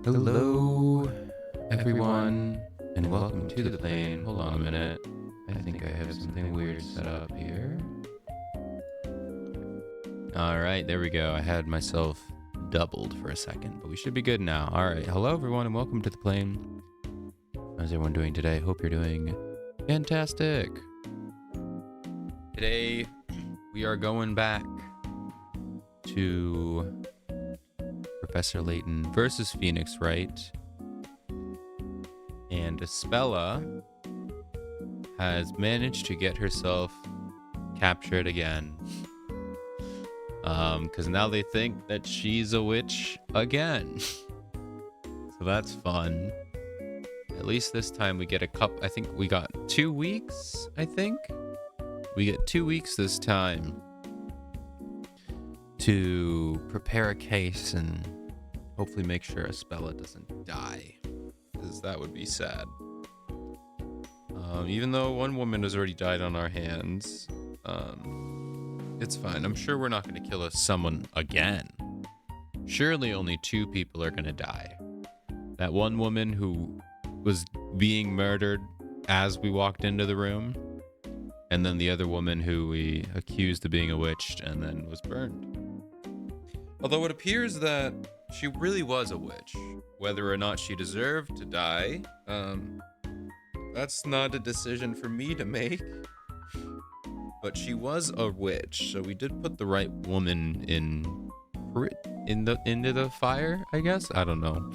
Hello, everyone, and welcome to the plane. Hold on a minute. I think I have something weird set up here. Alright, there we go. I had myself doubled for a second, but we should be good now. Alright, hello everyone, and welcome to the plane. How's everyone doing today? Hope you're doing fantastic. Today, we are going back to Professor Layton versus Phoenix Wright. And Espella has managed to get herself captured again. Because now they think that she's a witch again. So that's fun. At least this time we get I think we got 2 weeks, I think? We get 2 weeks this time to prepare a case and hopefully make sure Espella doesn't die, because that would be sad. Even though one woman has already died on our hands, it's fine. I'm sure we're not going to kill someone again. Surely only 2 people are going to die. That one woman who was being murdered as we walked into the room, and then the other woman who we accused of being a witch and then was burned. Although it appears that she really was a witch. Whether or not she deserved to die, that's not a decision for me to make. But she was a witch, so we did put the right woman into the fire, I guess. I don't know.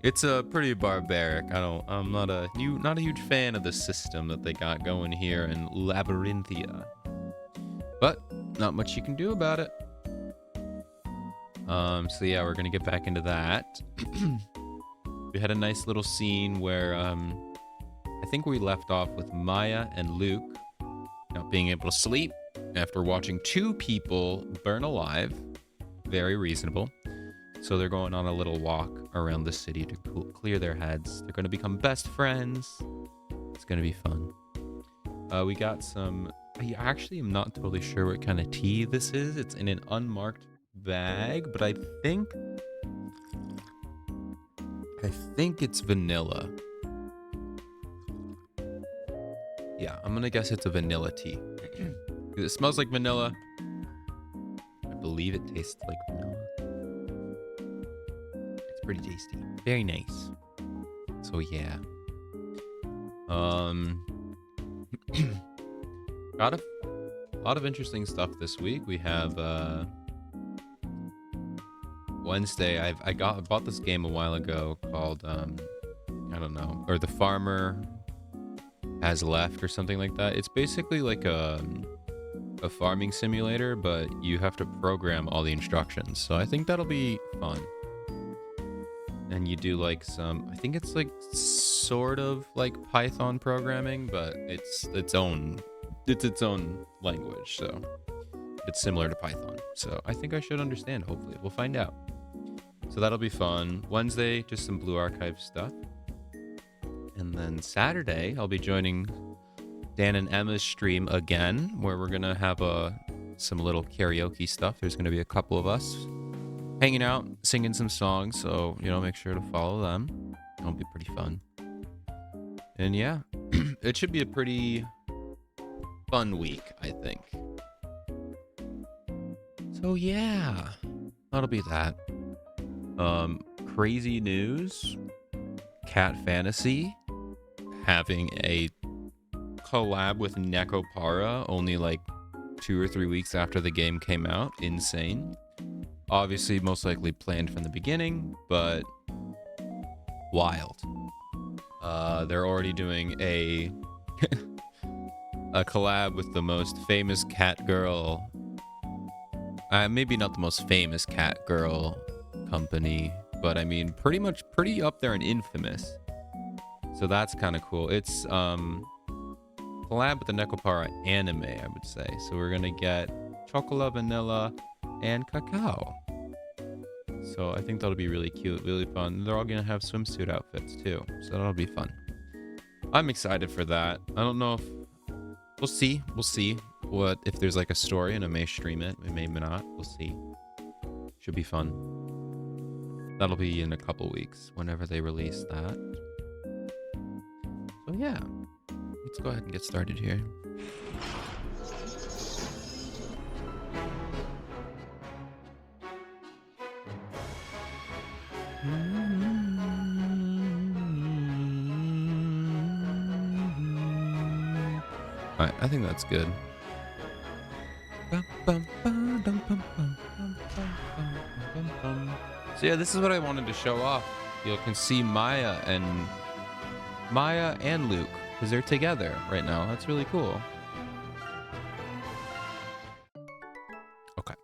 It's a pretty barbaric. I'm not a huge fan of the system that they got going here in Labyrinthia. But not much you can do about it. So yeah, we're gonna get back into that. We had a nice little scene where I think we left off with Maya and Luke not being able to sleep after watching 2 people burn alive. Very reasonable. So they're going on a little walk around the city to clear their heads. They're gonna become best friends. It's gonna be fun. We got some. I actually am not totally sure what kind of tea this is. It's in an unmarked bag, but I think it's vanilla. Yeah, I'm gonna guess it's a vanilla tea. It smells like vanilla. I believe it tastes like vanilla. It's pretty tasty. Very nice. So yeah. Got a lot of interesting stuff this week. We have Wednesday. I bought this game a while ago called I don't know, or The Farmer Has Left or something like that. It's basically like a farming simulator, but you have to program all the instructions. So I think that'll be fun. And you do like I think it's like sort of like Python programming, but it's its own language. So it's similar to Python. So I think I should understand, hopefully. We'll find out. So that'll be fun. Wednesday, just some Blue Archive stuff. And then Saturday, I'll be joining Dan and Emma's stream again, where we're going to have some little karaoke stuff. There's going to be a couple of us hanging out, singing some songs. So, make sure to follow them. It'll be pretty fun. And yeah, it should be a pretty fun week, I think. So yeah, that'll be that. Crazy news. Cat Fantasy having a collab with Nekopara only like 2 or 3 weeks after the game came out. Insane. Obviously, most likely planned from the beginning, but wild. They're already doing a collab with the most famous cat girl. Maybe not the most famous cat girl company, but I mean pretty up there and infamous. So that's kind of cool. It's collab with the Nekopara anime, I would say. So we're gonna get chocolate, vanilla, and cacao. So I think that'll be really cute, really fun. They're all gonna have swimsuit outfits too, so that'll be fun. I'm excited for that. I don't know if we'll see what if there's like a story and I may stream it. We may not. We'll see. Should be fun. That'll be in a couple weeks, whenever they release that. So yeah, let's go ahead and get started here. Alright, I think that's good. So yeah, this is what I wanted to show off. You can see Maya and Luke, because they're together right now. That's really cool. Okay.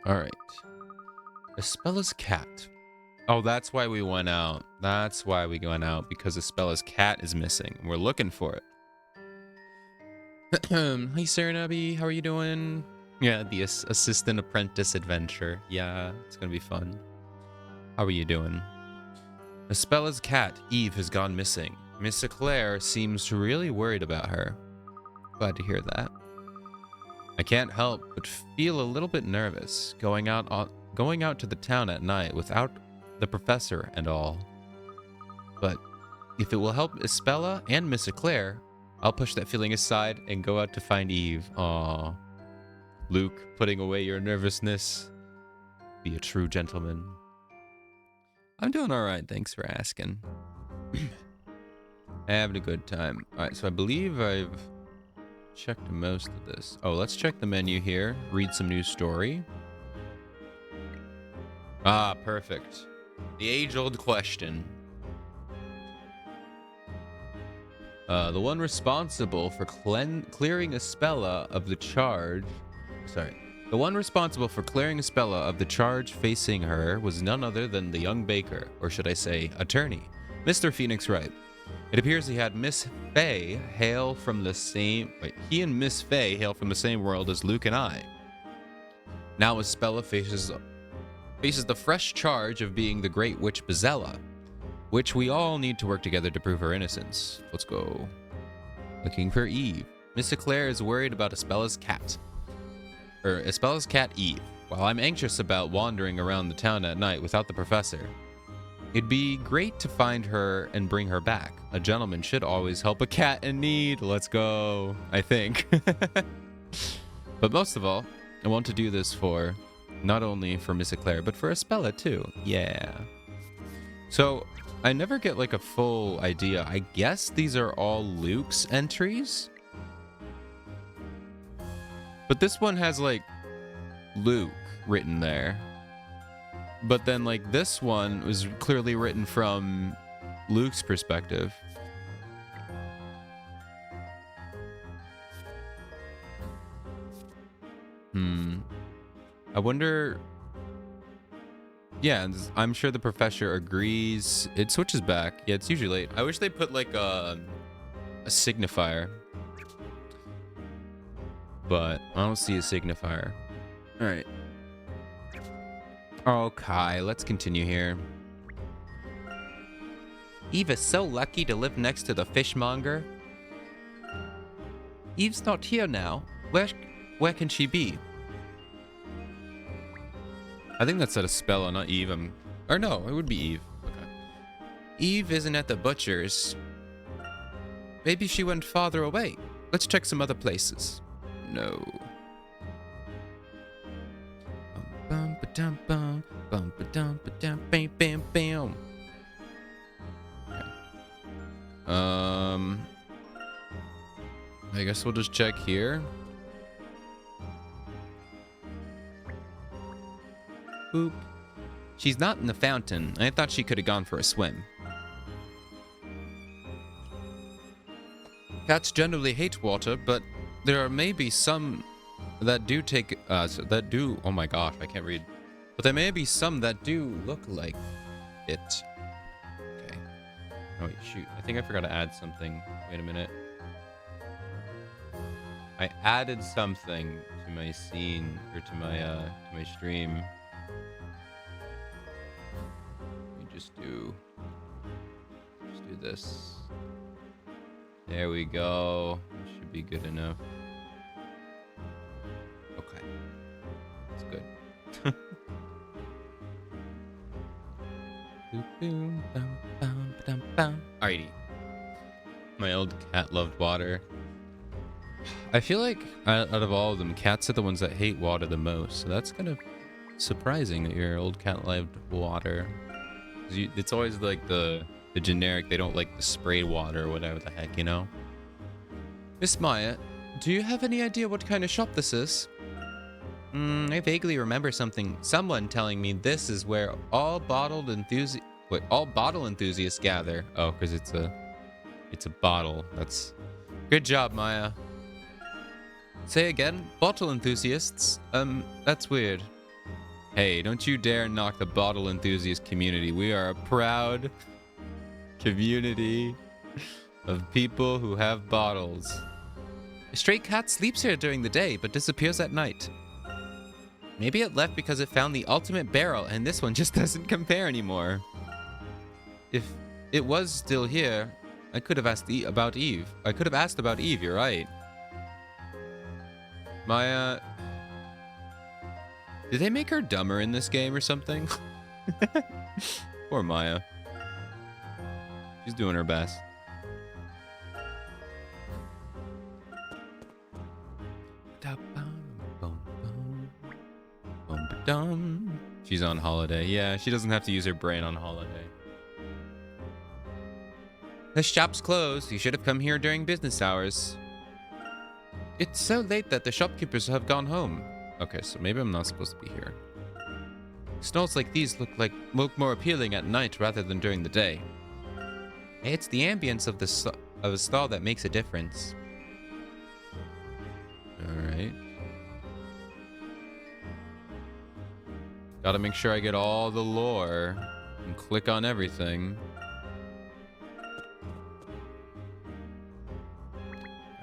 Alright. Espella's cat. Oh, that's why we went out. That's why we went out, because Espella's cat is missing. We're looking for it. Hey, Serenabi, how are you doing? Yeah, the assistant apprentice adventure. Yeah, it's gonna be fun. How are you doing? Espella's cat, Eve, has gone missing. Miss Eclair seems really worried about her. Glad to hear that. I can't help but feel a little bit nervous going out to the town at night without the professor and all. But if it will help Espella and Miss Eclair, I'll push that feeling aside and go out to find Eve. Aww. Luke, putting away your nervousness. Be a true gentleman. I'm doing alright, thanks for asking. Having a good time. Alright, so I believe I've checked most of this. Oh, let's check the menu here. Read some news story. Ah, perfect. The age-old question. The one responsible for clearing Espella of the charge... Sorry. The one responsible for clearing Espella of the charge facing her was none other than the young baker, or should I say, attorney, Mr. Phoenix Wright. It appears he and Miss Fay hail from the same world as Luke and I. Now Espella faces the fresh charge of being the great witch Bezella, which we all need to work together to prove her innocence. Let's go. Looking for Eve. Miss Eclair is worried about Espella's cat Eve, while I'm anxious about wandering around the town at night without the professor. It'd be great to find her and bring her back. A gentleman should always help a cat in need. Let's go, I think. But most of all, I want to do this not only for Miss Eclair, but for Espella too. Yeah. So, I never get like a full idea. I guess these are all Luke's entries? But this one has like Luke written there. But then like this one was clearly written from Luke's perspective. I wonder... Yeah, I'm sure the professor agrees. It switches back. Yeah, it's usually late. I wish they put like a signifier. But I don't see a signifier. Alright. Okay, let's continue here. Eve is so lucky to live next to the fishmonger. Eve's not here now. Where can she be? I think that's at Espella, not Eve. Or no, it would be Eve. Okay. Eve isn't at the butcher's. Maybe she went farther away. Let's check some other places. No. I guess we'll just check here. Boop. She's not in the fountain. I thought she could have gone for a swim. Cats generally hate water, but there may be some that do take, oh my gosh, I can't read. But there may be some that do look like it. Okay. Oh wait, shoot. I think I forgot to add something. Wait a minute. I added something to my scene, or to my stream. Let me just do this. There we go. Should be good enough. Okay. That's good. Alrighty. My old cat loved water. I feel like out of all of them, cats are the ones that hate water the most. So that's kind of surprising that your old cat loved water. It's always like the generic, they don't like the spray water or whatever the heck, you know? Miss Maya, do you have any idea what kind of shop this is? I vaguely remember someone telling me this is where all bottle enthusiasts gather. Oh, because it's a bottle. That's good job, Maya. Say again, bottle enthusiasts? That's weird. Hey, don't you dare knock the bottle enthusiast community. We are a proud community of people who have bottles. A stray cat sleeps here during the day, but disappears at night. Maybe it left because it found the ultimate barrel, and this one just doesn't compare anymore. If it was still here, I could have asked about Eve. I could have asked about Eve, you're right. Maya... Did they make her dumber in this game or something? Poor Maya. She's doing her best. She's on holiday. Yeah, she doesn't have to use her brain on holiday. The shop's closed. You should have come here during business hours. It's so late that the shopkeepers have gone home. Okay, so maybe I'm not supposed to be here. Stalls like these look more appealing at night rather than during the day. It's the ambience of a stall that makes a difference. Alright. Gotta make sure I get all the lore and click on everything.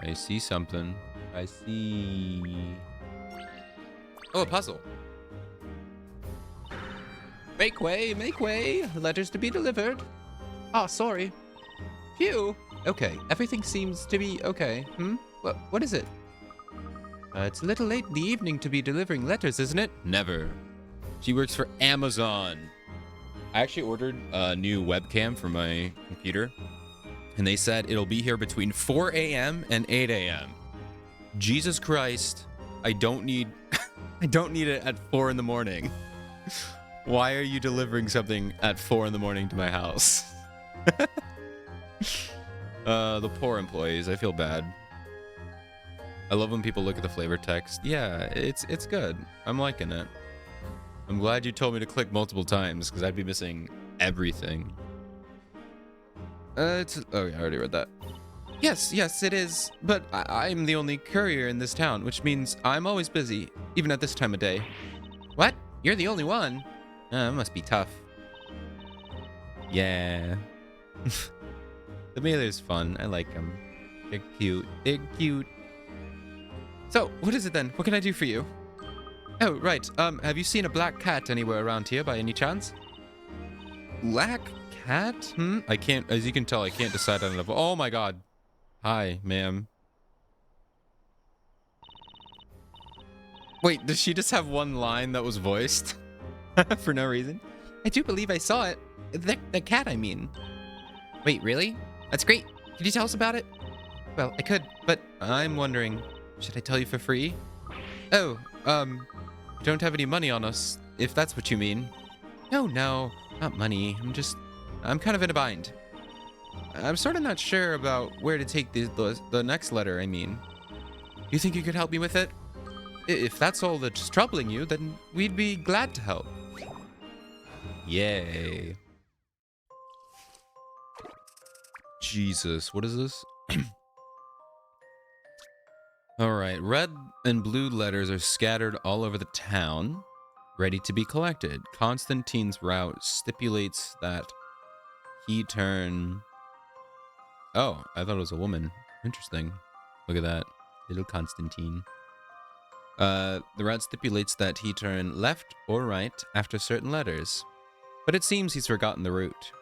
I see something. I see... Oh, a puzzle. Make way, make way. Letters to be delivered. Ah, sorry. Phew. Okay, everything seems to be okay. What is it? It's a little late in the evening to be delivering letters, isn't it? Never. She works for Amazon. I actually ordered a new webcam for my computer, and they said it'll be here between 4 a.m. and 8 a.m. Jesus Christ. I don't need it at 4 in the morning. Why are you delivering something at 4 in the morning to my house? The poor employees, I feel bad. I love when people look at the flavor text. Yeah, it's good. I'm liking it. I'm glad you told me to click multiple times because I'd be missing everything. Oh yeah, I already read that. Yes, it is. But I'm the only courier in this town, which means I'm always busy, even at this time of day. What? You're the only one? It must be tough. Yeah. The Mailer's fun. I like them. They're cute. They're cute. So, what is it then? What can I do for you? Oh, right. Have you seen a black cat anywhere around here by any chance? Black cat? I can't, as you can tell, I can't decide on it. Oh my god. Hi, ma'am. Wait, does she just have one line that was voiced? For no reason? I do believe I saw it. The cat, I mean. Wait, really? That's great. Could you tell us about it? Well, I could, but I'm wondering, should I tell you for free? Oh, don't have any money on us, if that's what you mean. No, not money. I'm kind of in a bind. I'm sort of not sure about where to take the next letter, I mean. You think you could help me with it? If that's all that's troubling you, then we'd be glad to help. Yay. Jesus, what is this? Alright, red and blue letters are scattered all over the town, ready to be collected. Constantine's route stipulates that he turn... Oh, I thought it was a woman. Interesting. Look at that. Little Constantine. The route stipulates that he turn left or right after certain letters. But it seems he's forgotten the route.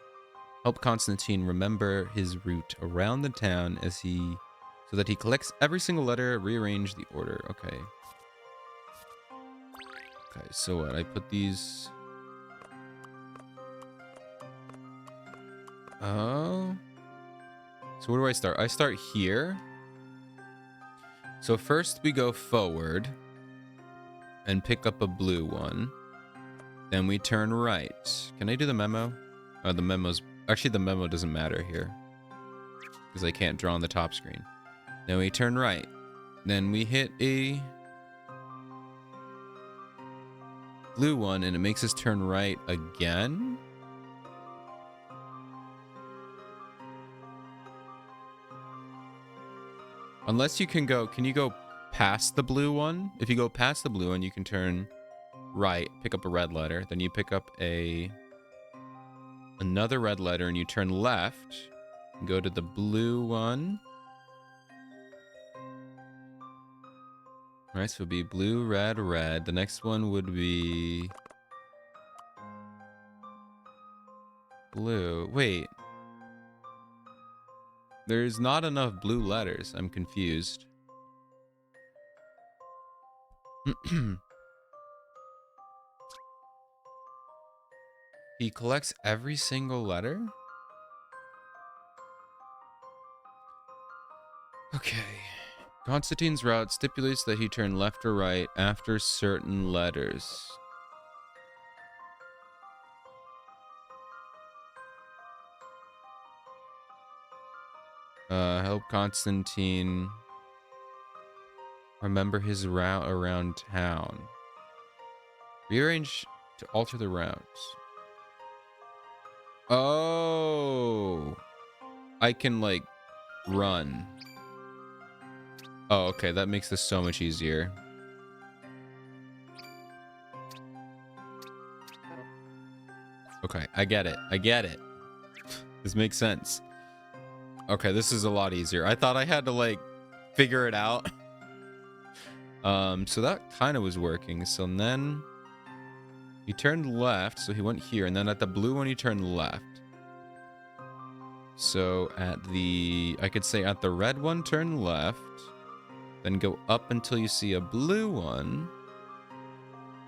Help Constantine remember his route around the town so that he collects every single letter, rearrange the order. Okay. Okay, so what? I put these... Oh. So where do I start? I start here. So first we go forward and pick up a blue one. Then we turn right. Can I do the memo? Oh, the memo's... Actually, the memo doesn't matter here, because I can't draw on the top screen. Then we turn right. Then we hit a blue one, and it makes us turn right again. Unless you can go... Can you go past the blue one? If you go past the blue one, you can turn right, pick up a red letter. Then you pick up another red letter, and you turn left. Go to the blue one. All right, so it would be blue, red, red. The next one would be blue. Wait. There's not enough blue letters. I'm confused. He collects every single letter? Okay. Constantine's route stipulates that he turn left or right after certain letters. Help Constantine remember his route around town. Rearrange to alter the routes. Oh, I can like run. Oh, okay, that makes this so much easier. Okay, I get it. I get it. This makes sense. Okay, this is a lot easier. I thought I had to like figure it out. So that kind of was working. So then he turned left, so he went here, and then at the blue one he turned left. So at the, I could say at the red one turn left, then go up until you see a blue one,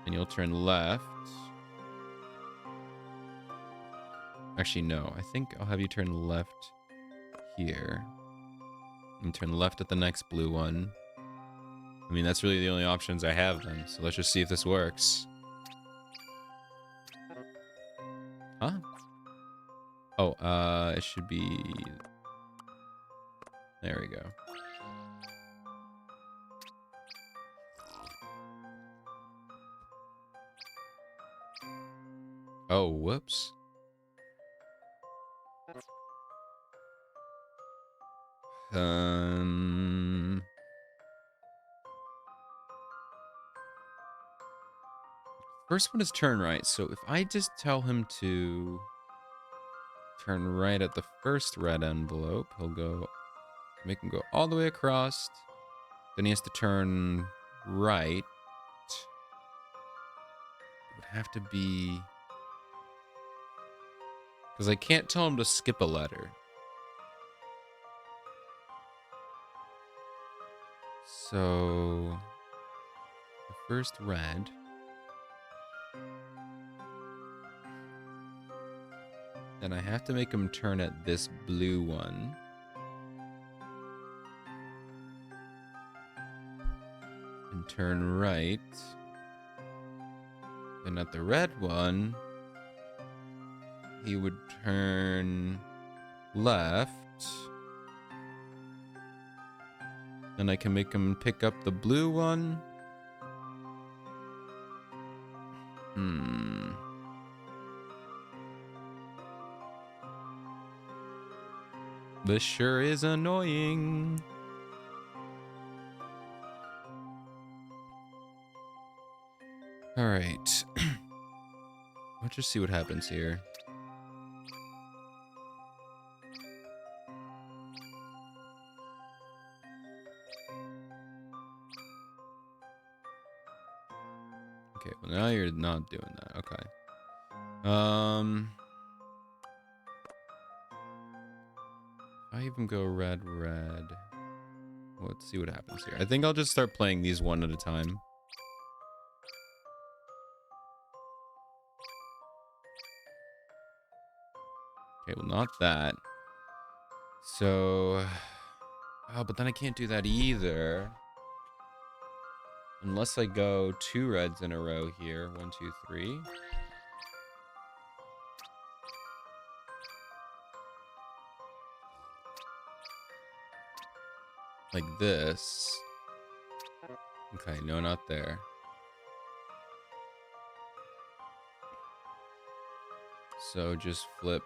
and you'll turn left. Actually, no, I think I'll have you turn left here and turn left at the next blue one. I mean, that's really the only options I have then, so let's just see if this works. Huh? Oh, it should be... There we go. Oh, whoops. First one is turn right, so if I just tell him to turn right at the first red envelope, he'll go, make him go all the way across. Then he has to turn right. It would have to be... Because I can't tell him to skip a letter. So... the first red... Then I have to make him turn at this blue one. And turn right. Then at the red one, he would turn left. Then I can make him pick up the blue one. This sure is annoying. All right. Let's just see what happens here. Okay, well now you're not doing that. Okay. I even go red, red. Let's see what happens here. I think I'll just start playing these one at a time. Okay, well, not that. So... Oh, but then I can't do that either. Unless I go 2 reds in a row here. 1, 2, 3. Like this. Okay, no, not there. So just flip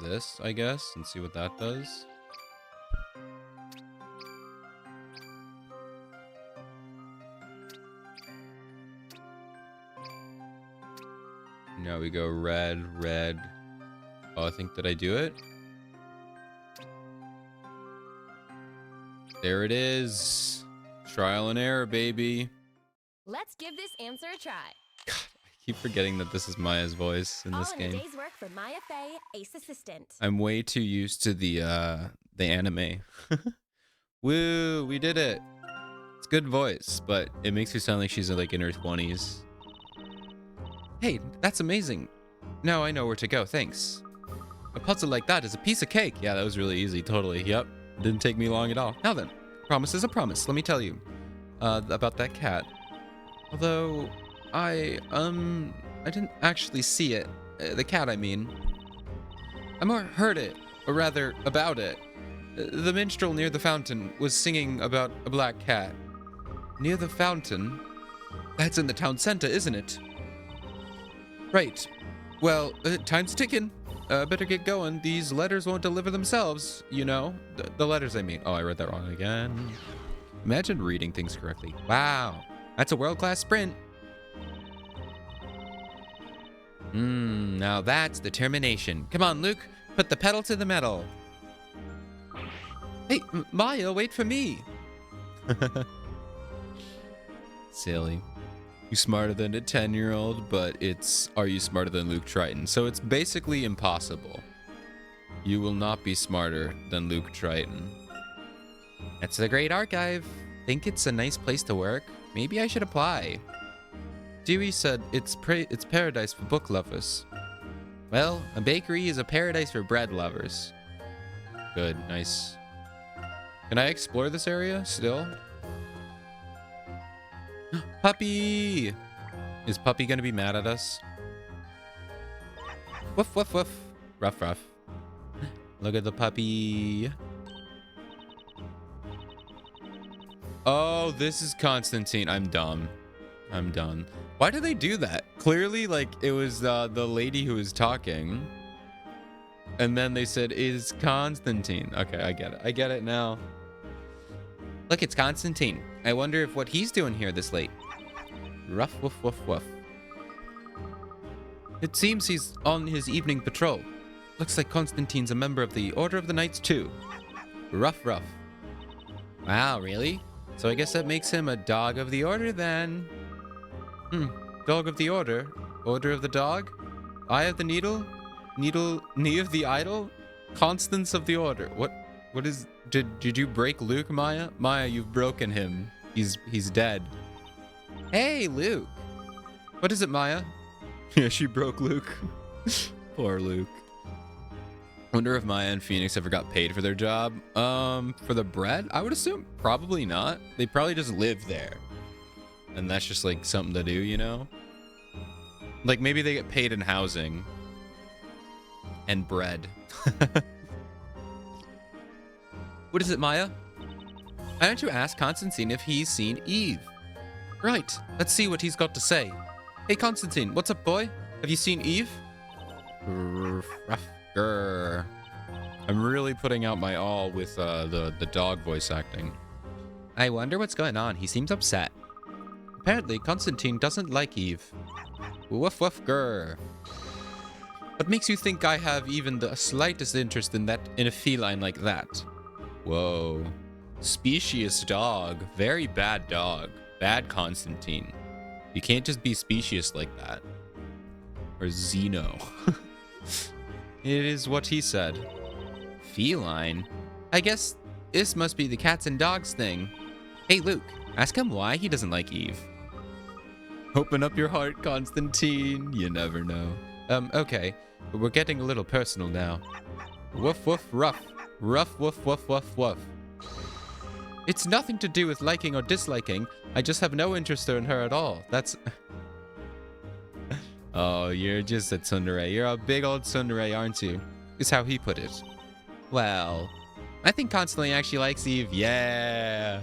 this, I guess, and see what that does. Now we go red, red. Oh, I think, did I do it? There it is. Trial and error, baby. Let's give this answer a try. God, I keep forgetting that this is Maya's voice in this All in game. a day's work for Maya Fey, Ace Assistant. I'm way too used to the anime. Woo, we did it. It's good voice, but it makes her sound like she's like in her 20s. Hey, that's amazing. Now I know where to go, thanks. A puzzle like that is a piece of cake. Yeah, that was really easy, totally. Yep, didn't take me long at all. Now then, promise is a promise, let me tell you. About that cat. Although, I didn't actually see it. The cat, I mean. I more heard it, or rather, about it. The minstrel near the fountain was singing about a black cat. Near the fountain? That's in the town center, isn't it? Right. Well, time's ticking. Better get going. These letters won't deliver themselves, you know. The letters, I mean. Oh, I read that wrong again. Imagine reading things correctly. Wow. That's a world-class sprint. Now that's determination. Come on, Luke. Put the pedal to the metal. Hey, Maya, wait for me. Silly. You smarter than a 10-year-old, but it's, are you smarter than Luke Triton? So it's basically impossible. You will not be smarter than Luke Triton. That's the Great Archive. Think it's a nice place to work? Maybe I should apply. Dewey said it's paradise for book lovers. Well, a bakery is a paradise for bread lovers. Good, nice. Can I explore this area still? Puppy! Is Puppy gonna be mad at us? Woof, woof, woof. Ruff, ruff. Look at the puppy. Oh, this is Constantine. I'm dumb. I'm done. Why did they do that? Clearly, like, it was the lady who was talking. And then they said, is Constantine. Okay, I get it. I get it now. Look, it's Constantine. I wonder if what he's doing here this late. Ruff, woof, woof, woof. It seems he's on his evening patrol. Looks like Constantine's a member of the Order of the Knights too. Ruff, ruff. Wow, really? So I guess that makes him a dog of the Order then. Dog of the Order? Order of the Dog? Eye of the Needle? Knee of the Idol? Constance of the Order. What is... Did you break Luke, Maya? Maya, you've broken him. He's dead. Hey, Luke. What is it, Maya? Yeah, she broke Luke. Poor Luke. Wonder if Maya and Phoenix ever got paid for their job. For the bread? I would assume probably not. They probably just live there. And that's just like something to do, you know? Like maybe they get paid in housing. And bread. What is it, Maya? Why don't you ask Constantine if he's seen Eve? Right, let's see what he's got to say. Hey, Constantine, what's up, boy? Have you seen Eve? Grr. I'm really putting out my all with the dog voice acting. I wonder what's going on. He seems upset. Apparently, Constantine doesn't like Eve. Woof woof grr. What makes you think I have even the slightest interest in a feline like that? Whoa. Specious dog. Very bad dog. Bad Constantine. You can't just be specious like that. Or Zeno. It is what he said. Feline? I guess this must be the cats and dogs thing. Hey, Luke. Ask him why he doesn't like Eve. Open up your heart, Constantine. You never know. Okay. We're getting a little personal now. Woof, woof, rough. Rough, woof, woof, woof, woof. It's nothing to do with liking or disliking. I just have no interest in her at all. That's... Oh, you're just a tsundere. You're a big old tsundere, aren't you? Is how he put it. Well, I think Constantly actually likes Eve. Yeah.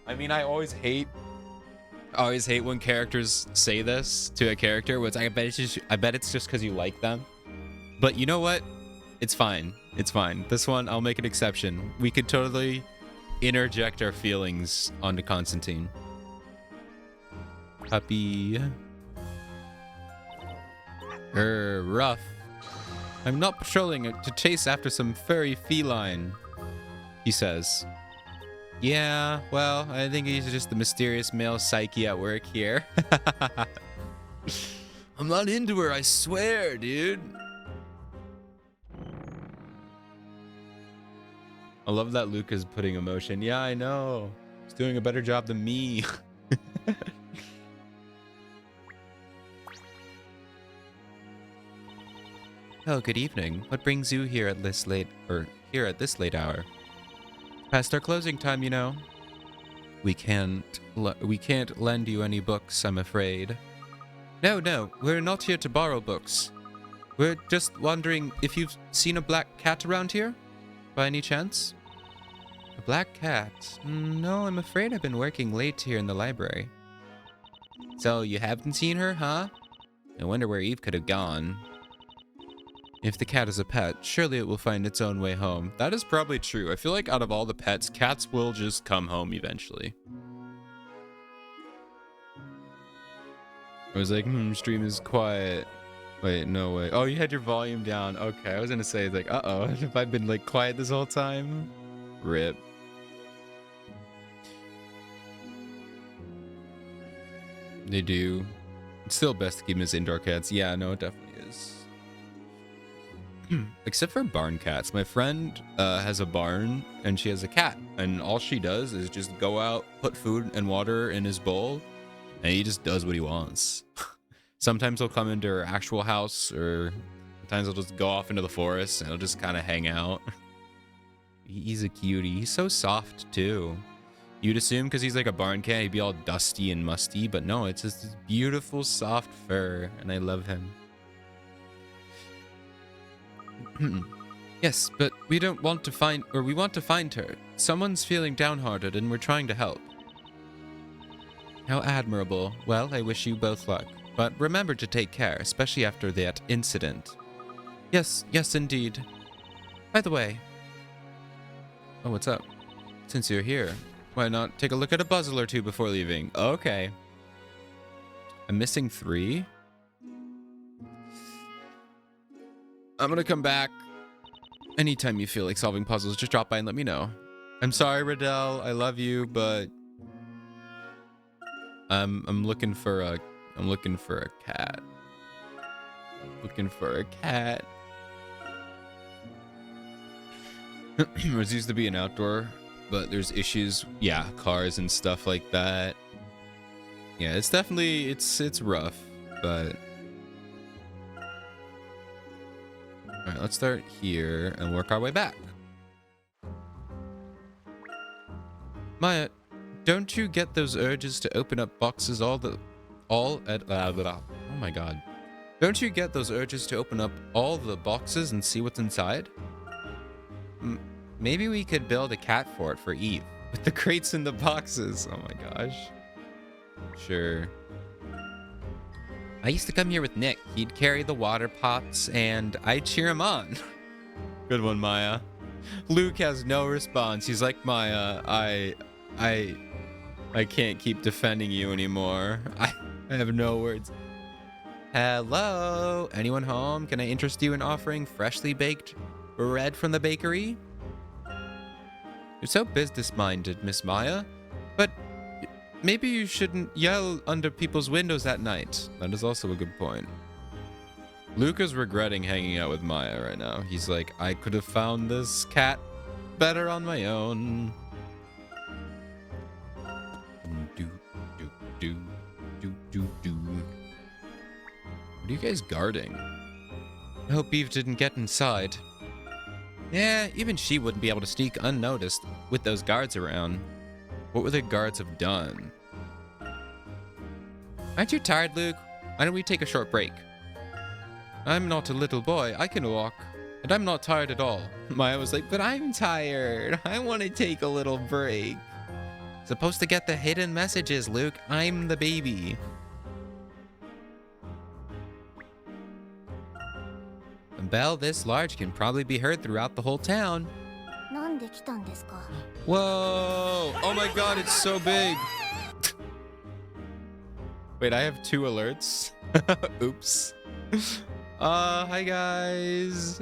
I mean, I always hate when characters say this to a character, which I bet it's just because you like them. But you know what? It's fine. It's fine. This one, I'll make an exception. We could totally interject our feelings onto Constantine. Puppy. Rough. I'm not patrolling to chase after some furry feline, he says. Yeah, well, I think he's just the mysterious male psyche at work here. I'm not into her, I swear, dude. I love that Luca's putting emotion. Yeah, I know. He's doing a better job than me. Oh, good evening. What brings you here at this late hour? Past our closing time, you know. We can't lend you any books, I'm afraid. No, we're not here to borrow books. We're just wondering if you've seen a black cat around here, by any chance? A black cat? No, I'm afraid I've been working late here in the library. So you haven't seen her, huh? I wonder where Eve could have gone. If the cat is a pet, surely it will find its own way home. That is probably true. I feel like out of all the pets, cats will just come home eventually. I was like, stream is quiet. Wait, no way. Oh, you had your volume down. Okay, I was gonna say, like, uh-oh, have I been, like, quiet this whole time? Rip. They do. It's still best to keep them as indoor cats. Yeah, no, it definitely is. Except for barn cats. My friend has a barn, and she has a cat. And all she does is just go out, put food and water in his bowl, and he just does what he wants. Sometimes he'll come into her actual house, or sometimes he'll just go off into the forest, and he'll just kind of hang out. He's a cutie. He's so soft, too. You'd assume because he's like a barn cat, he'd be all dusty and musty, but no, it's just this beautiful, soft fur, and I love him. Yes, but we want to find her. Someone's feeling downhearted, and we're trying to help. How admirable. Well, I wish you both luck. But remember to take care, especially after that incident. Yes, indeed. By the way... Oh, what's up? Since you're here, why not take a look at a puzzle or two before leaving? Okay. I'm missing 3. I'm gonna come back. Anytime you feel like solving puzzles, just drop by and let me know. I'm sorry, Riddell. I love you, but... I'm looking for a cat. Looking for a cat. It used to be an outdoor, but there's issues. Yeah, cars and stuff like that. Yeah, it's definitely it's rough, but all right, let's start here and work our way back. Maya, don't you get those urges to open up boxes oh my god. Don't you get those urges to open up all the boxes and see what's inside? Maybe we could build a cat fort for Eve with the crates and the boxes. Oh my gosh. Sure. I used to come here with Nick. He'd carry the water pots and I'd cheer him on. Good one, Maya. Luke has no response. He's like, Maya, I can't keep defending you anymore. I have no words. Hello? Anyone home? Can I interest you in offering freshly baked bread from the bakery? You're so business-minded, Miss Maya. But maybe you shouldn't yell under people's windows at night. That is also a good point. Luke is regretting hanging out with Maya right now. He's like, I could have found this cat better on my own. What are you guys guarding? I hope Eve didn't get inside. Yeah, even she wouldn't be able to sneak unnoticed with those guards around. What would the guards have done? Aren't you tired, Luke? Why don't we take a short break? I'm not a little boy. I can walk. And I'm not tired at all. Maya was like, but I'm tired. I want to take a little break. Supposed to get the hidden messages, Luke. I'm the baby. A bell this large can probably be heard throughout the whole town. Whoa! Oh my god, it's so big! Wait, I have 2 alerts. Oops. Hi guys.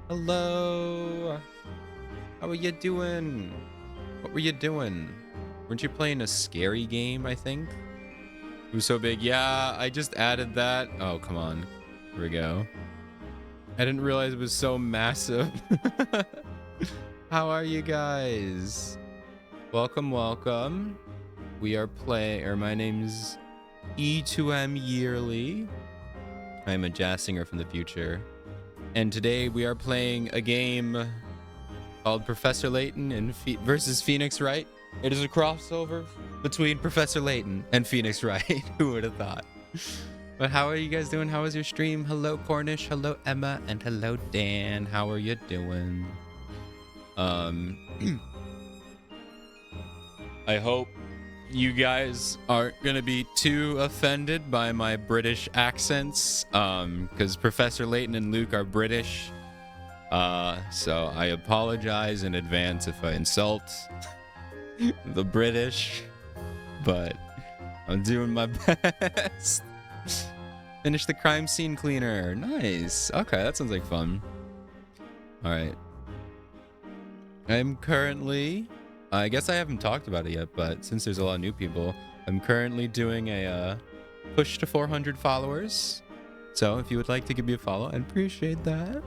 Hello. How are you doing? What were you doing? Weren't you playing a scary game, I think? It was so big. Yeah, I just added that. Oh, come on. Here we go. I didn't realize it was so massive. How are you guys? Welcome, welcome. We are playing, or my name's E2M Yearly. I'm a jazz singer from the future. And today we are playing a game called Professor Layton and versus Phoenix Wright. It is a crossover between Professor Layton and Phoenix Wright. Who would have thought? But how are you guys doing? How was your stream? Hello, Cornish. Hello, Emma. And hello, Dan. How are you doing? I hope you guys aren't gonna be too offended by my British accents, because Professor Layton and Luke are British. So I apologize in advance if I insult the British, but I'm doing my best. Finish the crime scene cleaner. Nice. Okay, that sounds like fun. All right. I'm currently, I guess I haven't talked about it yet, but since there's a lot of new people, I'm currently doing a push to 400 followers. So if you would like to give me a follow, I'd appreciate that.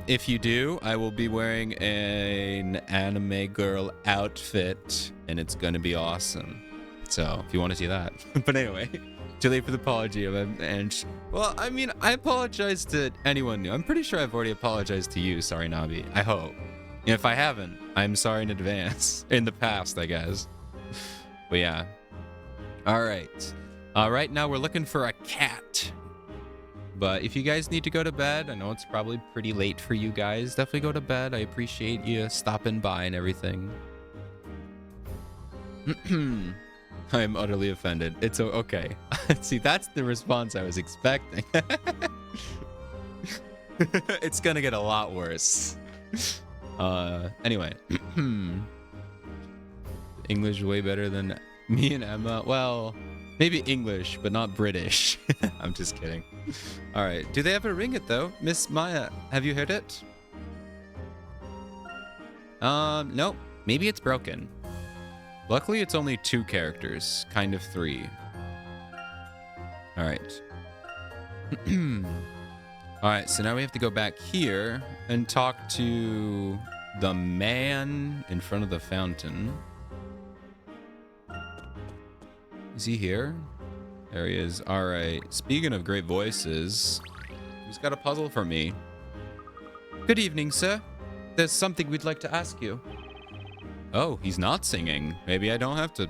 If you do, I will be wearing an anime girl outfit, and it's gonna be awesome. So if you want to see that. But anyway, too late for the apology. And well, I mean, I apologize to anyone new. I'm pretty sure I've already apologized to you. Sorry, Nabi. I hope. If I haven't, I'm sorry in advance. In the past, I guess. But yeah. All right. Right now we're looking for a cat. But if you guys need to go to bed, I know it's probably pretty late for you guys. Definitely go to bed. I appreciate you stopping by and everything. I'm utterly offended. It's okay. See, that's the response I was expecting. It's gonna get a lot worse. Anyway. English way better than me and Emma. Well, maybe English, but not British. I'm just kidding. All right. Do they have a ring it though? Miss Maya, have you heard it? Nope. Maybe it's broken. Luckily, it's only 2 characters, kind of 3. All right. All right, so now we have to go back here and talk to the man in front of the fountain. Is he here? There he is. All right. Speaking of great voices, he's got a puzzle for me. Good evening, sir. There's something we'd like to ask you. Oh, he's not singing. Maybe I don't have to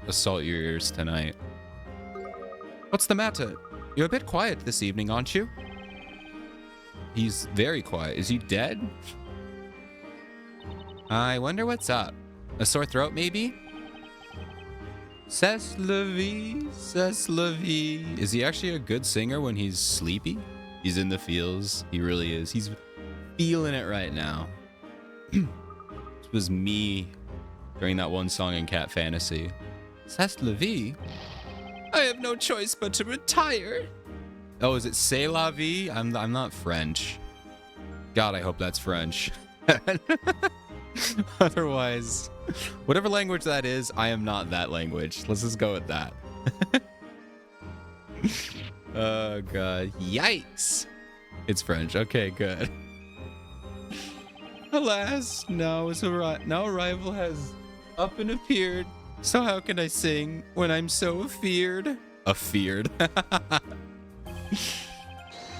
assault your ears tonight. What's the matter? You're a bit quiet this evening, aren't you? He's very quiet. Is he dead? I wonder what's up. A sore throat, maybe? C'est la vie, c'est la vie. Is he actually a good singer when he's sleepy? He's in the feels. He really is. He's feeling it right now. This was me during that one song in Cat Fantasy. C'est la vie? I have no choice but to retire. Oh, is it C'est la vie? I'm not French. God, I hope that's French. Otherwise, whatever language that is, I am not that language. Let's just go with that. Oh, God. Yikes. It's French. Okay, good. Alas, now a rival has up and appeared. So how can I sing when I'm so feared? Afeared.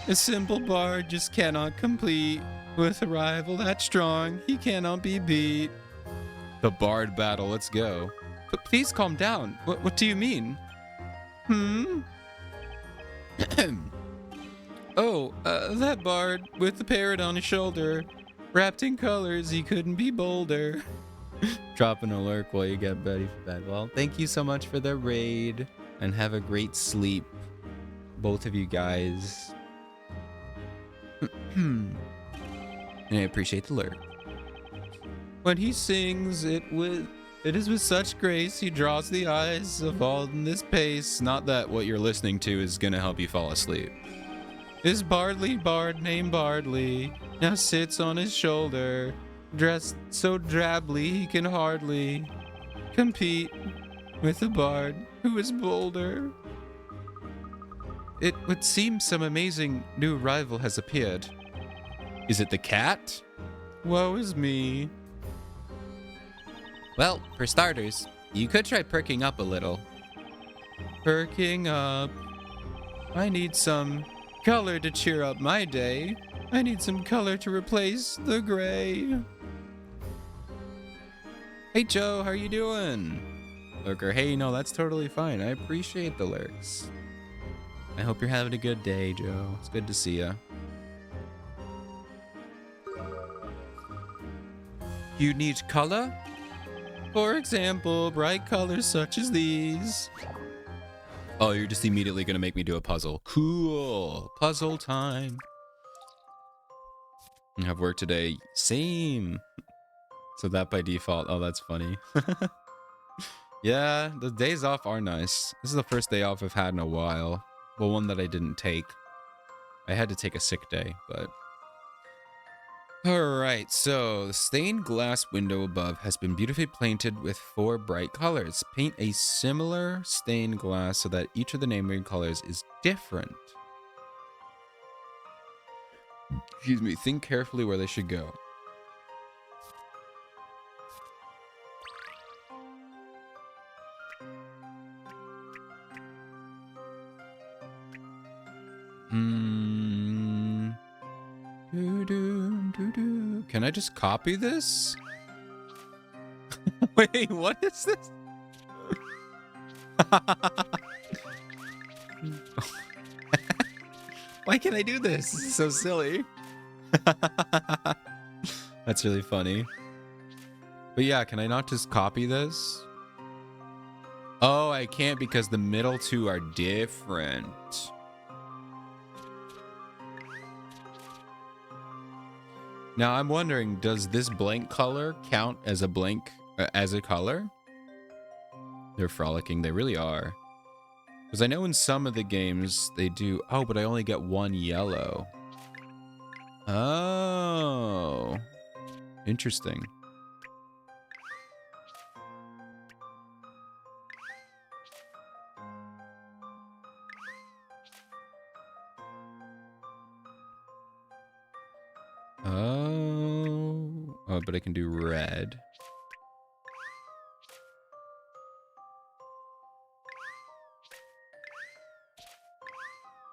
A simple bard just cannot compete. With a rival that strong, he cannot be beat. The bard battle, let's go. But please calm down. What do you mean? Oh, that bard with the parrot on his shoulder. Wrapped in colors, he couldn't be bolder. Dropping a lurk while you get ready for bed. Well, thank you so much for the raid. And have a great sleep. Both of you guys. And I appreciate the lurk. When he sings, it is with such grace he draws the eyes of all in this pace. Not that what you're listening to is gonna help you fall asleep. This bardly bard named Bardley now sits on his shoulder, dressed so drably he can hardly compete with a bard who is bolder. It would seem some amazing new rival has appeared. Is it the cat? Woe is me. Well, for starters, you could try perking up a little. Perking up. I need some color to cheer up my day. I need some color to replace the gray. Hey Joe, how you doing? Lurker, hey, no, that's totally fine. I appreciate the lurks. I hope you're having a good day, Joe. It's good to see ya. You need color? For example, bright colors such as these. Oh, you're just immediately gonna make me do a puzzle. Cool. Puzzle time. I have work today. Same. So that by default. Oh, that's funny. Yeah, the days off are nice. This is the first day off I've had in a while. Well, one that I didn't take. I had to take a sick day, but... Alright, so the stained glass window above has been beautifully painted with 4 bright colors. Paint a similar stained glass so that each of the neighboring colors is different. Excuse me, think carefully where they should go. Can I just copy this? Wait, what is this? Why can't I do this? This is so silly. That's really funny. But yeah, can I not just copy this? Oh, I can't because the middle 2 are different. Now I'm wondering, does this blank color count as a blank, as a color? They're frolicking, they really are. Because I know in some of the games they do, oh, but I only get 1 yellow. Oh, interesting. Oh, but I can do red.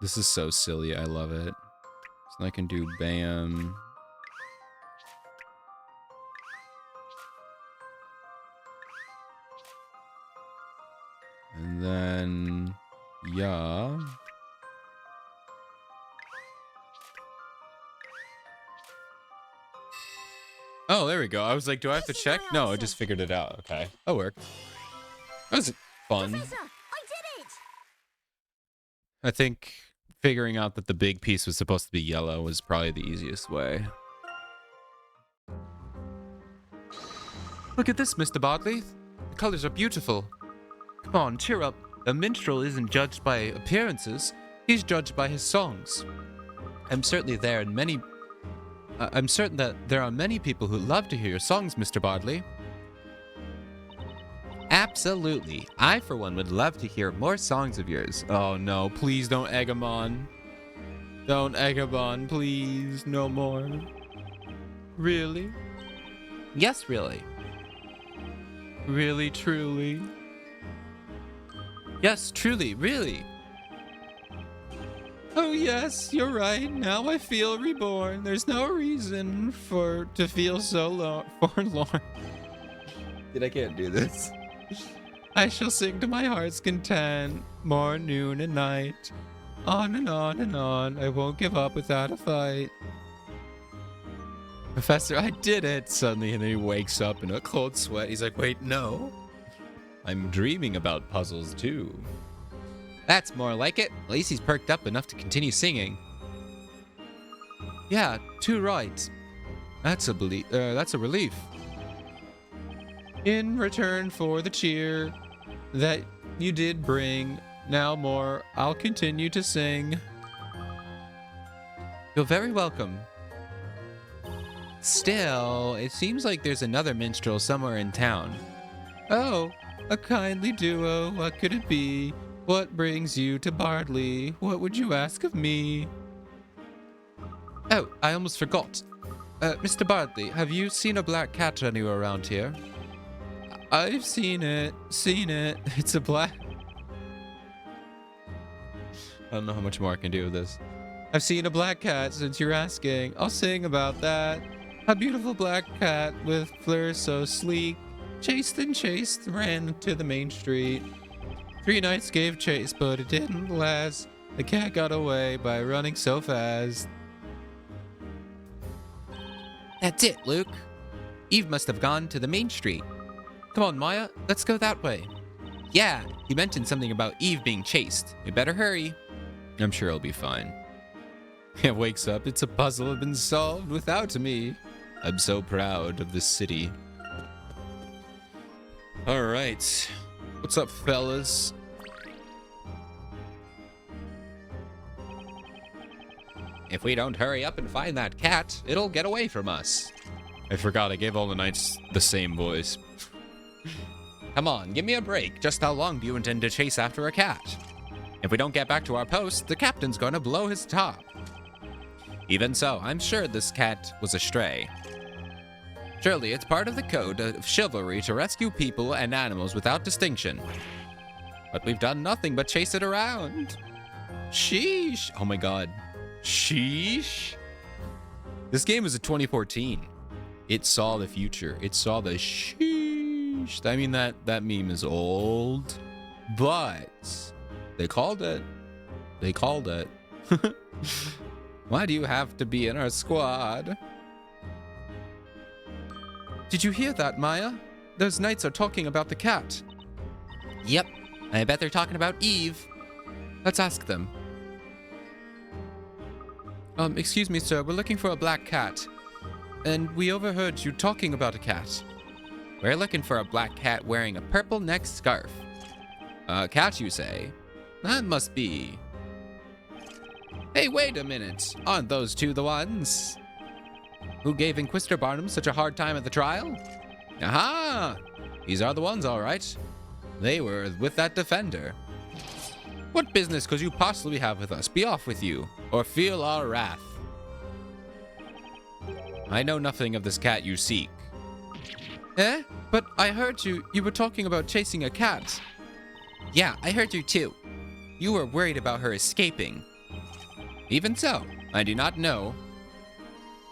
This is so silly. I love it. So I can do bam. And then, yeah. Oh, there we go. I was like, do I have to check? No, I just figured it out. Okay. That worked. That was fun. Professor, I did it! I think figuring out that the big piece was supposed to be yellow was probably the easiest way. Look at this, Mr. Bartley. The colors are beautiful. Come on, cheer up. The minstrel isn't judged by appearances. He's judged by his songs. I'm certain that there are many people who love to hear your songs, Mr. Bardley. Absolutely. I, for one, would love to hear more songs of yours. Oh, no. Please don't egg him on. Don't egg him on, please. No more. Really? Yes, really. Really, truly. Yes, truly, really. Oh yes, you're right. Now I feel reborn. There's no reason to feel so forlorn. I can't do this. I shall sing to my heart's content, morn, noon, and night. On and on and on. I won't give up without a fight. Professor, I did it! Suddenly, and then he wakes up in a cold sweat. He's like, wait, no. I'm dreaming about puzzles, too. That's more like it. At least he's perked up enough to continue singing. Yeah, too right. That's a relief. In return for the cheer that you did bring, now more, I'll continue to sing. You're very welcome. Still, it seems like there's another minstrel somewhere in town. Oh, a kindly duo, what could it be? What brings you to Bardley? What would you ask of me? Oh, I almost forgot. Mr. Bardley, have you seen a black cat anywhere around here? I've seen it. It's a black... I don't know how much more I can do with this. I've seen a black cat since you're asking. I'll sing about that. A beautiful black cat with fur so sleek. Chased and chased, ran to the main street. 3 knights gave chase, but it didn't last. The cat got away by running so fast. That's it, Luke. Eve must have gone to the main street. Come on, Maya, let's go that way. Yeah, you mentioned something about Eve being chased. We better hurry. I'm sure it'll be fine. It wakes up, it's a puzzle has been solved without me. I'm so proud of this city. All right. What's up, fellas? If we don't hurry up and find that cat, it'll get away from us. I forgot, I gave all the knights the same voice. Come on, give me a break. Just how long do you intend to chase after a cat? If we don't get back to our post, the captain's gonna blow his top. Even so, I'm sure this cat was a stray. Surely it's part of the code of chivalry to rescue people and animals without distinction. But we've done nothing but chase it around. Sheesh. Oh my god. Sheesh. This game was a 2014. It saw the future. It saw the sheesh. I mean, that meme is old. But they called it. They called it. Why do you have to be in our squad? Did you hear that, Maya? Those knights are talking about the cat. Yep. I bet they're talking about Eve. Let's ask them. Excuse me, sir. We're looking for a black cat. And we overheard you talking about a cat. We're looking for a black cat wearing a purple neck scarf. A cat, you say? That must be... Hey, wait a minute. Aren't those two the ones who gave Inquisitor Barnum such a hard time at the trial? Aha! These are the ones, all right. They were with that defender. What business could you possibly have with us? Be off with you, or feel our wrath. I know nothing of this cat you seek. Eh? But I heard you were talking about chasing a cat. Yeah, I heard you too. You were worried about her escaping. Even so, I do not know.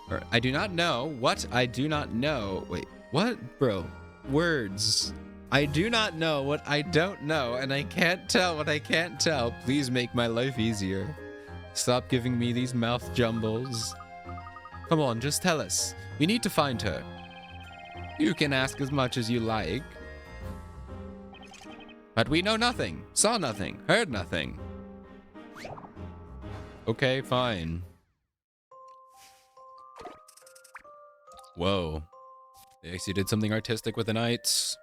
Or, I do not know what I do not know. Wait, what? Bro, words. I do not know what I don't know, and I can't tell what I can't tell. Please make my life easier. Stop giving me these mouth jumbles. Come on, just tell us. We need to find her. You can ask as much as you like. But we know nothing, saw nothing, heard nothing. Okay, fine. Whoa. They actually did something artistic with the knights.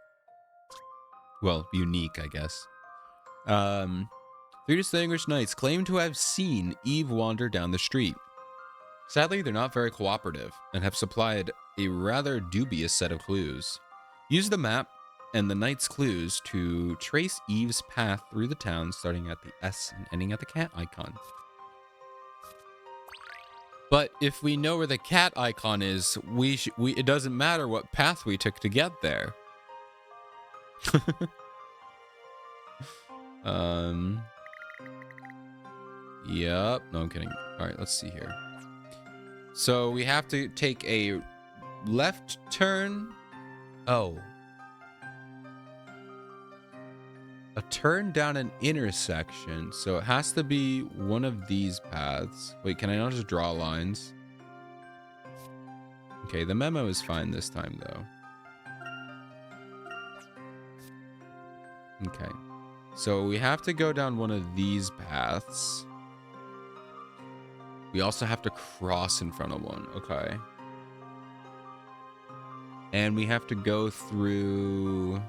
Well, unique, I guess. 3 distinguished knights claim to have seen Eve wander down the street. Sadly, they're not very cooperative and have supplied a rather dubious set of clues. Use the map and the knight's clues to trace Eve's path through the town, starting at the S and ending at the cat icon. But if we know where the cat icon is, it doesn't matter what path we took to get there. Um. Yep. No, I'm kidding. All right, let's see here. So we have to take a left turn. Oh. A turn down an intersection. So it has to be one of these paths. Wait, can I not just draw lines? Okay, the memo is fine this time, though. Okay. So we have to go down one of these paths. We also have to cross in front of one. Okay. And we have to go through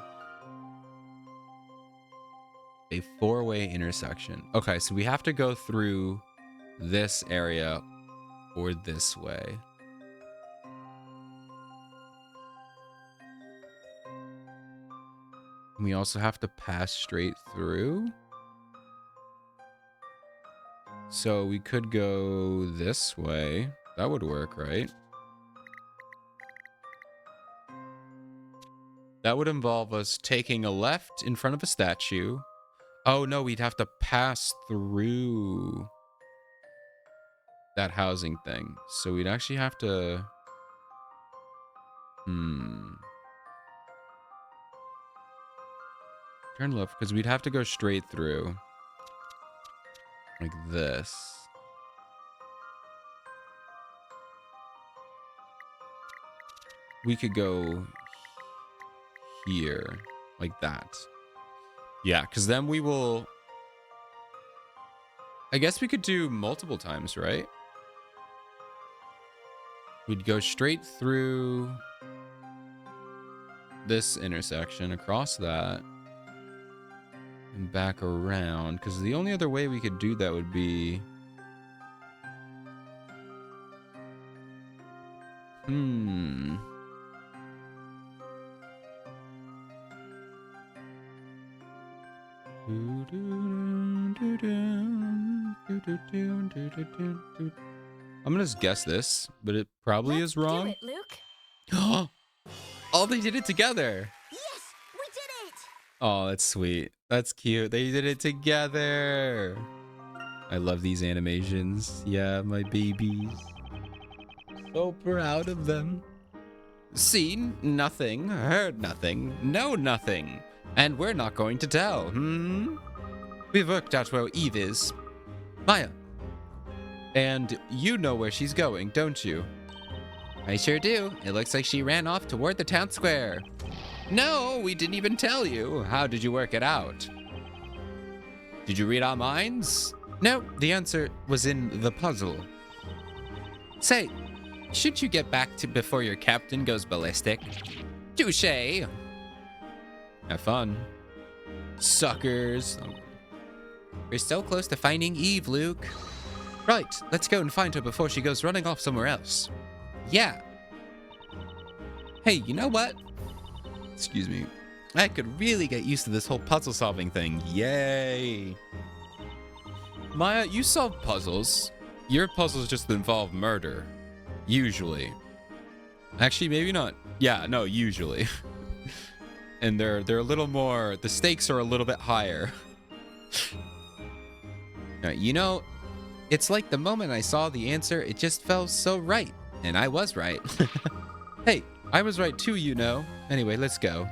a four-way intersection. Okay, so we have to go through this area or this way. And we also have to pass straight through. So we could go this way. That would work, right? That would involve us taking a left in front of a statue. Oh, no, we'd have to pass through that housing thing. So we'd actually have to... Turn left, because we'd have to go straight through. Like this. We could go here. Like that. Yeah, because then we will... I guess we could do multiple times, right? We'd go straight through this intersection, across that, and back around. Because the only other way we could do that would be... I'm gonna just guess this, but it probably is wrong. Do it, Luke. Oh, they did it together. Yes, we did it. Oh, that's sweet. That's cute. They did it together. I love these animations. Yeah, my babies. So proud of them. Seen nothing, heard nothing, know nothing. And we're not going to tell, We've worked out where Eve is. Maya. And you know where she's going, don't you? I sure do. It looks like she ran off toward the town square. No, we didn't even tell you. How did you work it out? Did you read our minds? No, the answer was in the puzzle. Say, should you get back to before your captain goes ballistic? Touché. Have fun. Suckers. We're so close to finding Eve, Luke. Right, let's go and find her before she goes running off somewhere else. Yeah. Hey, you know what? Excuse me. I could really get used to this whole puzzle solving thing. Yay. Maya, you solve puzzles. Your puzzles just involve murder. Usually. Actually, maybe not. Yeah, no, usually. And they're a little more, the stakes are a little bit higher. You know, it's like the moment I saw the answer, it just felt so right. And I was right. Hey, I was right too, you know. Anyway, let's go.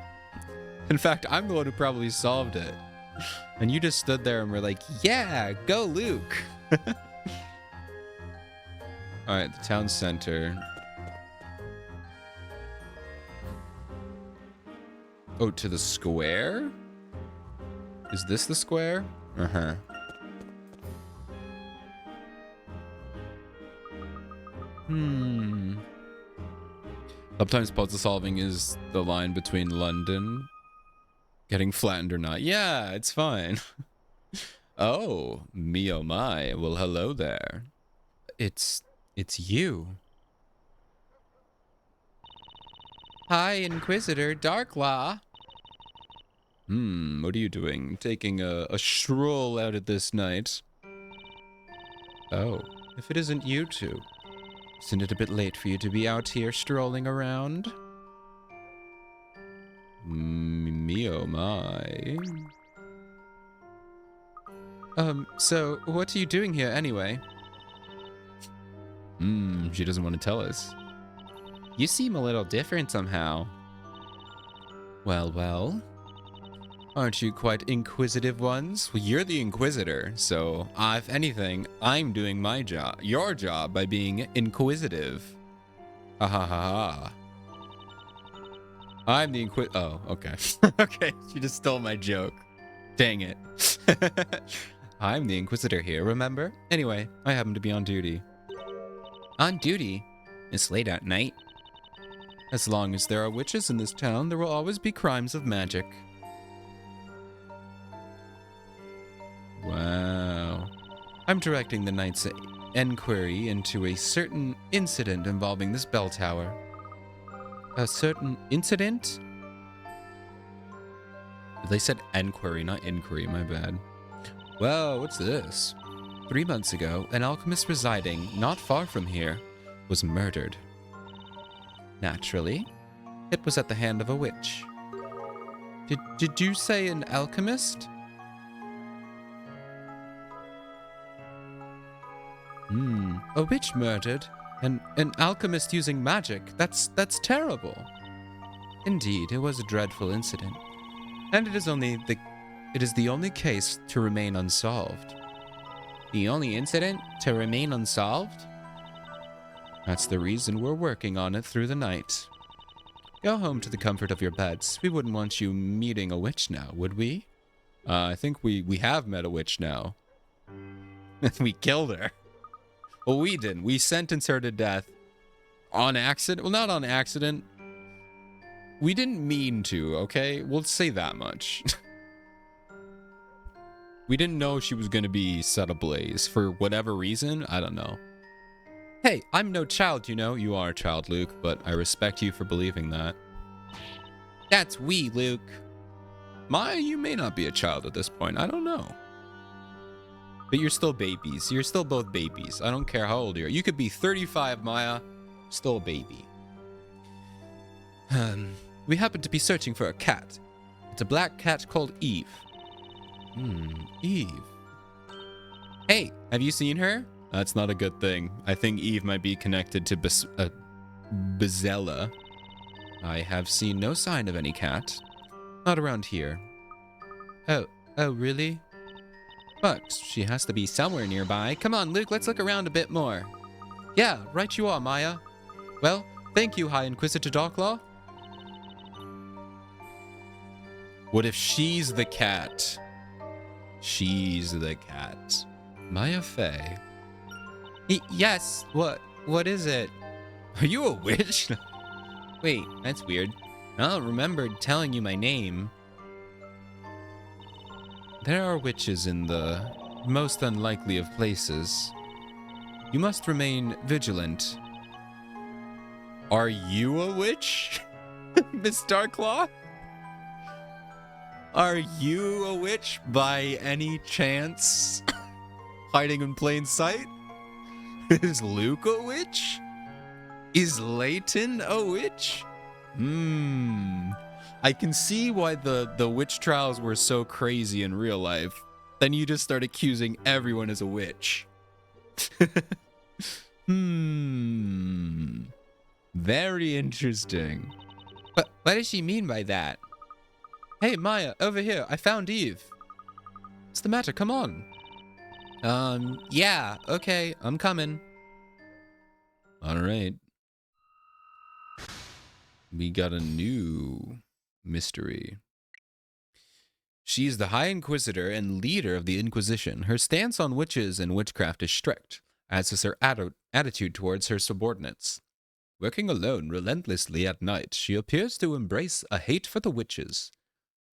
In fact, I'm the one who probably solved it. And you just stood there and were like, yeah, go Luke. All right, the town center. Oh, to the square? Is this the square? Uh-huh. Sometimes puzzle solving is the line between London getting flattened or not. Yeah, it's fine. Oh, me oh my. Well, hello there. It's you. Hi, Inquisitor Darklaw. What are you doing? Taking a stroll out at this night? Oh, if it isn't you two. Isn't it a bit late for you to be out here strolling around? Me oh my. So what are you doing here anyway? She doesn't want to tell us. You seem a little different somehow. Well, well. Aren't you quite inquisitive ones? Well, you're the inquisitor, so if anything, I'm doing my job, your job, by being inquisitive. Ha ha ha ha. I'm the oh, okay. Okay, she just stole my joke. Dang it. I'm the inquisitor here, remember? Anyway, I happen to be on duty. On duty? It's late at night. As long as there are witches in this town, there will always be crimes of magic. Wow. I'm directing the knight's enquiry into a certain incident involving this bell tower. A certain incident? They said enquiry, not inquiry, my bad. Whoa, what's this? 3 months ago, an alchemist residing not far from here was murdered. Naturally, it was at the hand of a witch. Did you say an alchemist? A witch murdered, and an alchemist using magic. That's terrible. Indeed, it was a dreadful incident, and it is the only case to remain unsolved. The only incident to remain unsolved? That's the reason we're working on it through the night. Go home to the comfort of your beds. We wouldn't want you meeting a witch now, would we? I think we have met a witch now. We killed her. Well, we didn't. We sentenced her to death on accident. Well, not on accident. We didn't mean to, okay? We'll say that much. We didn't know she was going to be set ablaze for whatever reason. I don't know. Hey, I'm no child, you know. You are a child, Luke, but I respect you for believing that. That's we, Luke. Maya, you may not be a child at this point. I don't know. But you're still babies. You're still both babies. I don't care how old you are. You could be 35, Maya. Still a baby. We happen to be searching for a cat. It's a black cat called Eve. Eve. Hey, have you seen her? That's not a good thing. I think Eve might be connected to Bezella. I have seen no sign of any cat. Not around here. Oh, really? But she has to be somewhere nearby. Come on, Luke, let's look around a bit more. Yeah, right you are, Maya. Well, thank you, High Inquisitor Darklaw. What if she's the cat? She's the cat. Maya Fey. Yes, what is it? Are you a witch? Wait, that's weird. I don't remember telling you my name. There are witches in the most unlikely of places. You must remain vigilant. Are you a witch, Miss Darklaw? Are you a witch by any chance? Hiding in plain sight? Is Luke a witch? Is Layton a witch? I can see why the witch trials were so crazy in real life. Then you just start accusing everyone as a witch. Very interesting. But what does she mean by that? Hey, Maya, over here. I found Eve. What's the matter? Come on. Yeah, okay, I'm coming. All right. We got a new mystery. She's the High Inquisitor and leader of the Inquisition. Her stance on witches and witchcraft is strict, as is her attitude towards her subordinates. Working alone relentlessly at night, she appears to embrace a hate for the witches.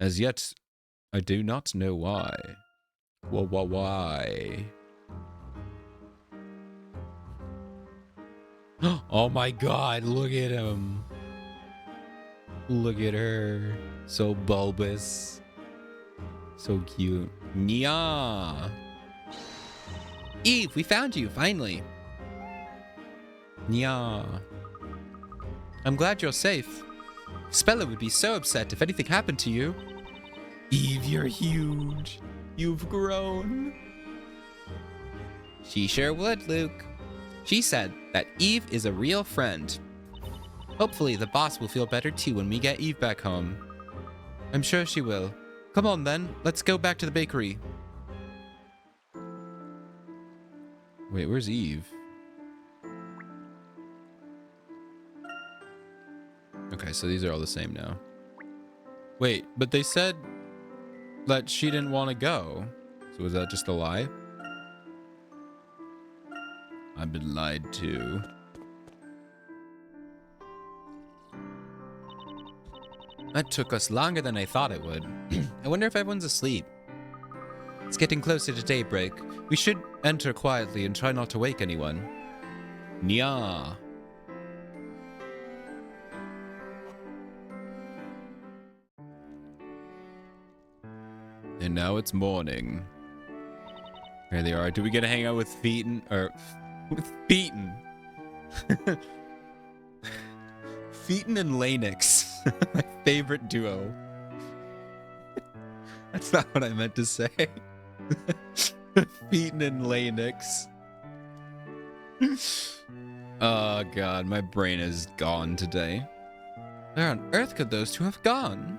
As yet, I do not know why. Why? Oh my god, look at him. Look at her. So bulbous. So cute. Nya! Eve, we found you, finally. Nya. I'm glad you're safe. Espella would be so upset if anything happened to you. Eve, you're huge. You've grown. She sure would, Luke. She said that Eve is a real friend. Hopefully the boss will feel better too when we get Eve back home. I'm sure she will. Come on then, let's go back to the bakery. Wait, where's Eve? Okay, so these are all the same now. Wait, but they said that she didn't want to go. So was that just a lie? I've been lied to. That took us longer than I thought it would. I wonder if everyone's asleep. It's getting closer to daybreak. We should enter quietly and try not to wake anyone. Nya. And now it's morning. Here they are. Do we get to hang out with Feeton? Or with Feeton? Feeton and Lanix. My favorite duo. That's not what I meant to say. Feeton and Lanix. Oh god, my brain is gone today. Where on earth could those two have gone?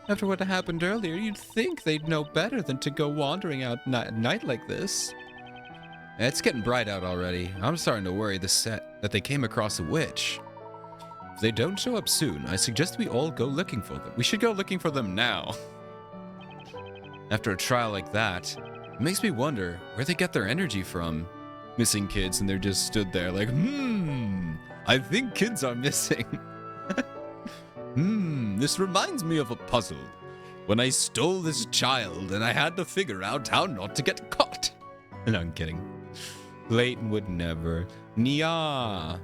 After what happened earlier, you'd think they'd know better than to go wandering out at night like this. It's getting bright out already. I'm starting to worry that they came across a witch. If they don't show up soon, I suggest we all go looking for them. We should go looking for them now. After a trial like that, it makes me wonder where they get their energy from. Missing kids, and they're just stood there like, I think kids are missing. This reminds me of a puzzle. When I stole this child and I had to figure out how not to get caught. No, I'm kidding. Layton would never. Nya.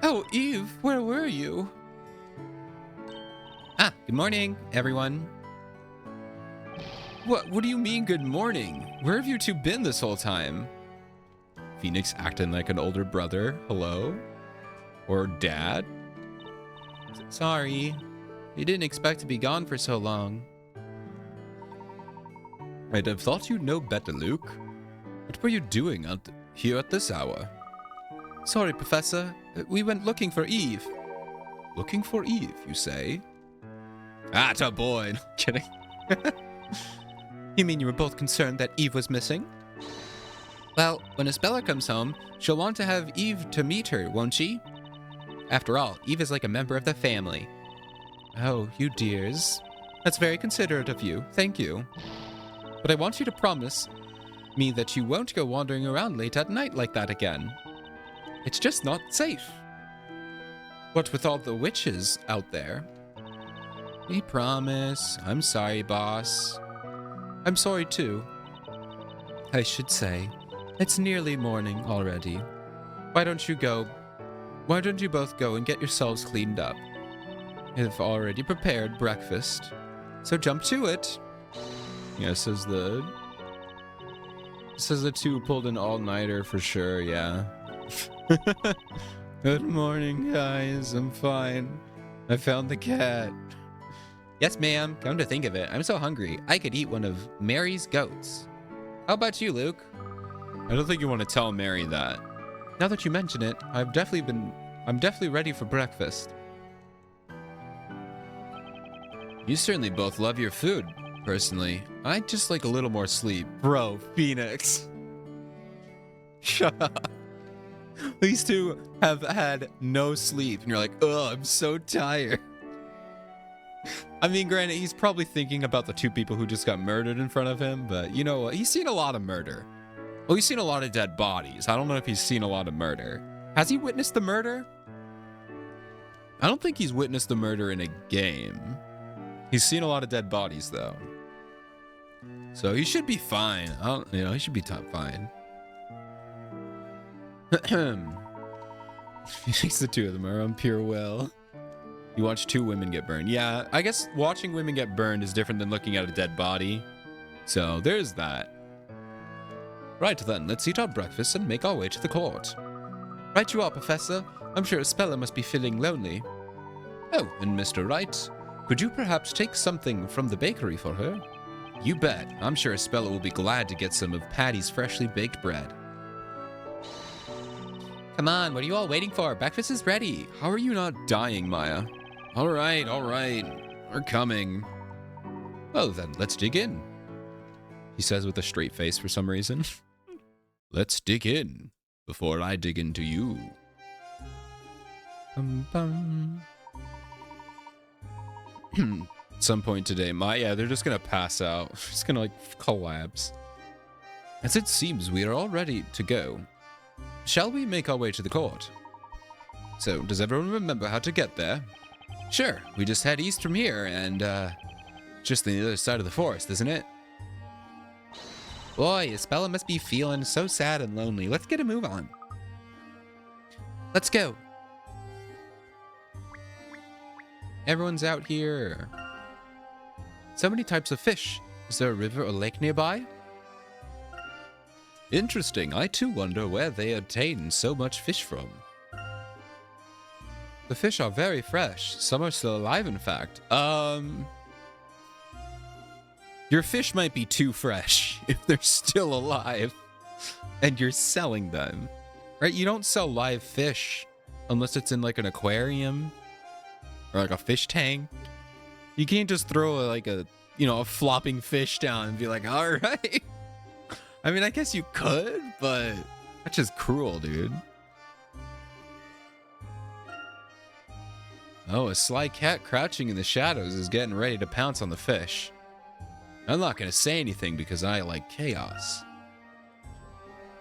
Oh, Eve, where were you? Ah, good morning, everyone. What do you mean, good morning? Where have you two been this whole time? Phoenix acting like an older brother. Hello? Or dad? Sorry. We didn't expect to be gone for so long. I'd have thought you'd know better, Luke. What were you doing here at this hour? Sorry, Professor. We went looking for Eve. Looking for Eve, you say? Attaboy. No, kidding. You mean you were both concerned that Eve was missing? Well, when Espella comes home, she'll want to have Eve to meet her, won't she? After all, Eve is like a member of the family. Oh, you dears. That's very considerate of you. Thank you. But I want you to promise me that you won't go wandering around late at night like that again. It's just not safe. What with all the witches out there? We promise. I'm sorry, boss. I'm sorry too. I should say. It's nearly morning already. Why don't you both go and get yourselves cleaned up? I've already prepared breakfast, so jump to it. Yeah, says the two pulled an all-nighter for sure, yeah. Good morning, guys. I'm fine. I found the cat. Yes, ma'am. Come to think of it, I'm so hungry, I could eat one of Mary's goats. How about you, Luke? I don't think you want to tell Mary that. Now that you mention it, I'm definitely ready for breakfast. You certainly both love your food. Personally, I'd just like a little more sleep. Bro, Phoenix. Shut up. These two have had no sleep, and you're like, oh, I'm so tired. I mean, granted, he's probably thinking about the two people who just got murdered in front of him, but you know what? He's seen a lot of murder. Well, he's seen a lot of dead bodies. I don't know if he's seen a lot of murder. Has he witnessed the murder? I don't think he's witnessed the murder in a game. He's seen a lot of dead bodies, though. So he should be fine. He should be fine. He thinks the two of them are on pure will. You watch two women get burned. Yeah, I guess watching women get burned is different than looking at a dead body. So there's that. Right then, let's eat our breakfast and make our way to the court. Right you are, Professor. I'm sure Espella must be feeling lonely. Oh, and Mr. Wright, could you perhaps take something from the bakery for her? You bet. I'm sure Espella will be glad to get some of Patty's freshly baked bread. Come on, what are you all waiting for? Breakfast is ready. How are you not dying, Maya? All right. We're coming. Well then, let's dig in. He says with a straight face for some reason. Let's dig in before I dig into you. Bum. At some point today, they're just gonna pass out. Just gonna like collapse. As it seems, we are all ready to go. Shall we make our way to the court? So, does everyone remember how to get there? Sure, we just head east from here and, just the other side of the forest, isn't it? Boy, Espella must be feeling so sad and lonely. Let's get a move on. Let's go. Everyone's out here. So many types of fish. Is there a river or lake nearby? Interesting. I too wonder where they obtain so much fish from. The fish are very fresh. Some are still alive, in fact. Your fish might be too fresh if they're still alive and you're selling them. Right? You don't sell live fish unless it's in like an aquarium or like a fish tank. You can't just throw a flopping fish down and be like, all right. I mean, I guess you could, but that's just cruel, dude. Oh, a sly cat crouching in the shadows is getting ready to pounce on the fish. I'm not going to say anything because I like chaos.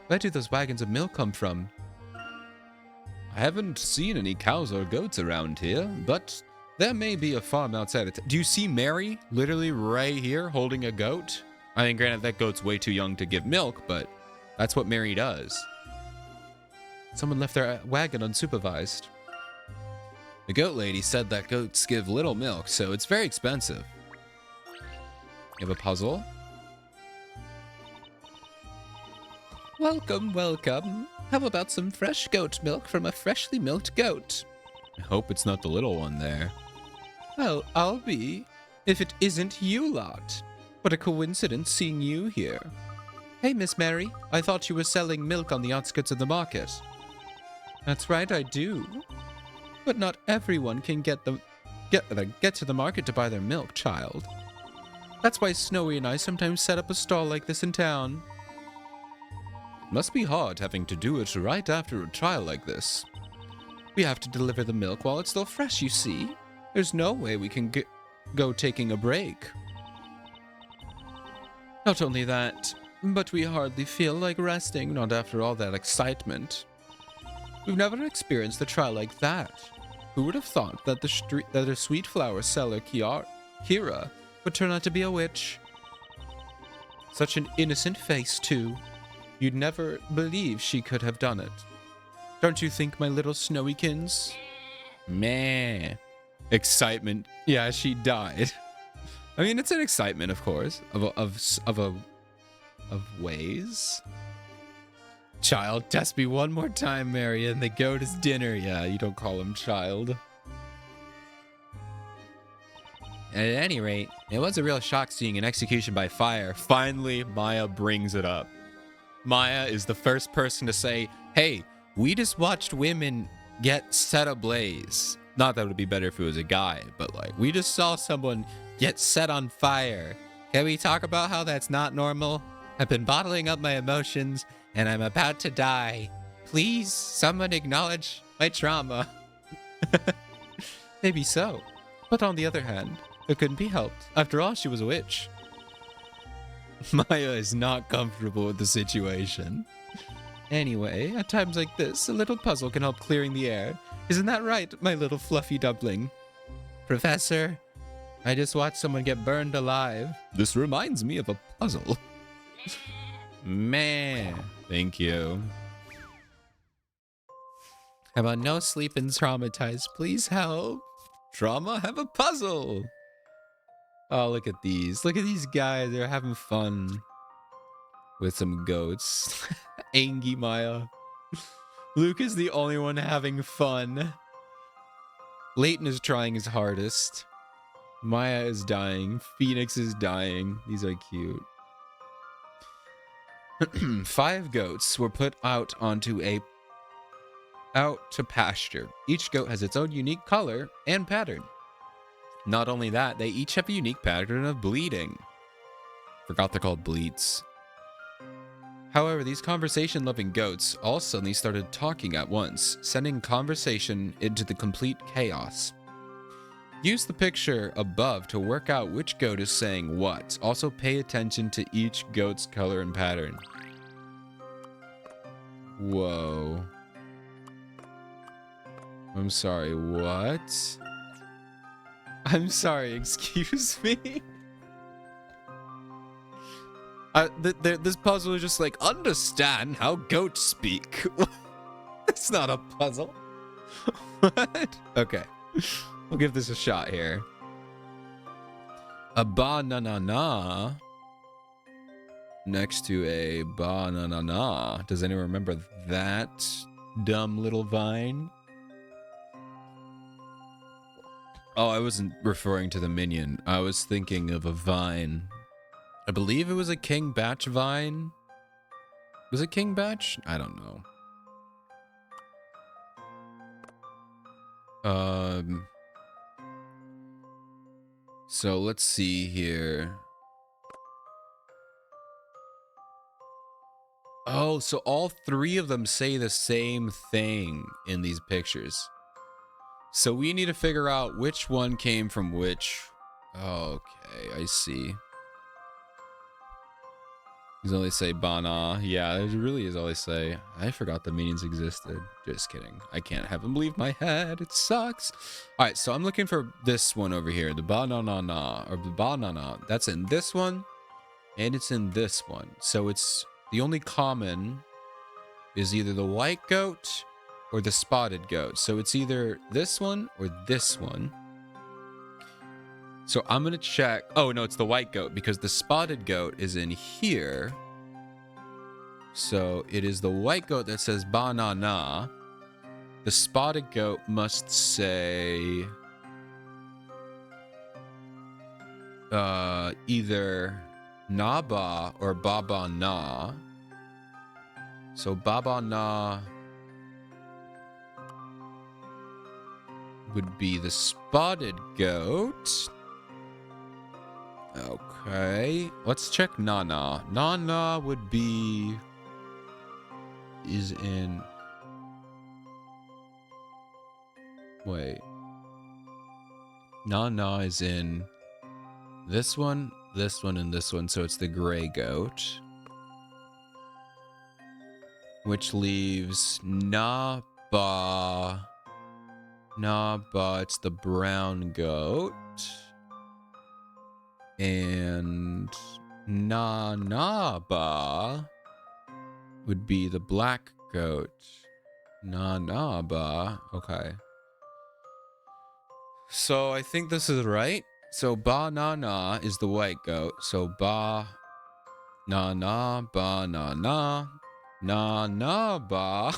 Where do those wagons of milk come from? I haven't seen any cows or goats around here, but there may be a farm outside. Do you see Mary literally right here holding a goat? I mean, granted, that goat's way too young to give milk, but that's what Mary does. Someone left their wagon unsupervised. The goat lady said that goats give little milk, so it's very expensive. You have a puzzle? Welcome, welcome. How about some fresh goat milk from a freshly milked goat? I hope it's not the little one there. Well, I'll be, if it isn't you lot. What a coincidence seeing you here. Hey, Miss Mary, I thought you were selling milk on the outskirts of the market. That's right, I do. But not everyone can get to the market to buy their milk, child. That's why Snowy and I sometimes set up a stall like this in town. It must be hard having to do it right after a trial like this. We have to deliver the milk while it's still fresh, you see. There's no way we can go taking a break. Not only that, but we hardly feel like resting, not after all that excitement. We've never experienced a trial like that. Who would have thought that the sweet flower seller Kira would turn out to be a witch? Such an innocent face, too. You'd never believe she could have done it. Don't you think, my little snowykins? Meh. Excitement. Yeah, she died. I mean, it's an excitement, of course, of ways. Child, test me one more time, Marion. The goat is dinner. Yeah, you don't call him child. At any rate, it was a real shock seeing an execution by fire. Finally, Maya brings it up. Maya is the first person to say, hey, we just watched women get set ablaze. Not that it would be better if it was a guy, but like, we just saw someone get set on fire. Can we talk about how that's not normal? I've been bottling up my emotions and I'm about to die. Please, someone acknowledge my trauma. Maybe so. But on the other hand, it couldn't be helped. After all, she was a witch. Maya is not comfortable with the situation. Anyway, at times like this, a little puzzle can help clearing the air. Isn't that right, my little fluffy dumpling? Professor, I just watched someone get burned alive. This reminds me of a puzzle. Man, thank you. How about no sleep and traumatized? Please help. Trauma, have a puzzle. Oh, look at these. Look at these guys. They're having fun with some goats. Angie Maya. Luke is the only one having fun. Leighton is trying his hardest. Maya is dying. Phoenix is dying. These are cute. 5 goats were put out to pasture. Each goat has its own unique color and pattern. Not only that, they each have a unique pattern of bleeding. Forgot they're called bleats. However, these conversation-loving goats all suddenly started talking at once, sending conversation into the complete chaos. Use the picture above to work out which goat is saying what. Also pay attention to each goat's color and pattern. Whoa. I'm sorry, what? I'm sorry, excuse me? This puzzle is just like, understand how goats speak. It's not a puzzle. What? Okay. We'll give this a shot here. A ba-na-na-na next to a ba-na-na-na. Does anyone remember that dumb little vine? Oh, I wasn't referring to the minion. I was thinking of a vine. I believe it was a King Batch vine. Was it King Batch? I don't know. So let's see here. Oh, so all 3 of them say the same thing in these pictures. So we need to figure out which one came from which. Okay, I see. These only say Bana. Yeah, it really is all they say. I forgot the meanings existed. Just kidding. I can't have them leave my head. It sucks. All right, so I'm looking for this one over here. The Ba-na-na-na. Or the Ba-na-na. That's in this one. And it's in this one. So it's the only common is either the white goat or the spotted goat. So it's either this one or this one. So I'm going to check. Oh, no, it's the white goat because the spotted goat is in here. So it is the white goat that says banana. The spotted goat must say either Naba or Baba Na. So Baba Na would be the spotted goat. Okay, let's check Nana. Nana would be is in. Wait. Nana is in this one, and this one. So it's the gray goat, which leaves Naba. Naba, it's the brown goat. And Nanaba would be the black goat. Nanaba. Okay. So I think this is right. So Ba-na-na is the white goat. So Ba-na-na, Ba-na-na, Na-na-ba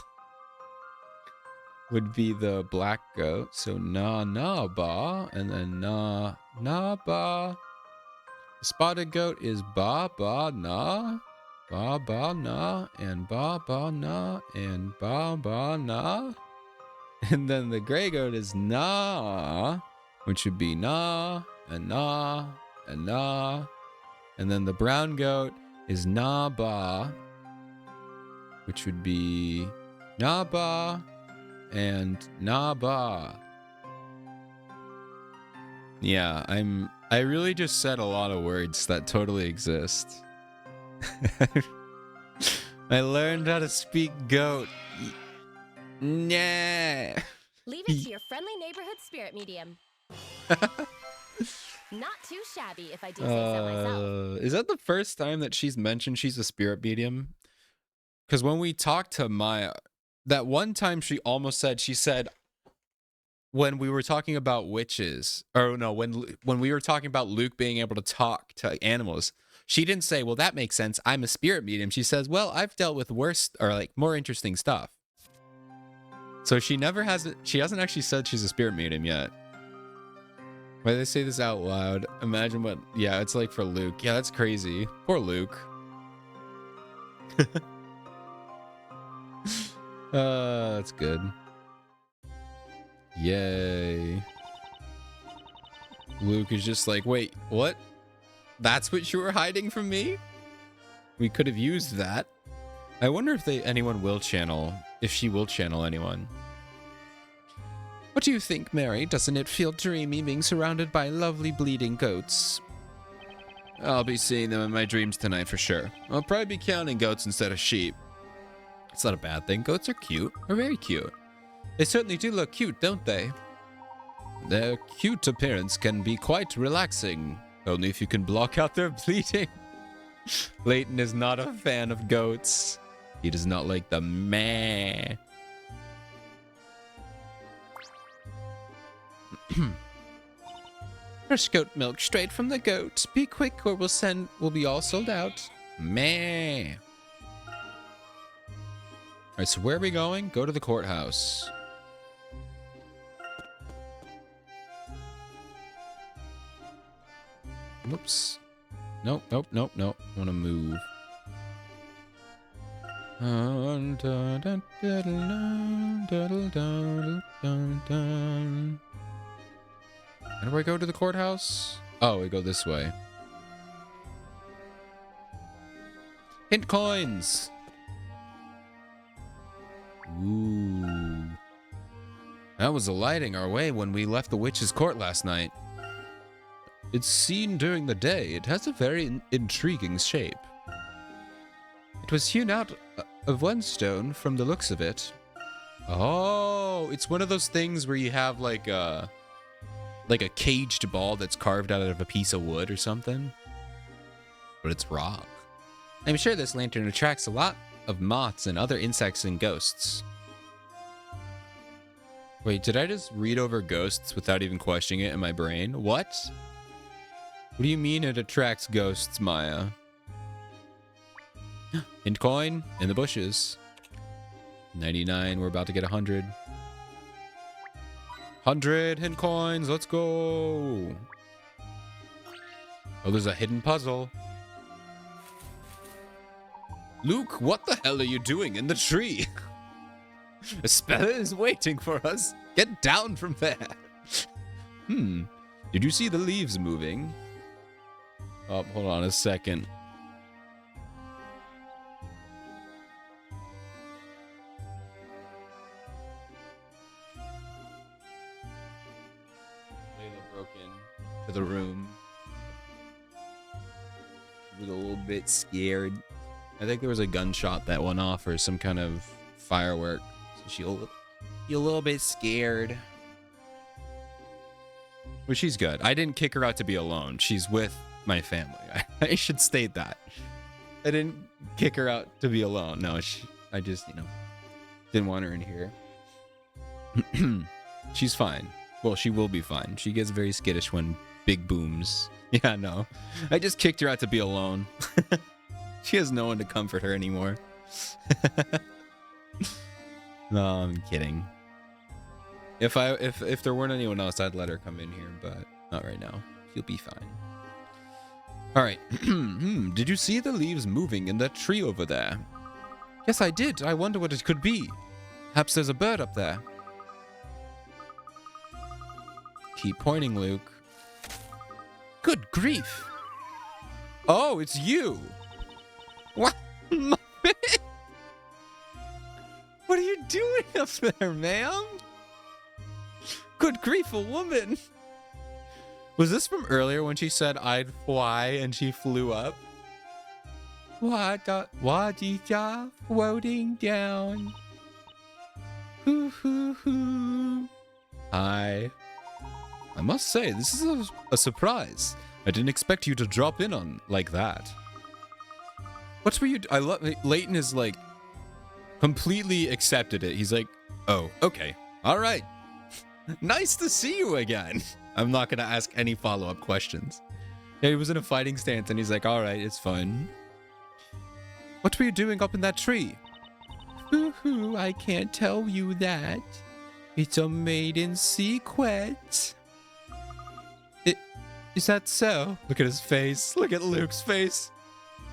would be the black goat. So Na-na-ba and then Na-na-ba. The spotted goat is Ba-ba-na, Ba-ba-na, and Ba-ba-na, and Ba-ba-na. And then the gray goat is Na, which would be Na, and Na, and Na. And then the brown goat is Na-ba, which would be Na-ba, and Na-ba. Yeah, I really just said a lot of words that totally exist. I learned how to speak goat. Nah. Leave it to your friendly neighborhood spirit medium. Not too shabby, if I do say so myself. Is that the first time that she's mentioned she's a spirit medium? Because when we talked to Maya, that one time she said, when we were talking about witches, or no, when we were talking about Luke being able to talk to animals, she didn't say, well, that makes sense. I'm a spirit medium. She says, well, I've dealt with worse or like more interesting stuff. So she hasn't actually said she's a spirit medium yet. Why did they say this out loud? Imagine what... Yeah, it's like for Luke. Yeah, that's crazy. Poor Luke. That's good. Yay. Luke is just like, wait, what? That's what you were hiding from me? We could have used that. I wonder if anyone will channel, if she will channel anyone. What do you think, Mary? Doesn't it feel dreamy being surrounded by lovely bleeding goats? I'll be seeing them in my dreams tonight for sure. I'll probably be counting goats instead of sheep. It's not a bad thing. Goats are cute. They're very cute. They certainly do look cute, don't they? Their cute appearance can be quite relaxing. Only if you can block out their bleeding. Leighton is not a fan of goats. He does not like the meh. Fresh goat milk straight from the goat. Be quick or we'll be all sold out. Meh. Alright, so where are we going? Go to the courthouse. Whoops. Nope. I want to move. How do I go to the courthouse? Oh, we go this way. Hint coins! Ooh. That was lighting our way when we left the witch's court last night. It's seen during the day. It has a very intriguing shape. It was hewn out of one stone from the looks of it. Oh, it's one of those things where you have like a caged ball that's carved out of a piece of wood or something. But it's rock. I'm sure this lantern attracts a lot of moths and other insects and ghosts. Wait, did I just read over ghosts without even questioning it in my brain? What? What do you mean it attracts ghosts, Maya? Hint coin in the bushes. 99, we're about to get 100. 100 hint coins, let's go. Oh, there's a hidden puzzle. Luke, what the hell are you doing in the tree? Espella is waiting for us. Get down from there. Did you see the leaves moving? Oh, hold on a second. Layla broke into the room. She was a little bit scared. I think there was a gunshot that went off or some kind of firework. So she'll be a little bit scared. But she's good. I didn't kick her out to be alone. She's with my family. I should state that. I didn't kick her out to be alone. No, I just, didn't want her in here. She's fine. Well, she will be fine. She gets very skittish when big booms. Yeah, no. I just kicked her out to be alone. She has no one to comfort her anymore. No, I'm kidding. If there weren't anyone else, I'd let her come in here, but not right now. She'll be fine. All right. Did you see the leaves moving in that tree over there? Yes, I did. I wonder what it could be. Perhaps there's a bird up there. Keep pointing, Luke. Good grief. Oh, it's you. What? What are you doing up there, ma'am? Good grief, a woman. Was this from earlier when she said I'd fly and she flew up? What is ya floating down? Hoo hoo hoo. Hi. I must say, this is a surprise. I didn't expect you to drop in on like that. What were you? I love Leighton is like completely accepted it. He's like, oh, okay, all right. Nice to see you again. I'm not gonna ask any follow-up questions. Yeah, he was in a fighting stance and he's like, all right, it's fun. What were you doing up in that tree? Hoo-hoo, I can't tell you that. It's a maiden secret. Is that so? Look at his face. Look at Luke's face.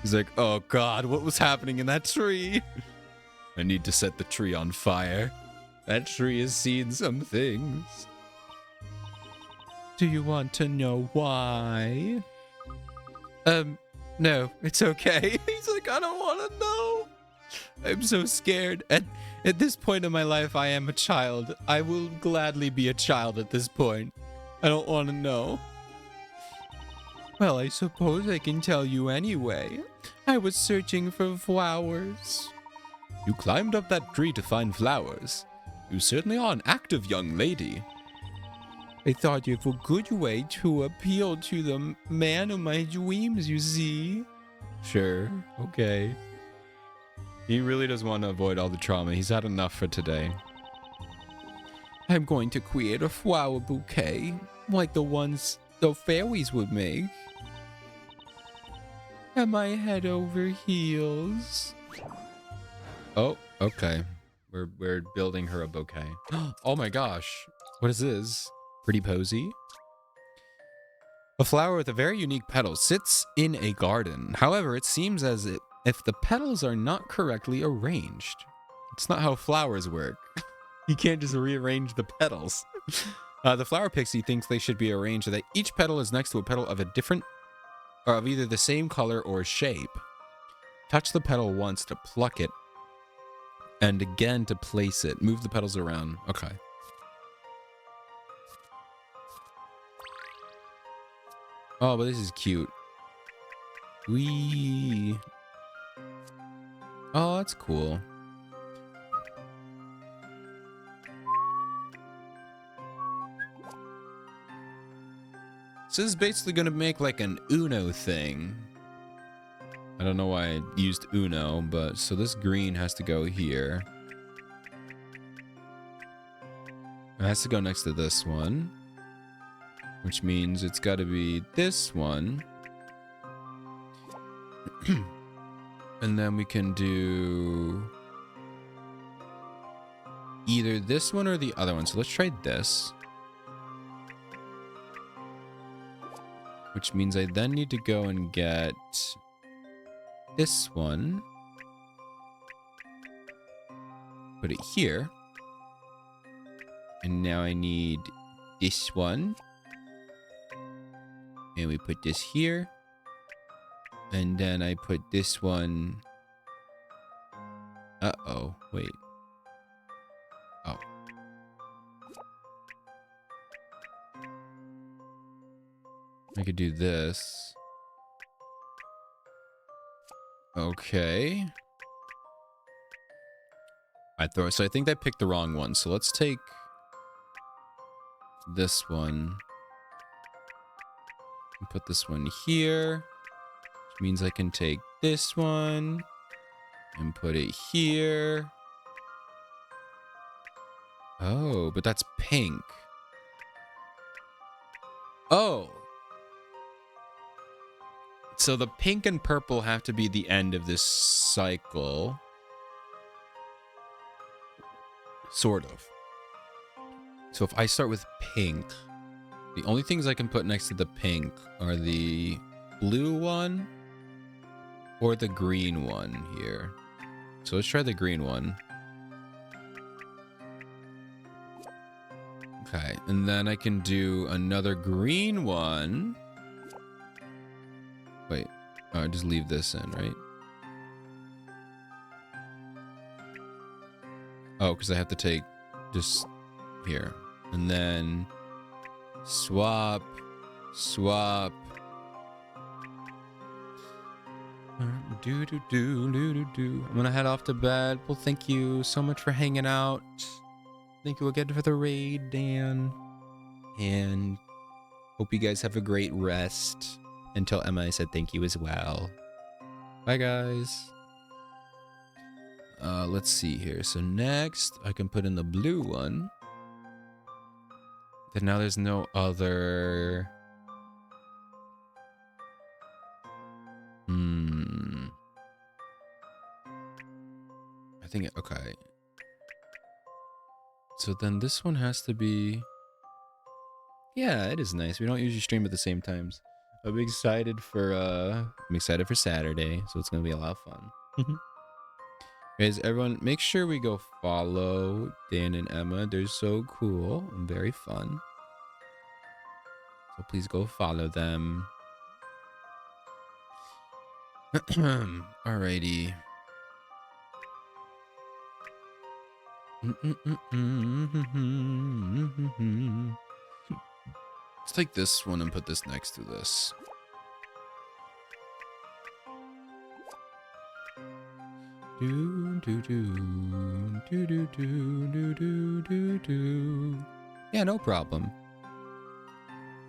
He's like, oh God, what was happening in that tree? I need to set the tree on fire. That tree has seen some things. Do you want to know why? No, it's okay. He's like, I don't want to know. I'm so scared. At this point in my life, I am a child. I will gladly be a child at this point. I don't want to know. Well, I suppose I can tell you anyway. I was searching for flowers. You climbed up that tree to find flowers. You certainly are an active young lady. I thought of a good way to appeal to the man of my dreams, you see. Sure, okay. He really does want to avoid all the trauma. He's had enough for today. I'm going to create a flower bouquet, like the ones the fairies would make. Am I head over heels? Oh, okay. We're building her a bouquet. Oh my gosh. What is this? Pretty posy. A flower with a very unique petal sits in a garden. However, it seems as if the petals are not correctly arranged. It's not how flowers work. You can't just rearrange the petals. The flower pixie thinks they should be arranged so that each petal is next to a petal of a different, or of either the same color or shape. Touch the petal once to pluck it, and again to place it. Move the petals around. Okay. Oh, but this is cute. Wee. Oh, that's cool. So this is basically going to make like an Uno thing. I don't know why I used Uno, but so this green has to go here. It has to go next to this one, which means it's got to be this one. And then we can do either this one or the other one. So let's try this. Which means I then need to go and get this one. Put it here. And now I need this one. And we put this here. And then I put this one. Uh-oh, wait. Oh. I could do this. Okay. So I think I picked the wrong one. So let's take this one and put this one here. Which means I can take this one and put it here. Oh, but that's pink. Oh. So the pink and purple have to be the end of this cycle. Sort of. So if I start with pink, the only things I can put next to the pink are the blue one or the green one here. So let's try the green one. Okay, and then I can do another green one. Wait, oh, just leave this in, right? Oh, because I have to take just here. And then swap, swap. I'm gonna head off to bed. Well, thank you so much for hanging out. Thank you again for the raid, Dan. And hope you guys have a great rest. And tell Emma I said thank you as well. Bye, guys. Let's see here. So next, I can put in the blue one. Then now there's no other... I think... Okay. So then this one has to be... Yeah, it is nice. We don't usually stream at the same times. I'm excited for Saturday, so it's gonna be a lot of fun. Guys, everyone, make sure we go follow Dan and Emma. They're so cool and very fun. So please go follow them. Alrighty. Let's take this one and put this next to this. Do do do do do do do do do do. Yeah, no problem.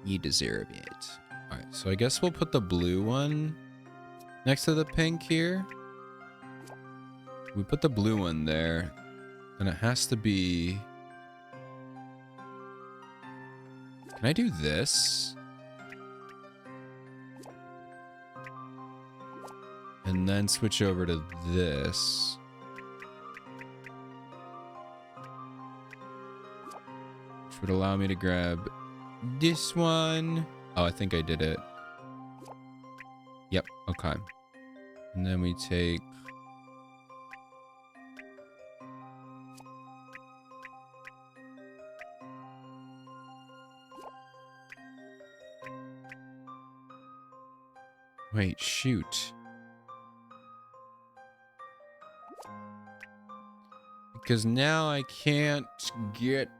You deserve it. All right, so I guess we'll put the blue one next to the pink here. We put the blue one there, and it has to be. Can I do this? And then switch over to this. Which would allow me to grab this one. Oh, I think I did it. Yep, okay. And then we take... Wait, shoot. Because now I can't get...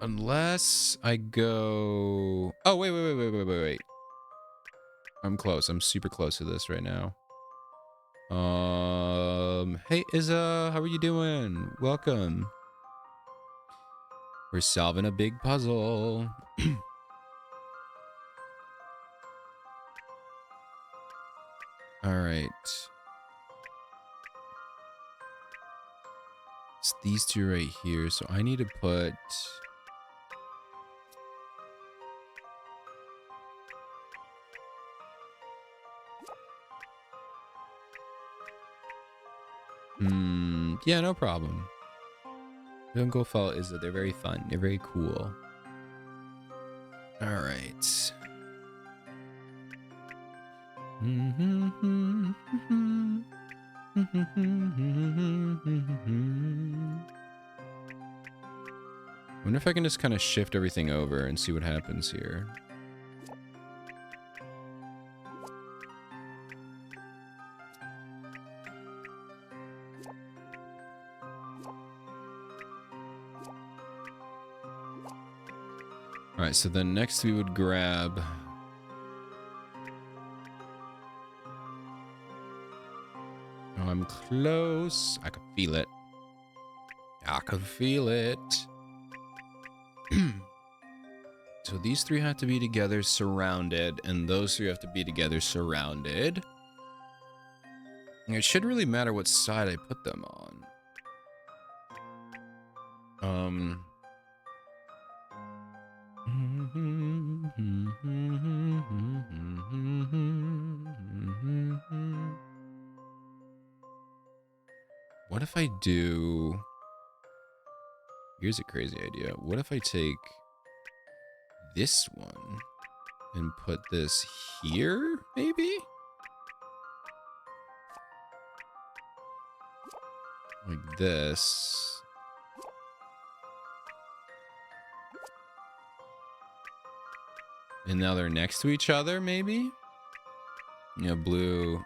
Unless I go... Oh, wait. I'm close. I'm super close to this right now. Hey, Izza, how are you doing? Welcome. We're solving a big puzzle. All right. It's these two right here. So I need to put... Yeah, no problem. Don't go follow Izza. They're very fun. They're very cool. All right. Wonder if I can just kind of shift everything over and see what happens here. All right, so then next we would grab... Oh, I'm close. I can feel it. I can feel it. So these three have to be together surrounded, and those three have to be together surrounded. And it shouldn't really matter what side I put them on. What if I do... Here's a crazy idea. What if I take this one and put this here, maybe? Like this. And now they're next to each other, maybe? Yeah, blue.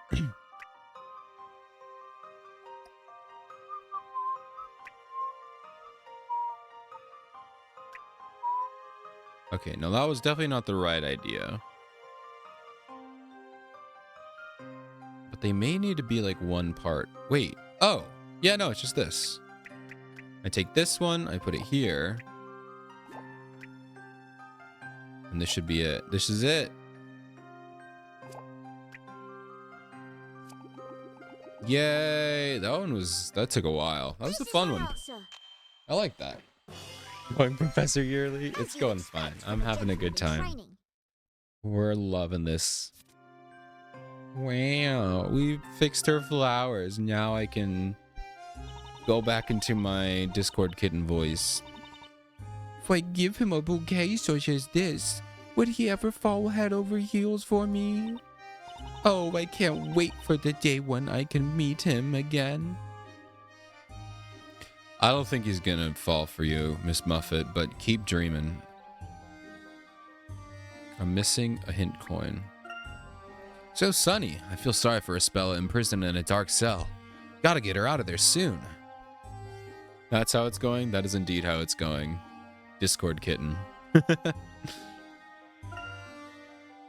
Okay, no, that was definitely not the right idea. But they may need to be like one part. Wait. Oh, yeah, no, it's just this. I take this one, I put it here. And this should be it. This is it. Yay. That took a while. That was a fun one. I like that. Going Professor Yearly. It's going fine. I'm having a good time. We're loving this. Wow. We fixed her flowers. Now I can go back into my Discord kitten voice. if I give him a bouquet such as this, would he ever fall head over heels for me? Oh, I can't wait for the day when I can meet him again. I don't think he's gonna fall for you, Miss Muffet, but keep dreaming. I'm missing a hint coin. So Sunny, I feel sorry for Espella imprisoned in a dark cell. Gotta get her out of there soon. That's how it's going? That is indeed how it's going. Discord kitten. The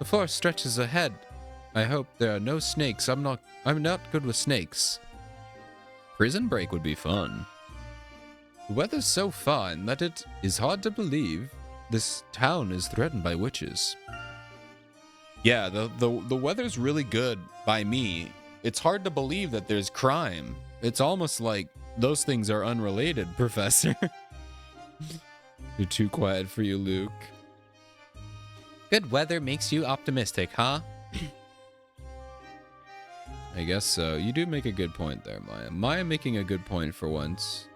forest stretches ahead. I hope there are no snakes. I'm not good with snakes. Prison break would be fun. The weather's so fine that it is hard to believe this town is threatened by witches. Yeah, the weather's really good by me. It's hard to believe that there's crime. It's almost like those things are unrelated, Professor. You're too quiet for you, Luke. Good weather makes you optimistic, huh? I guess so. You do make a good point there, Maya. Maya making a good point for once.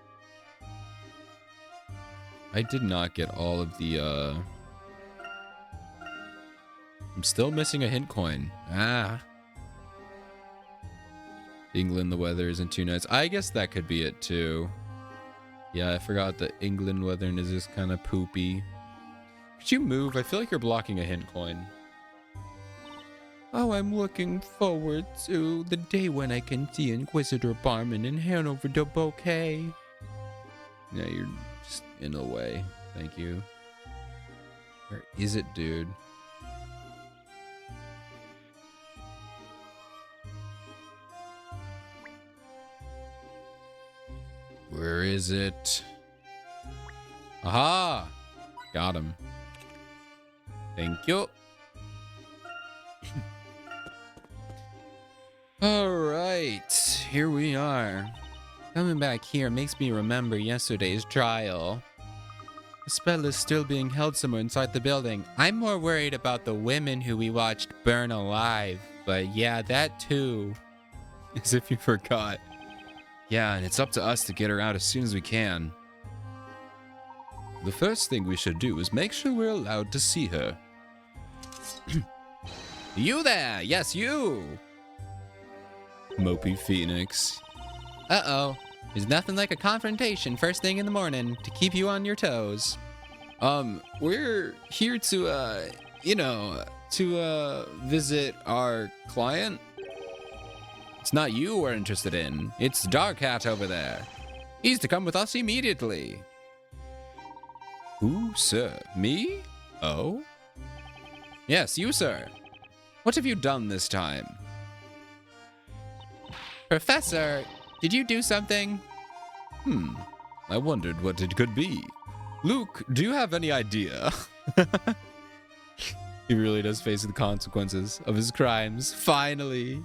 I did not get all of the, I'm still missing a hint coin. England, the weather isn't too nice. I guess that could be it, too. Yeah, I forgot that England weather is just kind of poopy. Could you move? I feel like you're blocking a hint coin. Oh, I'm looking forward to the day when I can see Inquisitor Barman and hand over the bouquet. Yeah, you're just in the way. Thank you. Where is it, dude? Where is it? Aha! Got him. Thank you. Alright, here we are. Coming back here makes me remember yesterday's trial. Espella's still being held somewhere inside the building. I'm more worried about the women who we watched burn alive. But yeah, that too. As if you forgot. Yeah, and it's up to us to get her out as soon as we can. The first thing we should do is make sure we're allowed to see her. You there! Yes, you! Mopey Phoenix. Uh-oh. There's nothing like a confrontation first thing in the morning to keep you on your toes. We're here to, visit our client. It's not you we're interested in. It's Dark Hat over there. He's to come with us immediately. Who, sir? Me? Oh? Yes, you, sir. What have you done this time? Professor, did you do something? I wondered what it could be. Luke, do you have any idea? He really does face the consequences of his crimes. Finally.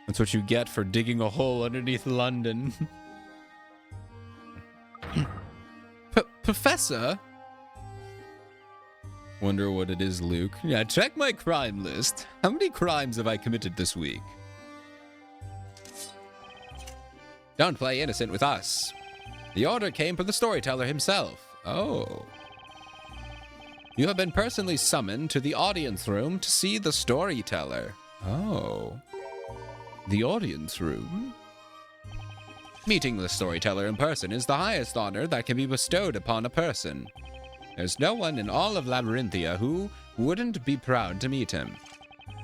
That's what you get for digging a hole underneath London. Professor? Wonder what it is, Luke. Yeah, check my crime list. How many crimes have I committed this week? Don't play innocent with us. The order came from the storyteller himself. Oh. You have been personally summoned to the audience room to see the storyteller. Oh. The audience room? Meeting the storyteller in person is the highest honor that can be bestowed upon a person. There's no one in all of Labyrinthia who wouldn't be proud to meet him.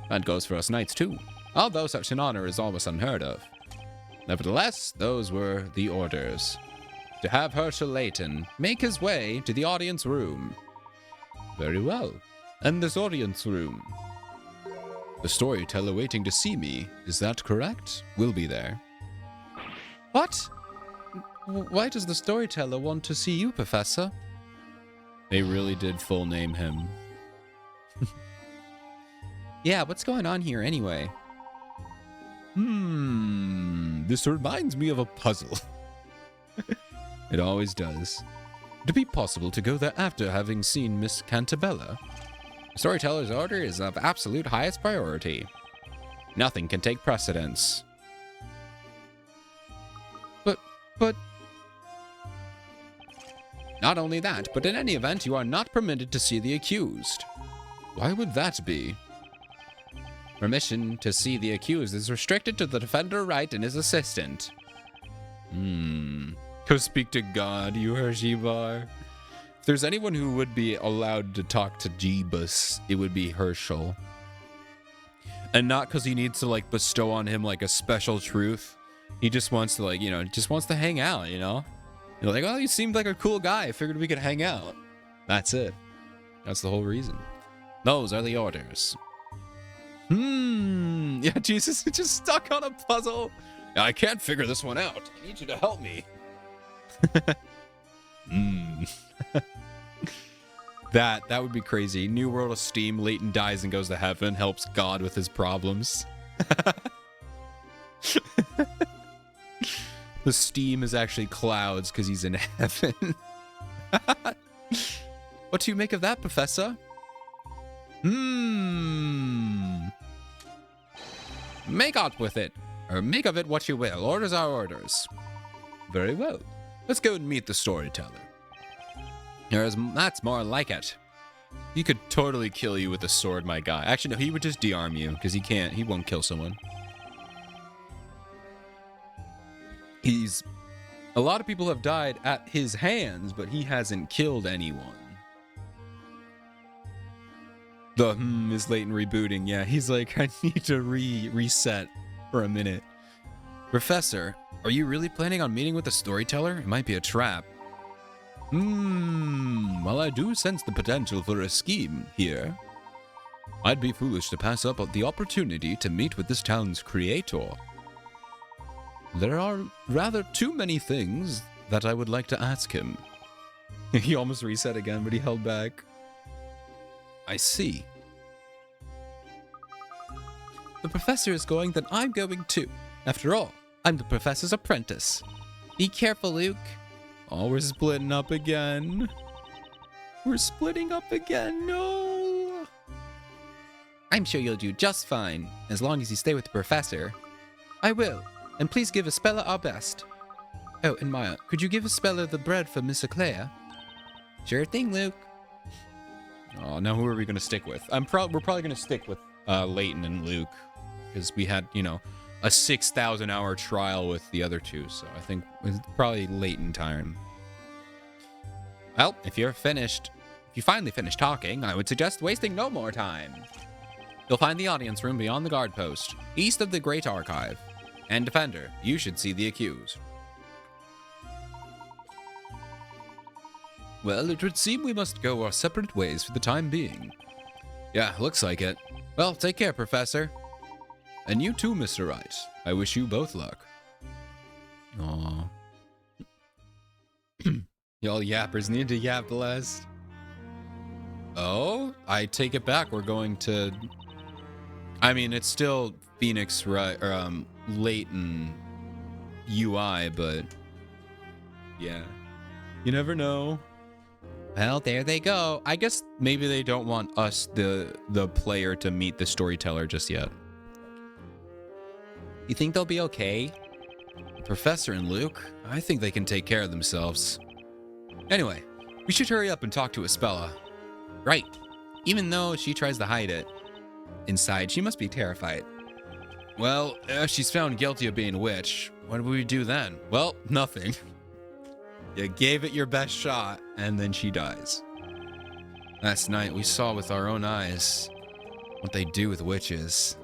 That goes for us knights too, although such an honor is almost unheard of. Nevertheless, those were the orders. To have Herschel Layton make his way to the audience room. Very well. And this audience room? The storyteller waiting to see me, is that correct? We'll be there. What? Why does the storyteller want to see you, Professor? They really did full name him. Yeah, what's going on here anyway? This reminds me of a puzzle. It always does. Would it be possible to go there after having seen Miss Cantabella? The storyteller's order is of absolute highest priority. Nothing can take precedence. But... Not only that, but in any event, you are not permitted to see the accused. Why would that be? Permission to see the accused is restricted to the defender Wright and his assistant. Go speak to God, you Hersheybar. If there's anyone who would be allowed to talk to Jeebus, it would be Herschel. And not because he needs to, like, bestow on him, like, a special truth. He just wants to, like, you know, just wants to hang out, you know? You're like, well, you seemed like a cool guy. I figured we could hang out. That's it. That's the whole reason. Those are the orders. Yeah, Jesus is just stuck on a puzzle. I can't figure this one out. I need you to help me. That would be crazy. New World of Steam, Leighton dies and goes to heaven, helps God with his problems. The steam is actually clouds because he's in heaven. What do you make of that, Professor? Make out with it, or make of it what you will. Orders are orders. Very well. Let's go and meet the storyteller. That's more like it. He could totally kill you with a sword, my guy. Actually, no, he would just de-arm you, because he won't kill someone. A lot of people have died at his hands, but he hasn't killed anyone. The is Leighton rebooting. Yeah, he's like, I need to reset for a minute. Professor, are you really planning on meeting with the storyteller? It might be a trap. Well, I do sense the potential for a scheme here. I'd be foolish to pass up the opportunity to meet with this town's creator. There are rather too many things that I would like to ask him. He almost reset again, but he held back. I see. The professor is going, then I'm going too. After all, I'm the professor's apprentice. Be careful, Luke. Oh, we're splitting up again. We're splitting up again, no! I'm sure you'll do just fine, as long as you stay with the professor. I will, and please give Espella our best. Oh, and Maya, could you give Espella the bread for Miss Claire? Sure thing, Luke. Oh, now who are we going to stick with? We're probably going to stick with Leighton and Luke, because we had, you know, a 6,000-hour trial with the other two, so I think it's probably Leighton time. Well, if you finally finished talking, I would suggest wasting no more time. You'll find the audience room beyond the guard post, east of the Great Archive. And Defender, you should see the accused. Well, it would seem we must go our separate ways for the time being. Yeah, looks like it. Well, take care, Professor. And you too, Mr. Wright. I wish you both luck. Aww. Y'all yappers need to yap less. Oh, I take it back. We're going to... I mean, it's still Phoenix, right? Or, Leighton UI, but... yeah. You never know. Well, there they go. I guess maybe they don't want us, the player, to meet the storyteller just yet. You think they'll be okay? Professor and Luke, I think they can take care of themselves. Anyway, we should hurry up and talk to Espella. Right. Even though she tries to hide it, inside she must be terrified. Well, she's found guilty of being a witch. What do we do then? Well, nothing. You gave it your best shot, and then she dies. Last night, we saw with our own eyes what they do with witches.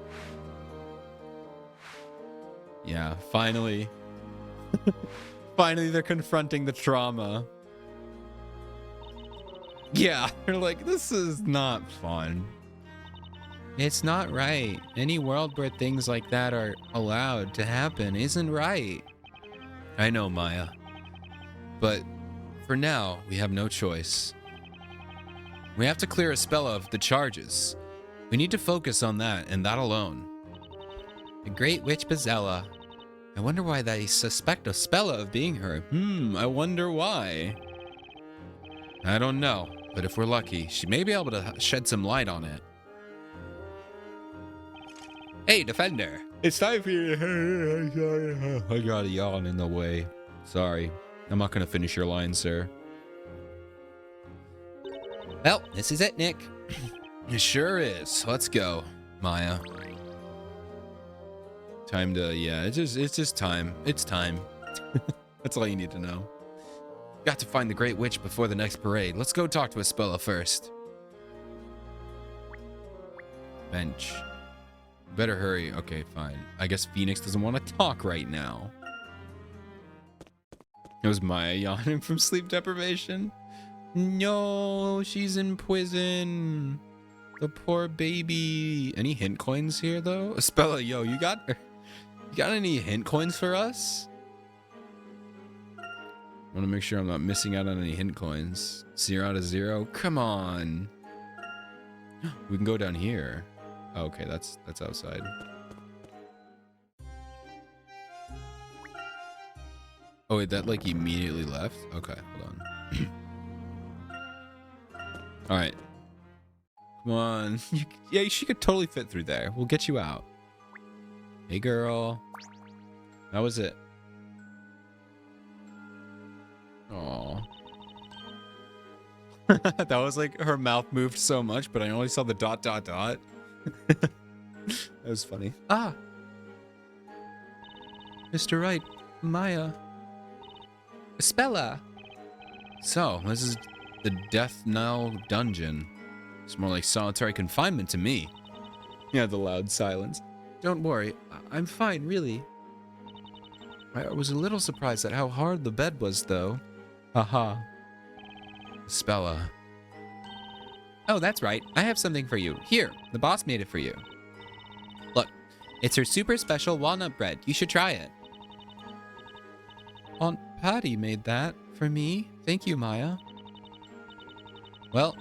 Yeah, finally. Finally, they're confronting the trauma. Yeah, they're like, this is not fun. It's not right. Any world where things like that are allowed to happen isn't right. I know, Maya. But for now, we have no choice. We have to clear Espella of the charges. We need to focus on that, and that alone. The Great Witch Bezella. I wonder why they suspect Espella of being her. I wonder why. I don't know, but if we're lucky, she may be able to shed some light on it. Hey, Defender! It's time for you to... I got a yawn in the way. Sorry. I'm not going to finish your line, sir. Well, this is it, Nick. It sure is. Let's go, Maya. Time to, yeah, it's just time. It's time. That's all you need to know. Got to find the Great Witch before the next parade. Let's go talk to Espella first. Bench. Better hurry. Okay, fine. I guess Phoenix doesn't want to talk right now. It was Maya yawning from sleep deprivation. No, she's in prison. The poor baby. Any hint coins here, though? Espella, yo, you got any hint coins for us? I want to make sure I'm not missing out on any hint coins. 0 out of 0. Come on. We can go down here. Oh, okay, that's outside. Oh wait, that like immediately left? Okay, hold on. All right. Come on. Yeah, she could totally fit through there. We'll get you out. Hey, girl. That was it. Aw. That was like her mouth moved so much, but I only saw the ... That was funny. Ah. Mr. Wright. Maya. Espella. So, this is the Death Knell dungeon. It's more like solitary confinement to me. Yeah, the loud silence. Don't worry. I'm fine, really. I was a little surprised at how hard the bed was, though. Haha. Espella. Oh, that's right. I have something for you. Here, the boss made it for you. Look, it's her super special walnut bread. You should try it. Aunt Patty made that for me. Thank you, Maya. Well,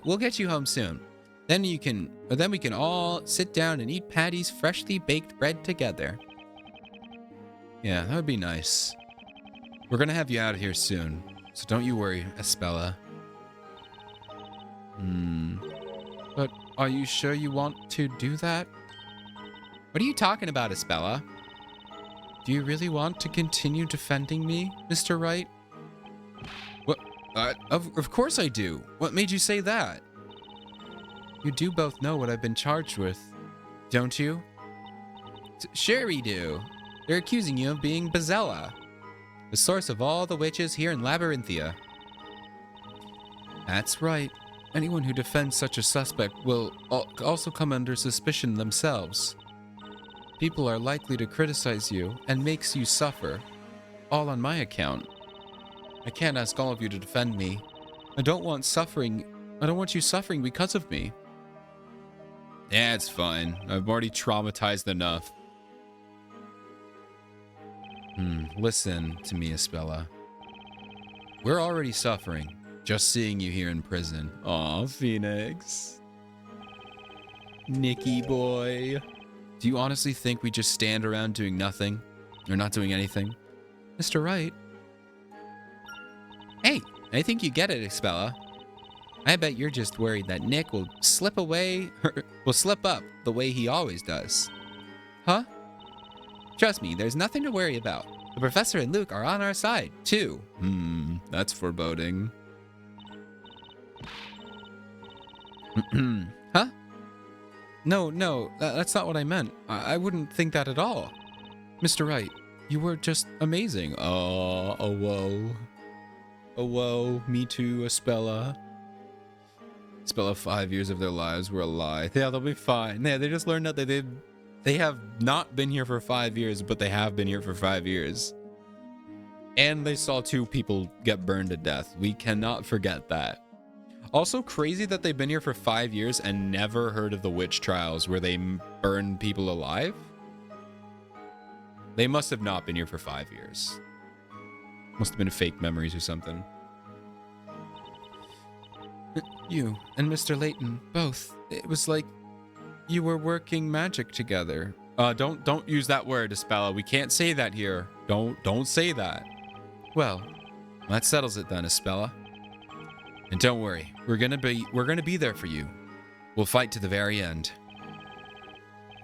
we'll get you home soon. Then we can all sit down and eat Patty's freshly baked bread together. Yeah, that would be nice. We're gonna have you out of here soon, so don't you worry, Espella. But are you sure you want to do that? What are you talking about, Espella? Do you really want to continue defending me, Mr. Wright? What? Of course I do. What made you say that? You do both know what I've been charged with, don't you? Sure we do. They're accusing you of being Bezella, the source of all the witches here in Labyrinthia. That's right. Anyone who defends such a suspect will also come under suspicion themselves. People are likely to criticize you and makes you suffer, all on my account. I can't ask all of you to defend me. I don't want you suffering because of me. Yeah, it's fine. I've already traumatized enough. Listen to me, Espella. We're already suffering, just seeing you here in prison. Aw, Phoenix. Nicky boy. Do you honestly think we just stand around doing nothing? Or not doing anything? Mr. Wright. Hey, I think you get it, Espella. I bet you're just worried that Nick will slip up the way he always does. Huh? Trust me, there's nothing to worry about. The professor and Luke are on our side, too. That's foreboding. Huh? No, that's not what I meant. I wouldn't think that at all. Mr. Wright, you were just amazing. Oh, whoa. Oh, whoa. Me too, Espella. Espella, 5 years of their lives were a lie. Yeah, they'll be fine. Yeah, they just learned that they have not been here for 5 years, but they have been here for 5 years. And they saw 2 people get burned to death. We cannot forget that. Also crazy that they've been here for 5 years and never heard of the witch trials where they burned people alive. They must have not been here for 5 years. Must have been fake memories or something. You and Mr. Layton, both. It was like you were working magic together. Don't use that word, Espella. We can't say that here. Don't say that. Well, that settles it then, Espella. And don't worry, we're gonna be there for you. We'll fight to the very end.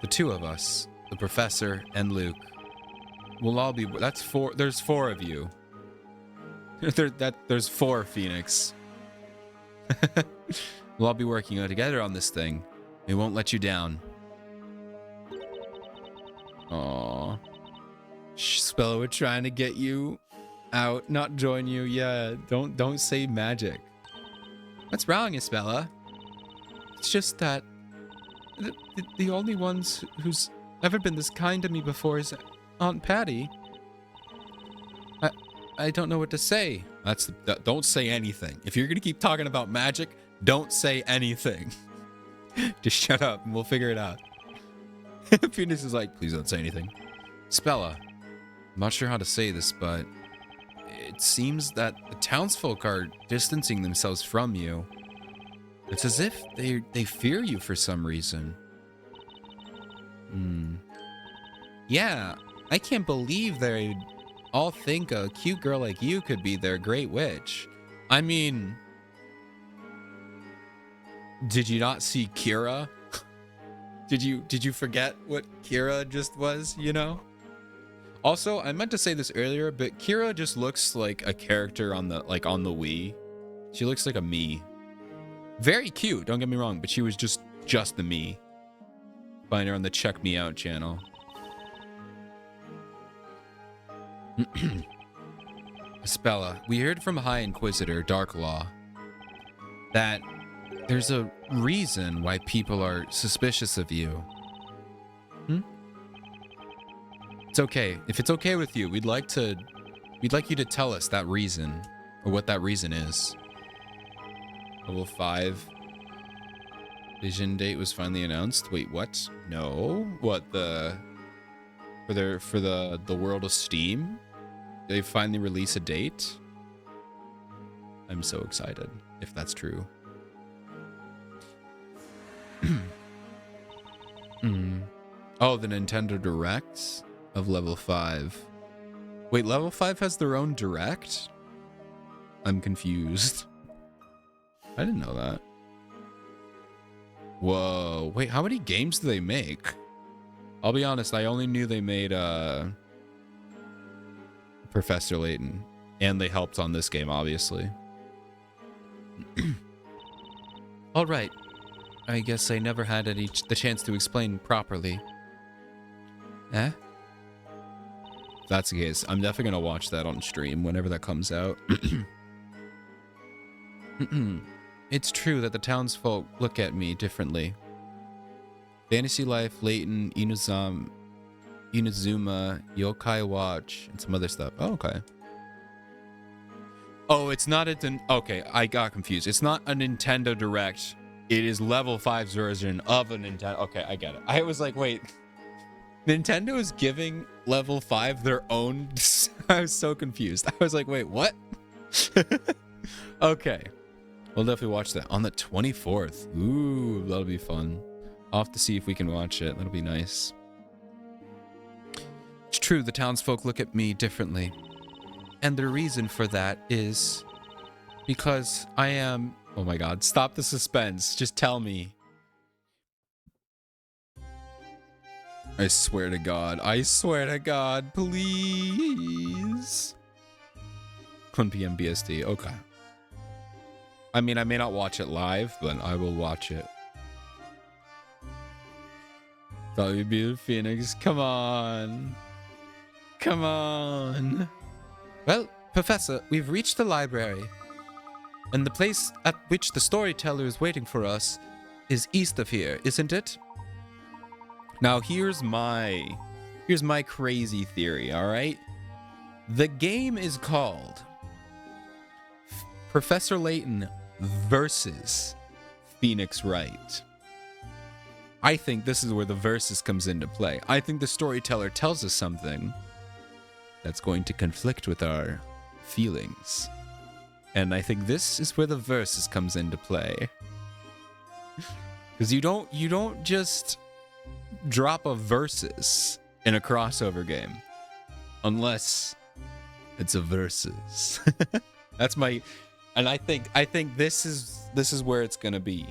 The 2 of us, the professor and Luke, we'll all be. That's 4. There's 4 of you. There's 4 Phoenix. We'll all be working together on this thing. We won't let you down. Aww. Spella, we're trying to get you out, not join you. Yeah, don't say magic. What's wrong, Espella? It's just that the only ones who's ever been this kind to me before is Aunt Patty. I don't know what to say. Don't say anything. If you're gonna keep talking about magic, don't say anything. Just shut up and we'll figure it out. Phoenix is like, please don't say anything. Spella, I'm not sure how to say this, but it seems that the townsfolk are distancing themselves from you. It's as if they fear you for some reason. Yeah, I can't believe they all think a cute girl like you could be their great witch. I mean, did you not see Kira? Did you forget what Kira just was, you know? Also, I meant to say this earlier, but Kira just looks like a character on the Wii. She looks like a Mii. Very cute, don't get me wrong, but she was just the Mii. Find her on the Check Me Out channel. Espella, we heard from High Inquisitor Darklaw that there's a reason why people are suspicious of you. It's okay. If it's okay with you, we'd like you to tell us that reason, or what that reason is. Level 5. Vision date was finally announced. Wait, what? No. What, for the World of Steam? They finally release a date? I'm so excited, if that's true. Oh, the Nintendo Directs of level 5. Wait, level 5 has their own Direct? I'm confused. I didn't know that. Whoa. Wait, how many games do they make? I'll be honest, I only knew they made Professor Layton. And they helped on this game, obviously. Alright. I guess I never had the chance to explain properly. Eh? If that's the case, I'm definitely gonna watch that on stream whenever that comes out. It's true that the townsfolk look at me differently. Fantasy Life, Layton, Inazuma, Yokai Watch, and some other stuff. Oh, okay. Oh, it's not okay, I got confused. It's not a Nintendo Direct. It is level 5's version of a Nintendo. Okay, I get it. I was like, wait. Nintendo is giving level 5 their own. I was so confused. I was like, wait, what? Okay. We'll definitely watch that on the 24th. Ooh, that'll be fun. I'll have to see if we can watch it. That'll be nice. It's true, the townsfolk look at me differently. And the reason for that is because I am... Oh my god, stop the suspense. Just tell me. I swear to God. I swear to God. Please. 1 p.m. BST. Okay. I mean, I may not watch it live, but I will watch it. WB Phoenix. Come on. Come on. Well, Professor, we've reached the library. And the place at which the storyteller is waiting for us is east of here, isn't it? Now, here's my crazy theory, all right? The game is called Professor Layton versus Phoenix Wright. I think this is where the versus comes into play. I think the storyteller tells us something that's going to conflict with our feelings. And I think this is where the versus comes into play. Because you don't just drop a versus in a crossover game unless it's a versus. That's my... And I think this is where it's gonna be.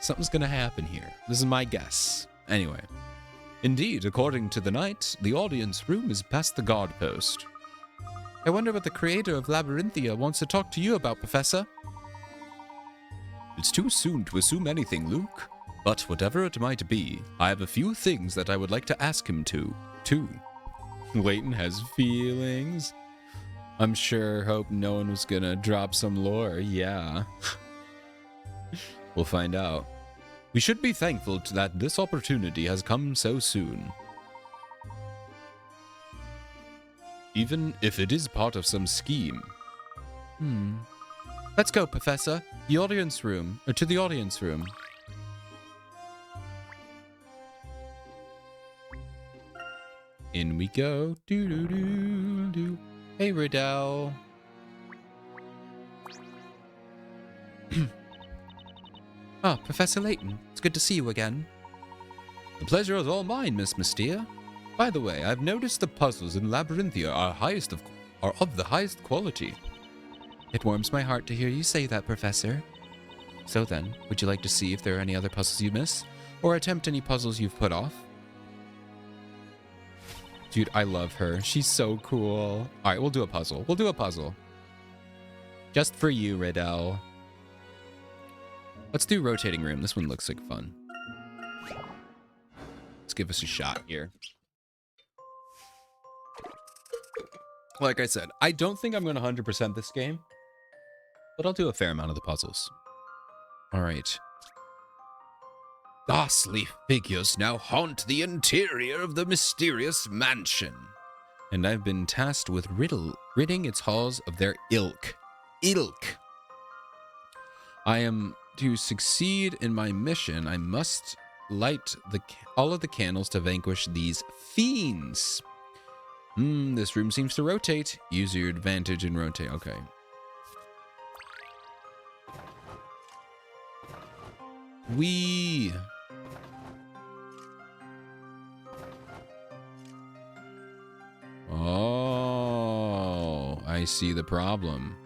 Something's gonna happen here. This is my guess. Anyway. Indeed, according to the knight, the audience room is past the guard post. I wonder what the creator of Labyrinthia wants to talk to you about, Professor. It's too soon to assume anything, Luke. But whatever it might be, I have a few things that I would like to ask him too. Layton has feelings. I'm sure hope no one was gonna drop some lore. Yeah. We'll find out. We should be thankful that this opportunity has come so soon. Even if it is part of some scheme. Let's go, Professor. The audience room. Or to the audience room. In we go. Do do do do. Hey, Riddell. Ah, Professor Layton. It's good to see you again. The pleasure is all mine, Miss Mystia. By the way, I've noticed the puzzles in Labyrinthia are of the highest quality. It warms my heart to hear you say that, Professor. So then, would you like to see if there are any other puzzles you miss? Or attempt any puzzles you've put off? Dude, I love her. She's so cool. Alright, we'll do a puzzle. We'll do a puzzle. Just for you, Riddell. Let's do rotating room. This one looks like fun. Let's give us a shot here. Like I said, I don't think I'm going to 100% this game, but I'll do a fair amount of the puzzles. All right. Ghastly figures now haunt the interior of the mysterious mansion, and I've been tasked with ridding its halls of their ilk. I am to succeed in my mission. I must light all of the candles to vanquish these fiends. This room seems to rotate. Use your advantage and rotate. Okay. Oh, I see the problem.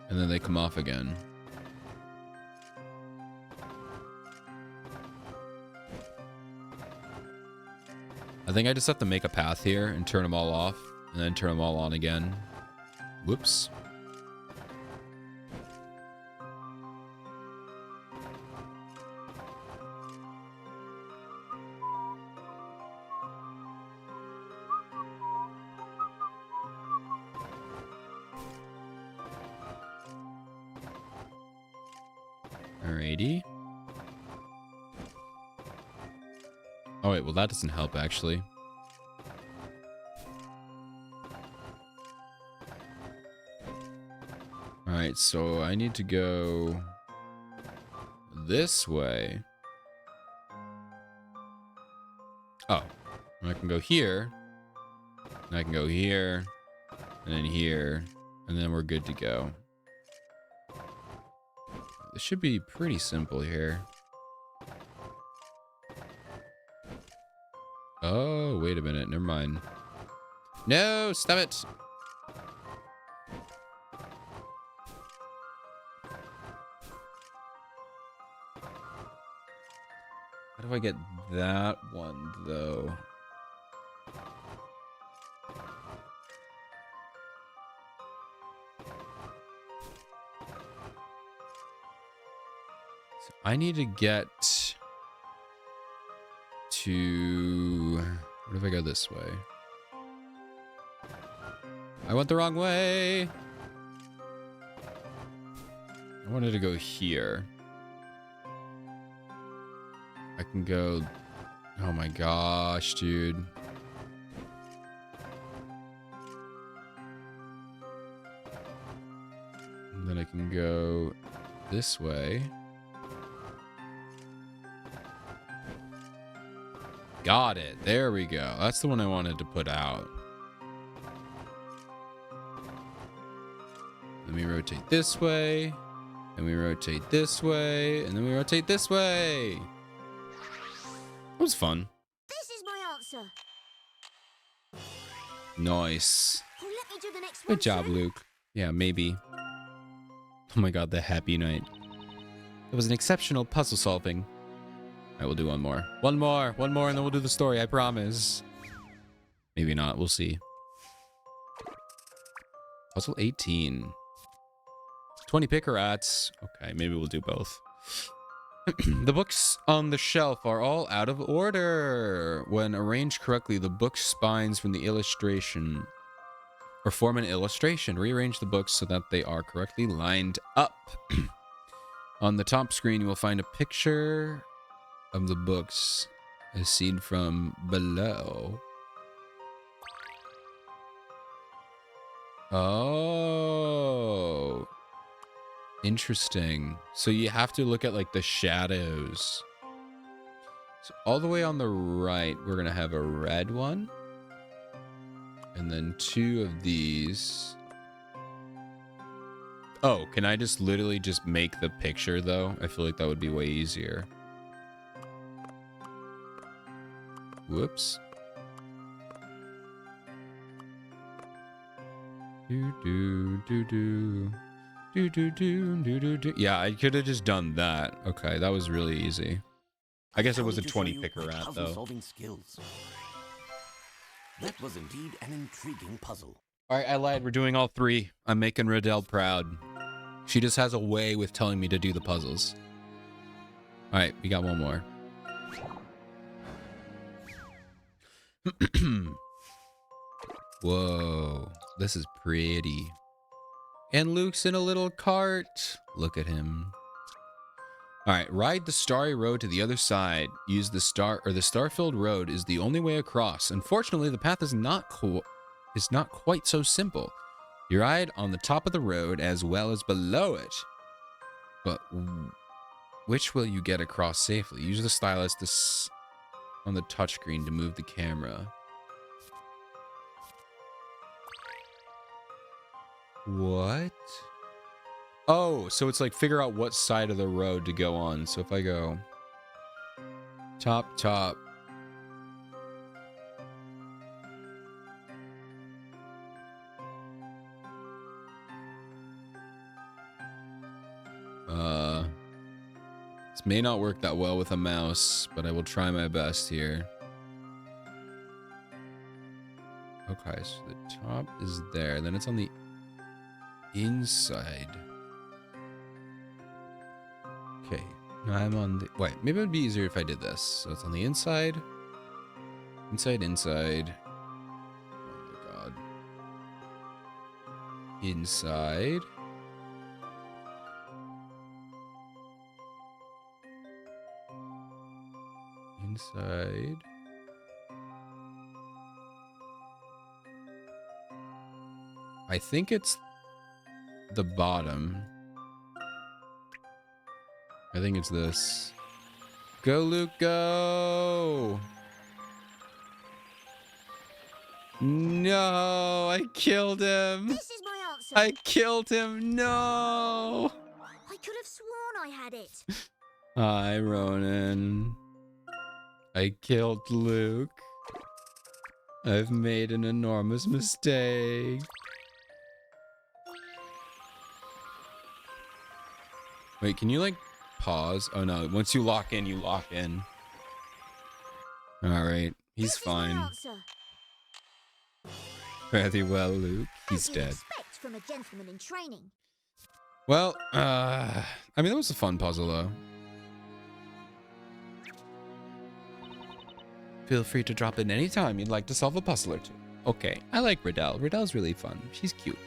And then they come off again. I think I just have to make a path here and turn them all off and then turn them all on again. Whoops. Alrighty. Oh wait, well that doesn't help actually. Alright, so I need to go this way. Oh, and I can go here. And I can go here. And then here. And then we're good to go. This should be pretty simple here. Oh, wait a minute. Never mind. No, stop it. How do I get that one, though? So I need to get to... What if I go this way? I went the wrong way. I wanted to go here. I can go... Oh my gosh, dude. And then I can go this way. Got it. There we go. That's the one I wanted to put out. Then we rotate this way. And we rotate this way. And then we rotate this way. It was fun. This is my answer. Nice. Oh, let me do the next one. Good job, sir. Luke. Yeah, maybe. Oh my god, the happy night. It was an exceptional puzzle solving. I will do one more. One more, and then we'll do the story, I promise. Maybe not, we'll see. Puzzle 18. 20 Pickerats. Okay, maybe we'll do both. The books on the shelf are all out of order. When arranged correctly, the book spines from the illustration or form an illustration. Rearrange the books so that they are correctly lined up. On the top screen, you will find a picture of the books as seen from below. Oh, interesting. So you have to look at like the shadows. So all the way on the right, we're going to have a red one. And then 2 of these. Oh, can I just literally just make the picture though? I feel like that would be way easier. Whoops. Yeah, I could have just done that. Okay, that was really easy. I guess it was a 20 picker rat though. Solving skills. That was indeed an intriguing puzzle. All right, I lied. We're doing all 3. I'm making Riddell proud. She just has a way with telling me to do the puzzles. All right, we got one more. Whoa, this is pretty. And Luke's in a little cart. Look at him. All right, ride the starry road to the other side. Use the star-filled road is the only way across. Unfortunately, the path is not quite so simple. You ride on the top of the road as well as below it. But which will you get across safely? Use the stylus on the touchscreen to move the camera. What? Oh, so it's like figure out what side of the road to go on. So if I go top. This may not work that well with a mouse, but I will try my best here. Okay, so the top is there. Then it's on the inside. Okay, now I'm on the... Wait, maybe it would be easier if I did this. So it's on the inside. Inside. Oh my god. Inside. Inside. I think it's the bottom. I think it's this. Go, Luke, go! No, I killed him. This is my answer. I killed him. No. I could have sworn I had it. Hi, Ronan. I killed Luke. I've made an enormous mistake. Wait, can you like pause? Oh no, once you lock in, you lock in. Alright, he's This is my fine. answer. Very well, Luke. He's As you'd dead. expect from a gentleman in training. Well, I mean, that was a fun puzzle, though. Feel free to drop in anytime you'd like to solve a puzzle or two. Okay, I like Riddell. Riddell's really fun. She's cute.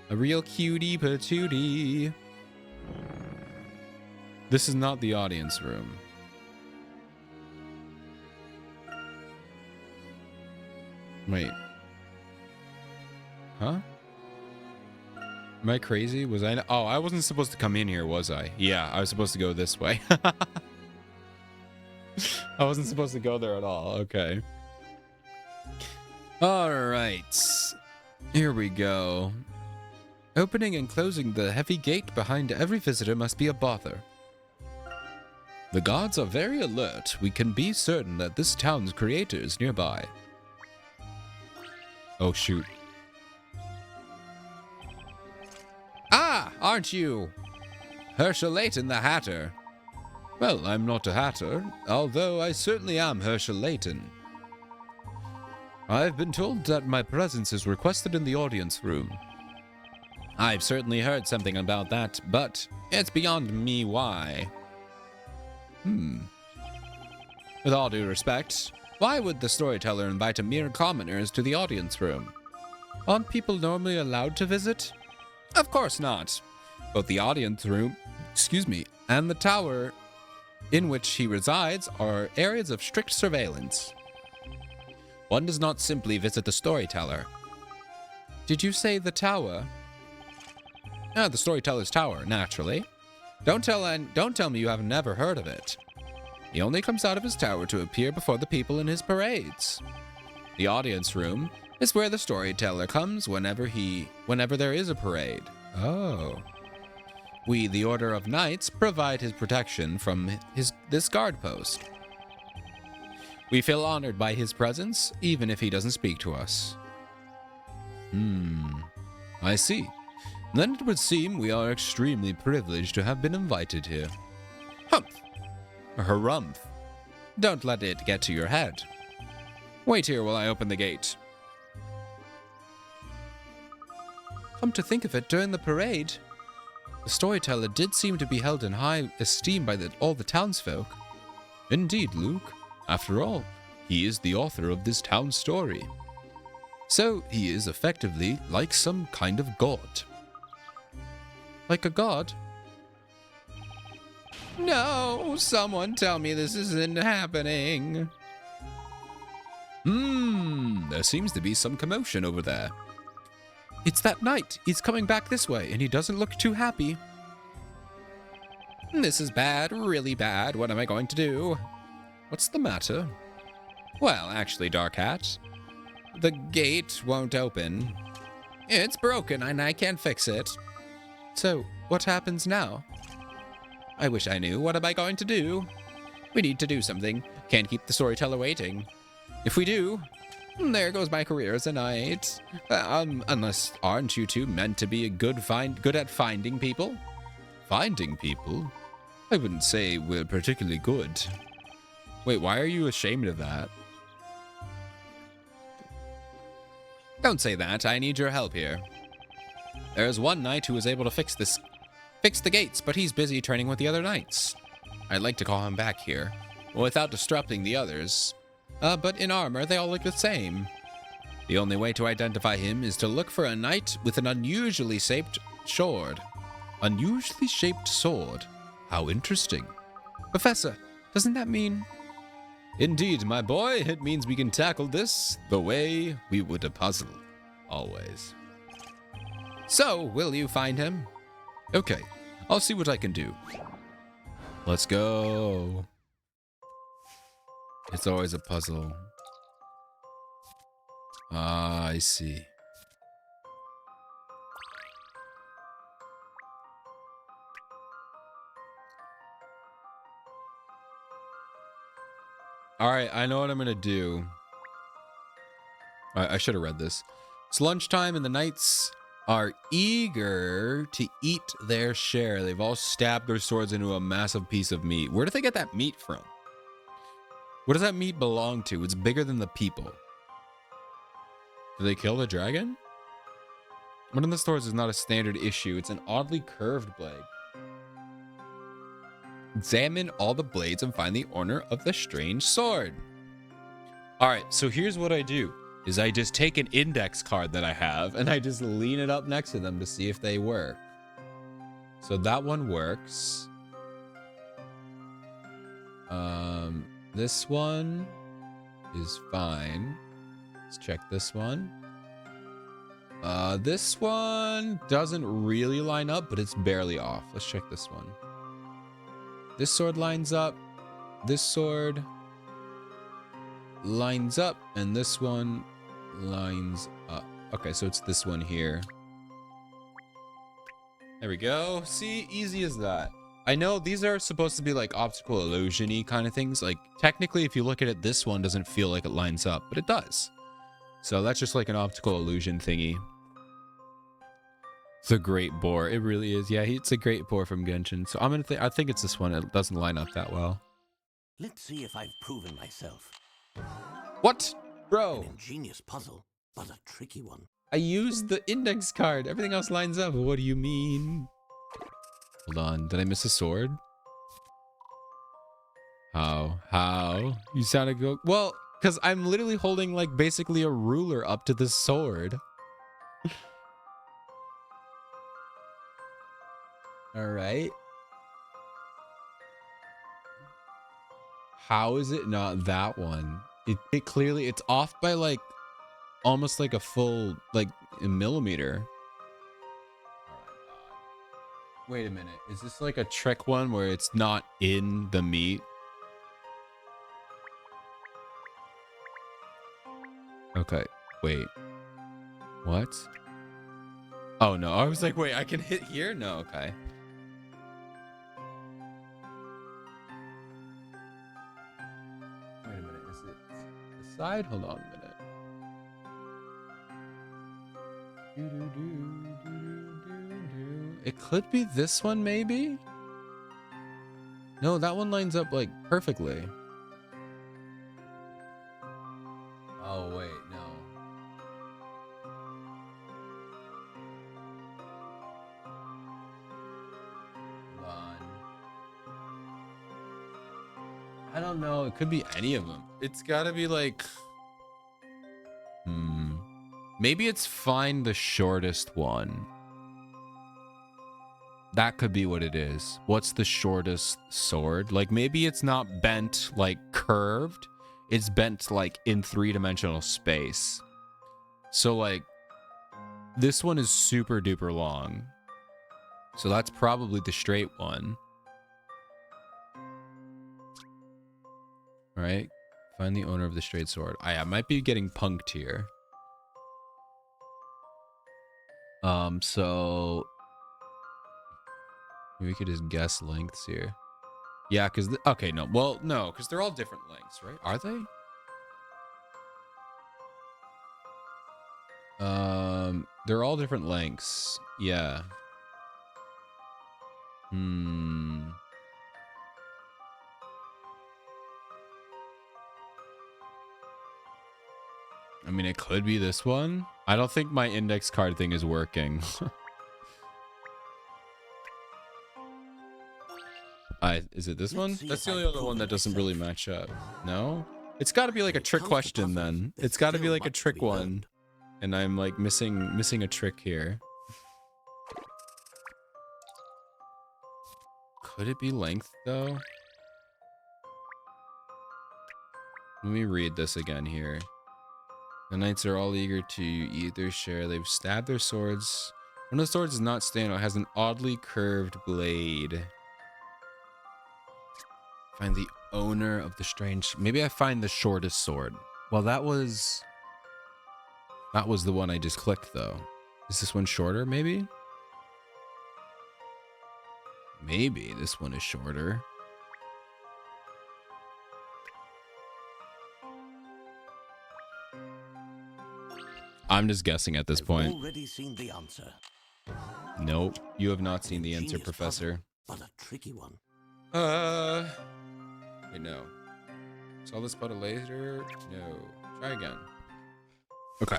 A real cutie patootie. This is not the audience room. Wait. Huh? Am I crazy? Was I? Oh, I wasn't supposed to come in here, was I? Yeah, I was supposed to go this way. I wasn't supposed to go there at all. Okay. All right. Here we go. Opening and closing the heavy gate behind every visitor must be a bother. The guards are very alert. We can be certain that this town's creator is nearby. Oh, shoot. Ah, aren't you? Herschel Layton the Hatter. Well, I'm not a hatter, although I certainly am Herschel Layton. I've been told that my presence is requested in the audience room. I've certainly heard something about that, but it's beyond me why. With all due respect, why would the storyteller invite a mere commoners to the audience room? Aren't people normally allowed to visit? Of course not. Both the audience room, and the tower in which he resides are areas of strict surveillance. One does not simply visit the storyteller. Did you say the tower? Ah, the storyteller's tower, naturally. Don't tell me you have never heard of it. He only comes out of his tower to appear before the people in his parades. The audience room is where the storyteller comes whenever there is a parade. Oh. We, the Order of Knights, provide his protection from this guard post. We feel honored by his presence, even if he doesn't speak to us. I see. Then it would seem we are extremely privileged to have been invited here. Humph! Harumph. Don't let it get to your head. Wait here while I open the gate. Come to think of it, during the parade, the storyteller did seem to be held in high esteem by all the townsfolk. Indeed, Luke. After all, he is the author of this town story. So he is effectively like some kind of god. Like a god? No, someone tell me this isn't happening. There seems to be some commotion over there. It's that knight. He's coming back this way, and he doesn't look too happy. This is bad, really bad. What am I going to do? What's the matter? Well, actually, Dark Hat, the gate won't open. It's broken, and I can't fix it. So, what happens now? I wish I knew. What am I going to do? We need to do something. Can't keep the storyteller waiting. If we do, there goes my career as a knight. Unless, aren't you two meant to be good at finding people? Finding people? I wouldn't say we're particularly good. Wait, why are you ashamed of that? Don't say that. I need your help here. There's one knight who was able to fix the gates, but he's busy training with the other knights. I'd like to call him back here, without disrupting the others. But in armor, they all look the same. The only way to identify him is to look for a knight with an unusually shaped sword. Unusually shaped sword? How interesting. Professor, doesn't that mean... Indeed, my boy, it means we can tackle this the way we would a puzzle. Always. So, will you find him? Okay, I'll see what I can do. Let's go. It's always a puzzle. Ah, I see. Alright, I know what I'm gonna do. I should have read this. It's lunchtime and the knights are eager to eat their share. They've all stabbed their swords into a massive piece of meat. Where did they get that meat from? What does that meat belong to? It's bigger than the people. Did they kill the dragon? One of the swords is not a standard issue. It's an oddly curved blade. Examine all the blades and find the owner of the strange sword. Alright, so here's what I do. Is I just take an index card that I have and I just lean it up next to them to see if they work. So that one works. This one is fine. Let's check this one. This one doesn't really line up, but it's barely off. Let's check this one. This sword lines up. This sword lines up, and this one lines up. Okay, so it's this one here. There we go. See, easy as that. I know these are supposed to be like optical illusion-y kind of things. Like technically, if you look at it, this one doesn't feel like it lines up, but it does. So that's just like an optical illusion thingy. It's a great boar. It really is. Yeah, it's a great boar from Genshin. So I think it's this one. It doesn't line up that well. Let's see if I've proven myself. What? Bro. An ingenious puzzle, but a tricky one. I used the index card. Everything else lines up. What do you mean? Hold on. Did I miss a sword? How? How? You sounded go. Well, because I'm literally holding like basically a ruler up to this sword. All right. How is it not that one? It clearly, it's off by like almost like a full, like a millimeter. Oh my God. Wait a minute. Is this like a trick one where it's not in the meat? Okay. Wait. What? Oh no. I was like, wait, I can hit here? No, okay. Wait a minute. Is it the side? Hold on a minute. It could be this one, maybe? No, that one lines up like perfectly. Oh, wait, no. Hold on. I don't know. It could be any of them. It's gotta be like... Maybe it's find the shortest one. That could be what it is. What's the shortest sword? Like maybe it's not bent like curved. It's bent like in 3-dimensional space. So like this one is super duper long. So that's probably the straight one. All right. Find the owner of the straight sword. I might be getting punked here. So we could just guess lengths here. Yeah, because okay, no, well, no, because they're all different lengths, right? Are they? They're all different lengths. Yeah. I mean, it could be this one. I don't think my index card thing is working. Is it this one? That's the only other one that doesn't really match up. No? It's got to be like a trick question then. It's got to be like a trick one. And I'm like missing a trick here. Could it be length though? Let me read this again here. The knights are all eager to eat their share. They've stabbed their swords. One of the swords is not standard. It has an oddly curved blade. Find the owner of the strange... Maybe I find the shortest sword. Well, that was the one I just clicked, though. Is this one shorter, maybe? Maybe this one is shorter. I'm just guessing at this point. Already seen the answer. Nope, you have not seen the answer, Professor. But a tricky one. Wait, no. Saw this puddle later? No. Try again. Okay.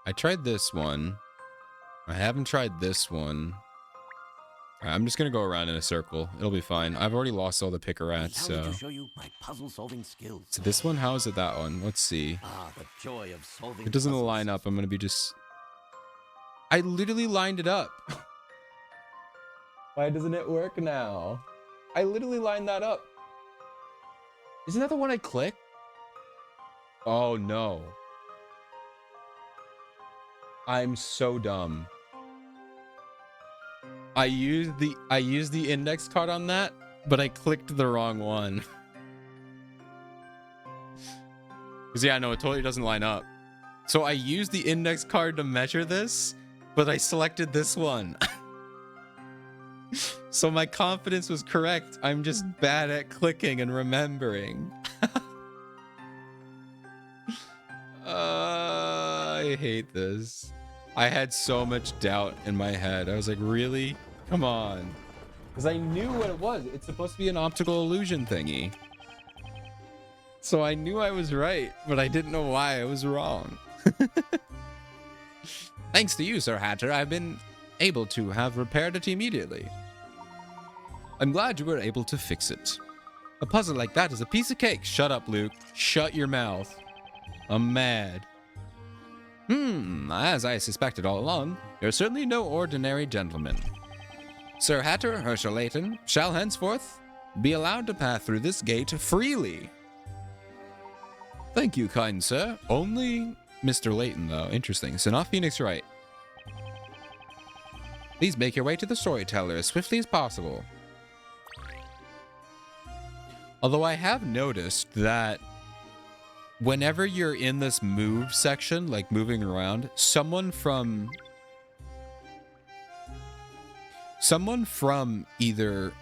I tried this one. I haven't tried this one. I'm just gonna go around in a circle. It'll be fine. I've already lost all the picarats, so. To show you my puzzle-solving skills. So this one, how is it that one? Let's see. Ah, the joy of solving. It doesn't puzzles. line up. I'm gonna be just. I literally lined it up. Why doesn't it work now? I literally lined that up. Isn't that the one I clicked? Oh no. I'm so dumb. I used the index card on that, but I clicked the wrong one. Cause yeah, no, it totally doesn't line up. So I used the index card to measure this, but I selected this one. So my confidence was correct. I'm just bad at clicking and remembering. I hate this. I had so much doubt in my head. I was like, really? Come on. Because I knew what it was. It's supposed to be an optical illusion thingy. So I knew I was right, but I didn't know why I was wrong. Thanks to you, Sir Hatter, I've been able to have repaired it immediately. I'm glad you were able to fix it. A puzzle like that is a piece of cake. Shut up, Luke. Shut your mouth. I'm mad. As I suspected all along, you're certainly no ordinary gentleman. Sir Hatter Herschel Layton shall henceforth be allowed to pass through this gate freely. Thank you, kind sir. Only Mr. Layton, though. Interesting. So not Phoenix Wright. Please make your way to the storyteller as swiftly as possible. Although I have noticed that whenever you're in this move section, like moving around, someone from either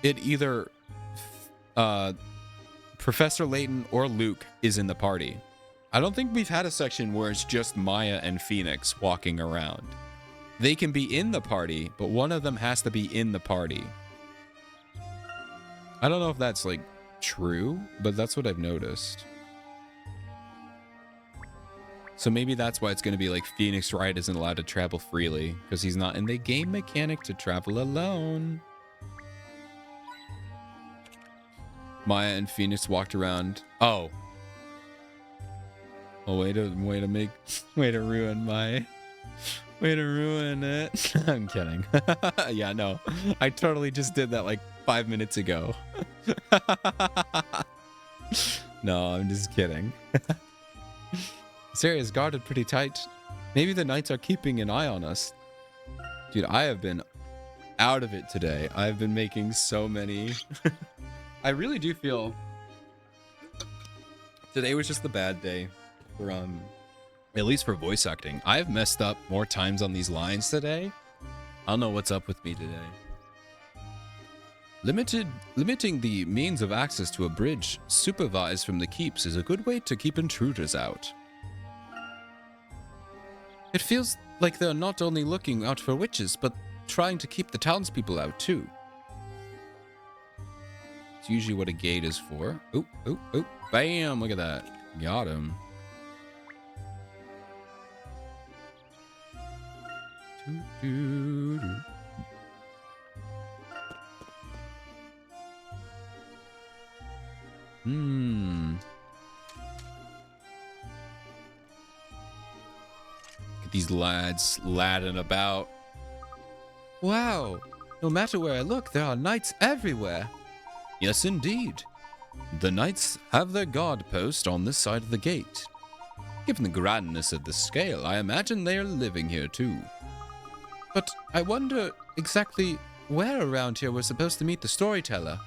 Professor Layton or Luke is in the party. I don't think we've had a section where it's just Maya and Phoenix walking around. They can be in the party, but one of them has to be in the party. I don't know if that's like true, but that's what I've noticed. So maybe that's why it's going to be like Phoenix Wright isn't allowed to travel freely, because he's not in the game mechanic to travel alone. Maya and Phoenix walked around. Oh, way to ruin it. I'm kidding. Yeah, no, I totally just did that like 5 minutes ago. No, I'm just kidding. This area is guarded pretty tight. Maybe the knights are keeping an eye on us. Dude, I have been out of it today. I've been making so many. I really do feel today was just a bad day for at least for voice acting. I've messed up more times on these lines today. I don't know what's up with me today. Limiting the means of access to a bridge supervised from the keeps is a good way to keep intruders out. It feels like they're not only looking out for witches, but trying to keep the townspeople out too. It's usually what a gate is for. Oh, oh, oh. Bam! Look at that. Got him. Get these lads ladding about. Wow! No matter where I look, there are knights everywhere. Yes, indeed. The knights have their guard post on this side of the gate. Given the grandness of the scale, I imagine they are living here too. But I wonder exactly where around here we're supposed to meet the storyteller.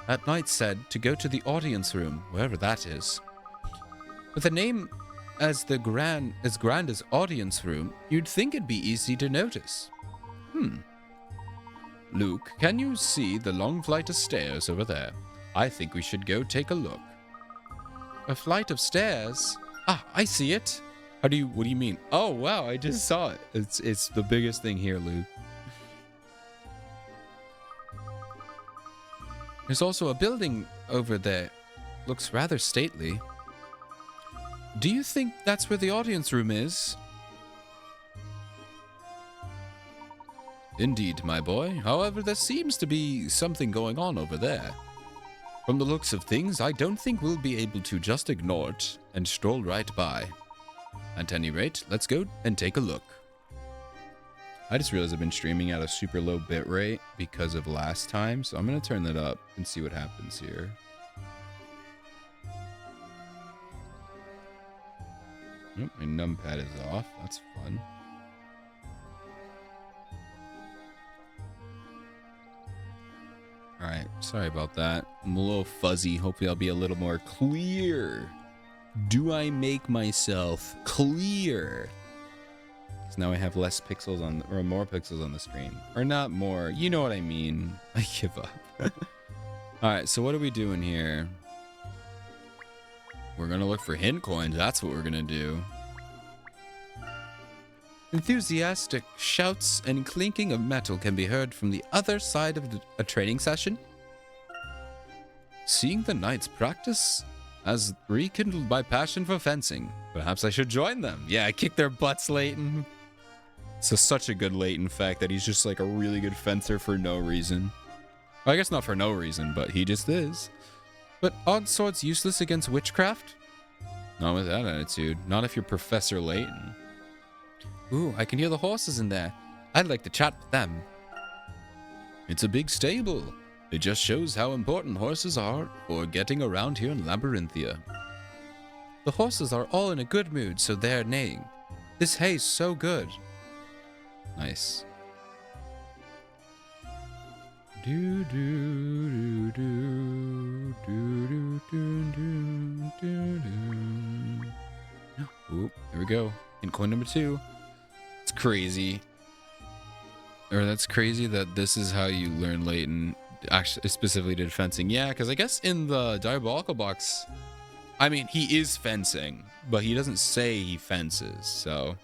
That knight said to go to the audience room, wherever that is. With a name as grand as audience room, you'd think it'd be easy to notice. Luke, can you see the long flight of stairs over there? I think we should go take a look. A flight of stairs? Ah, I see it. What do you mean? Oh, wow, I just saw it. It's the biggest thing here, Luke. There's also a building over there. Looks rather stately. Do you think that's where the audience room is? Indeed, my boy. However, there seems to be something going on over there. From the looks of things, I don't think we'll be able to just ignore it and stroll right by. At any rate, let's go and take a look. I just realized I've been streaming at a super low bitrate because of last time, so I'm going to turn that up and see what happens here. Oh, my numpad is off. That's fun. Alright, sorry about that. I'm a little fuzzy. Hopefully I'll be a little more clear. Do I make myself clear? Because now I have less pixels on, or more pixels on the screen. Or not more. You know what I mean. I give up. Alright, so what are we doing here? We're going to look for hint coins. That's what we're going to do. Enthusiastic shouts and clinking of metal can be heard from the other side of a training session. Seeing the knights practice has rekindled my passion for fencing. Perhaps I should join them. Yeah, I kicked their butts, Leighton. So such a good Leighton fact that he's just like a really good fencer for no reason. Well, I guess not for no reason, but he just is. But odd swords useless against witchcraft? Not with that attitude. Not if you're Professor Leighton. Ooh, I can hear the horses in there. I'd like to chat with them. It's a big stable. It just shows how important horses are for getting around here in Labyrinthia. The horses are all in a good mood, so they're neighing. This hay's so good. Nice. Do do do do do do do do do. Oop, here we go. In coin number 2. It's crazy. Or that's crazy that this is how you learn Leighton. Actually, specifically did fencing. Yeah, because I guess in the Diabolical box, I mean, he is fencing, but he doesn't say he fences, so.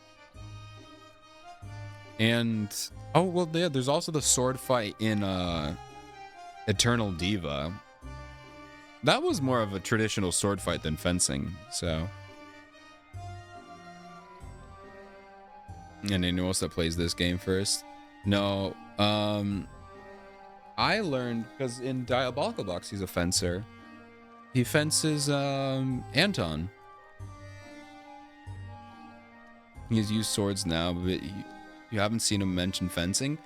And, oh, well, yeah, there's also the sword fight in Eternal Diva. That was more of a traditional sword fight than fencing, so. And anyone else that plays this game first? No, I learned, because in Diabolical Box, he's a fencer. He fences, Anton. He's used swords now, but you haven't seen him mention fencing?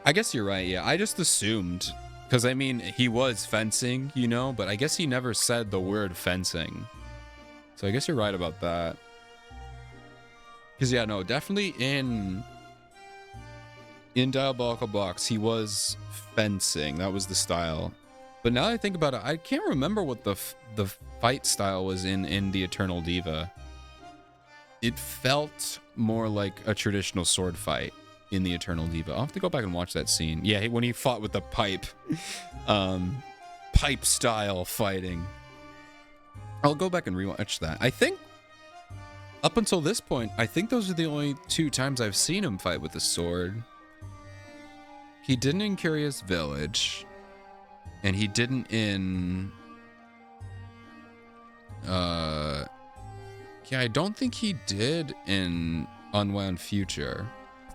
I guess you're right, yeah. I just assumed, because, I mean, he was fencing, you know, but I guess he never said the word fencing. So I guess you're right about that. Because, yeah, no, definitely in Diabolical Box, he was fencing. That was the style. But now that I think about it, I can't remember what the fight style was in the Eternal Diva. It felt more like a traditional sword fight in the Eternal Diva. I'll have to go back and watch that scene. Yeah, when he fought with the pipe. Pipe style fighting. I'll go back and rewatch that. I think up until this point, I think those are the only 2 times I've seen him fight with a sword. He didn't in Curious Village, and he didn't in yeah, I don't think he did in Unwound Future.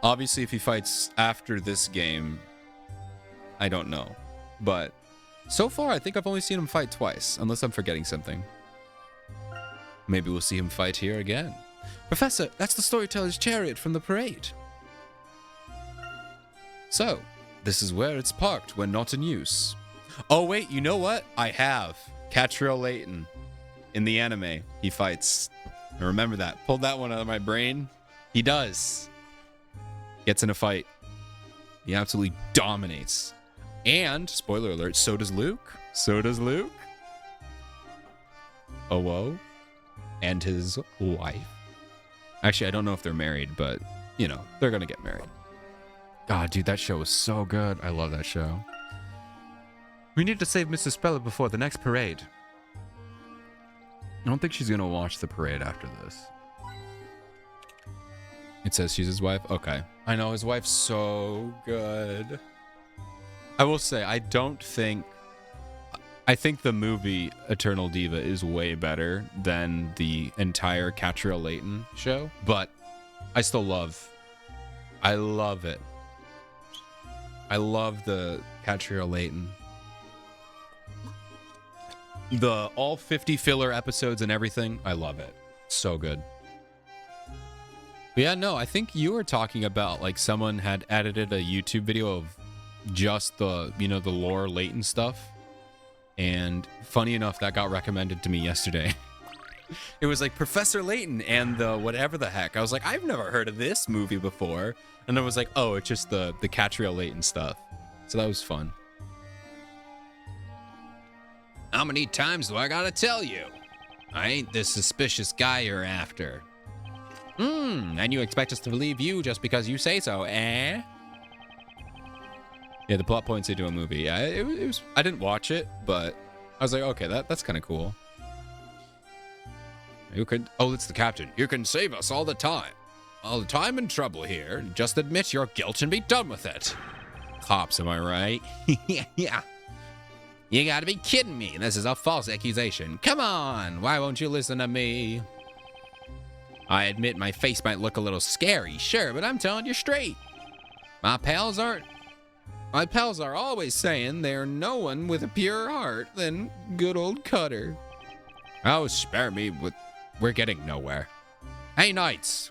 Obviously, if he fights after this game, I don't know. But so far, I think I've only seen him fight twice, unless I'm forgetting something. Maybe we'll see him fight here again. Professor, that's the storyteller's chariot from the parade. So, this is where it's parked when not in use. Oh, wait, you know what? I have. Catriel Leighton. In the anime, he fights. I remember that. Pulled that one out of my brain. He does. Gets in a fight. He absolutely dominates. And, spoiler alert, so does Luke. So does Luke. Oh, whoa. And his wife. Actually, I don't know if they're married, but, you know, they're going to get married. God, dude, that show was so good. I love that show. We need to save Mrs. Espella before the next parade. I don't think she's going to watch the parade after this. It says she's his wife? Okay. I know, his wife's so good. I will say, I think the movie Eternal Diva is way better than the entire Catriel Leighton show, but I love it. I love the Catriel Leighton. All 50 filler episodes and everything, I love it. So good. But yeah, no, I think you were talking about like someone had edited a YouTube video of just the lore Leighton stuff. And funny enough, that got recommended to me yesterday. It was like Professor Leighton and the whatever the heck. I was like, I've never heard of this movie before. And I was like, oh, it's just the Catriel Leighton stuff. So that was fun. How many times do I gotta tell you? I ain't this suspicious guy you're after. And you expect us to believe you just because you say so, eh? Yeah, the plot points into a movie. Yeah, it was. I didn't watch it, but I was like, okay, that's kind of cool. You could. Oh, it's the captain. You can save us all the time. All the time and trouble here. Just admit your guilt and be done with it. Cops, am I right? Yeah. You gotta be kidding me. This is a false accusation. Come on. Why won't you listen to me? I admit my face might look a little scary, sure, but I'm telling you straight. My pals are always saying they're no one with a purer heart than good old Cutter. Oh, spare me. We're getting nowhere. Hey, Knights.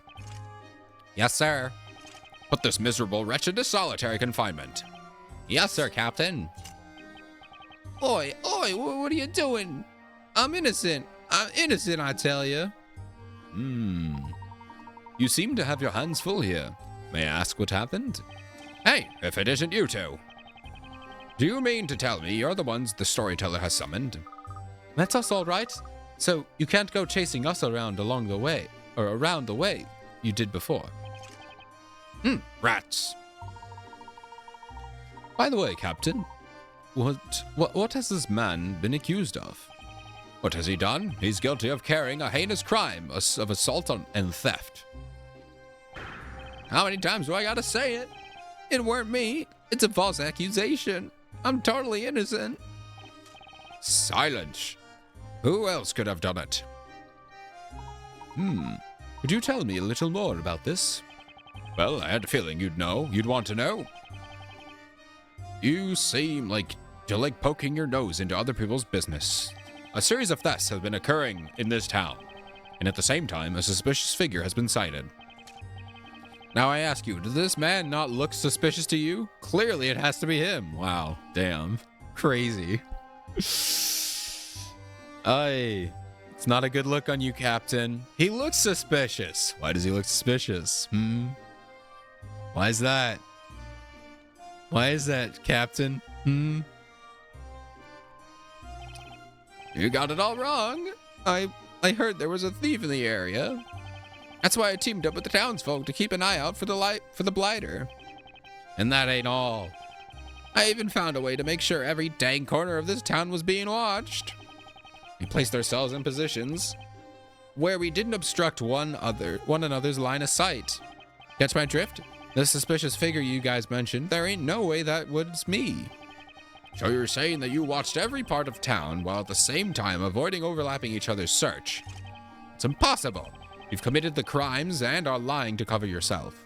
Yes, sir. Put this miserable wretch into solitary confinement. Yes, sir, Captain. Oi, what are you doing? I'm innocent. I tell you. You seem to have your hands full here. May I ask what happened? Hey, if it isn't you two. Do you mean to tell me you're the ones the storyteller has summoned? That's us, all right. So you can't go chasing us around around the way you did before. Rats. By the way, Captain, what has this man been accused of? What has he done? He's guilty of carrying a heinous crime of assault and theft. How many times do I gotta say it? It weren't me. It's a false accusation. I'm totally innocent. Silence. Who else could have done it? Could you tell me a little more about this? Well, I had a feeling you'd know. You'd want to know. You seem like you like poking your nose into other people's business. A series of thefts have been occurring in this town, and at the same time, a suspicious figure has been sighted. Now I ask you, does this man not look suspicious to you? Clearly it has to be him. Wow, damn. Crazy. It's not a good look on you, Captain. He looks suspicious. Why does he look suspicious? Why is that? Why is that, Captain? You got it all wrong. I heard there was a thief in the area. That's why I teamed up with the townsfolk to keep an eye out for the blighter. And that ain't all. I even found a way to make sure every dang corner of this town was being watched. We placed ourselves in positions where we didn't obstruct one another's line of sight. Catch my drift? The suspicious figure you guys mentioned, there ain't no way that was me. So you're saying that you watched every part of town while at the same time avoiding overlapping each other's search? It's impossible. You've committed the crimes and are lying to cover yourself.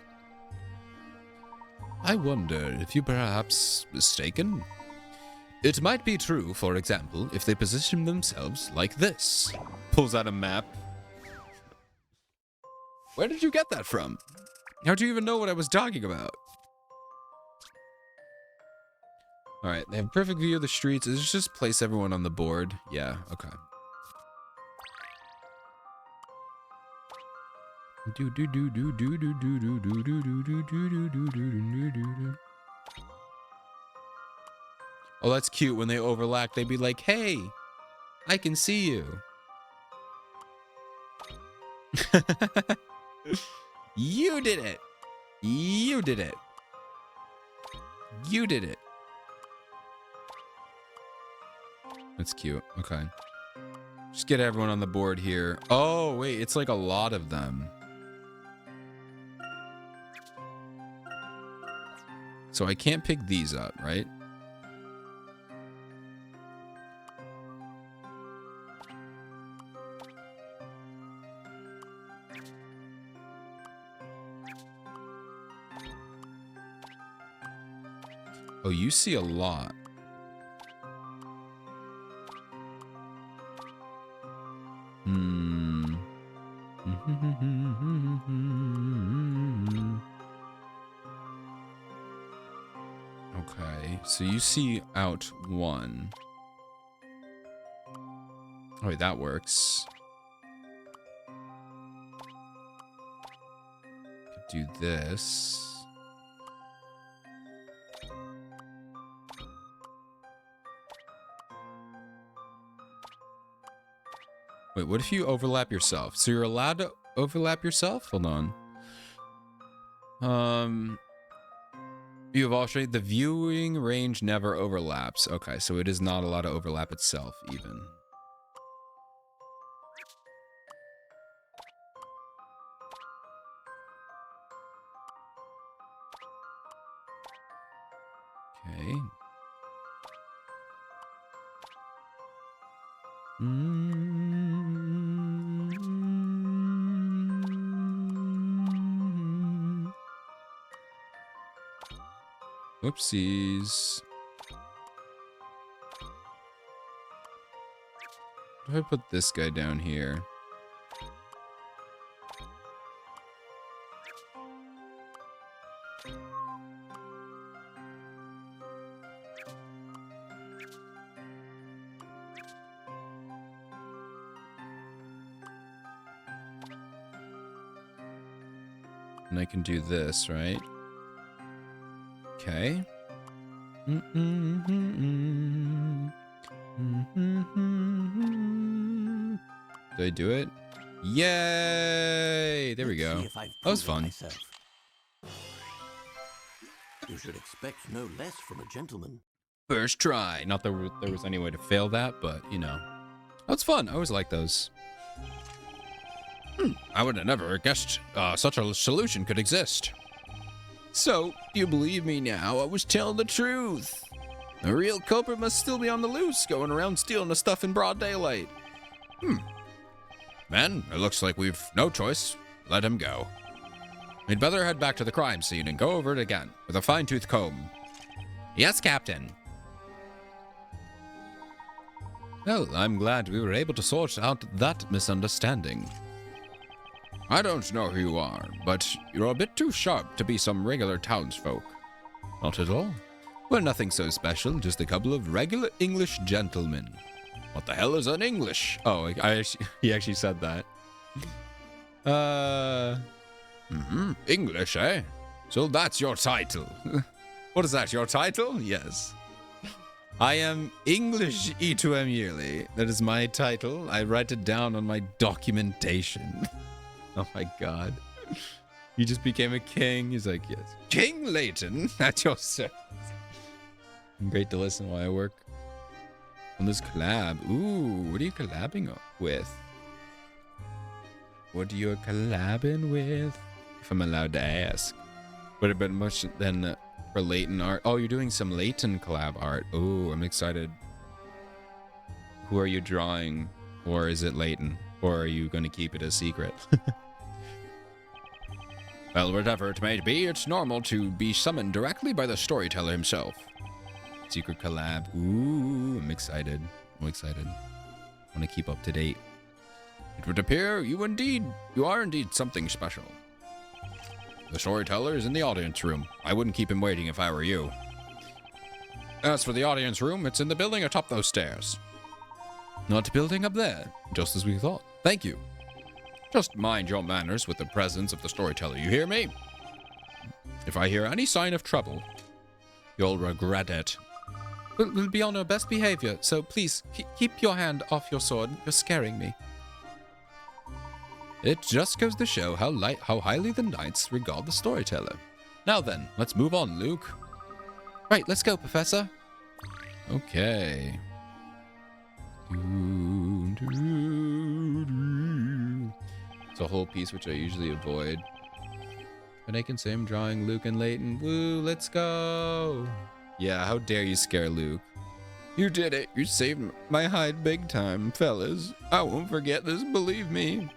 I wonder if you perhaps mistaken? It might be true, for example, if they position themselves like this. Pulls out a map. Where did you get that from? How'd you even know what I was talking about? Alright, they have perfect view of the streets. Let's just place everyone on the board. Yeah, okay. Oh, that's cute. When they overlap, they'd be like, hey, I can see you. You did it. You did it. You did it. That's cute. Okay. Just get everyone on the board here. Oh, wait. It's like a lot of them. So I can't pick these up, right? Oh, you see a lot. Okay, so you see out one. Oh, wait, that works. Could do this. Wait, what if you overlap yourself? So you're allowed to overlap yourself? Hold on. You have all shade. The viewing range never overlaps. Okay, so it is not allowed to overlap itself even. Whoopsies. What if I put this guy down here? And I can do this, right? Okay. Did I do it? Yay! There we Let's go. see if I've That was proven fun. myself. You should expect no less from a gentleman. First try. Not that there was any way to fail that, but, you know. That's fun. I always like those. I would have never guessed such a solution could exist. So, do you believe me now? I was telling the truth. The real culprit must still be on the loose, going around stealing the stuff in broad daylight. Men, it looks like we've no choice. Let him go. We'd better head back to the crime scene and go over it again with a fine-tooth comb. Yes, Captain. Well, I'm glad we were able to sort out that misunderstanding. I don't know who you are, but you're a bit too sharp to be some regular townsfolk. Not at all. We're nothing so special, just a couple of regular English gentlemen. What the hell is an English? Oh, he actually said that. English, eh? So that's your title. What is that, your title? Yes. I am English E2M Yearly. That is my title. I write it down on my documentation. Oh my god. He just became a king. He's like, yes. King Layton, at your service. Great to listen while I work on this collab. Ooh, what are you collabing with? What are you collabing with? If I'm allowed to ask. Would have been much than for Layton art. Oh, you're doing some Layton collab art. Ooh, I'm excited. Who are you drawing? Or is it Layton? Or are you going to keep it a secret? Well, whatever it may be, it's normal to be summoned directly by the storyteller himself. Secret collab. Ooh, I'm excited. I'm excited. I want to keep up to date. It would appear you are indeed something special. The storyteller is in the audience room. I wouldn't keep him waiting if I were you. As for the audience room, it's in the building atop those stairs. Not building up there, just as we thought. Thank you. Just mind your manners with the presence of the storyteller, you hear me? If I hear any sign of trouble, you'll regret it. We'll be on our best behavior, so please, keep your hand off your sword. You're scaring me. It just goes to show how highly the knights regard the storyteller. Now then, let's move on, Luke. Right, let's go, Professor. Okay. It's a whole piece which I usually avoid. But I can say I'm drawing Luke and Layton. Woo, let's go. Yeah, how dare you scare Luke. You did it. You saved my hide big time, fellas. I won't forget this, believe me.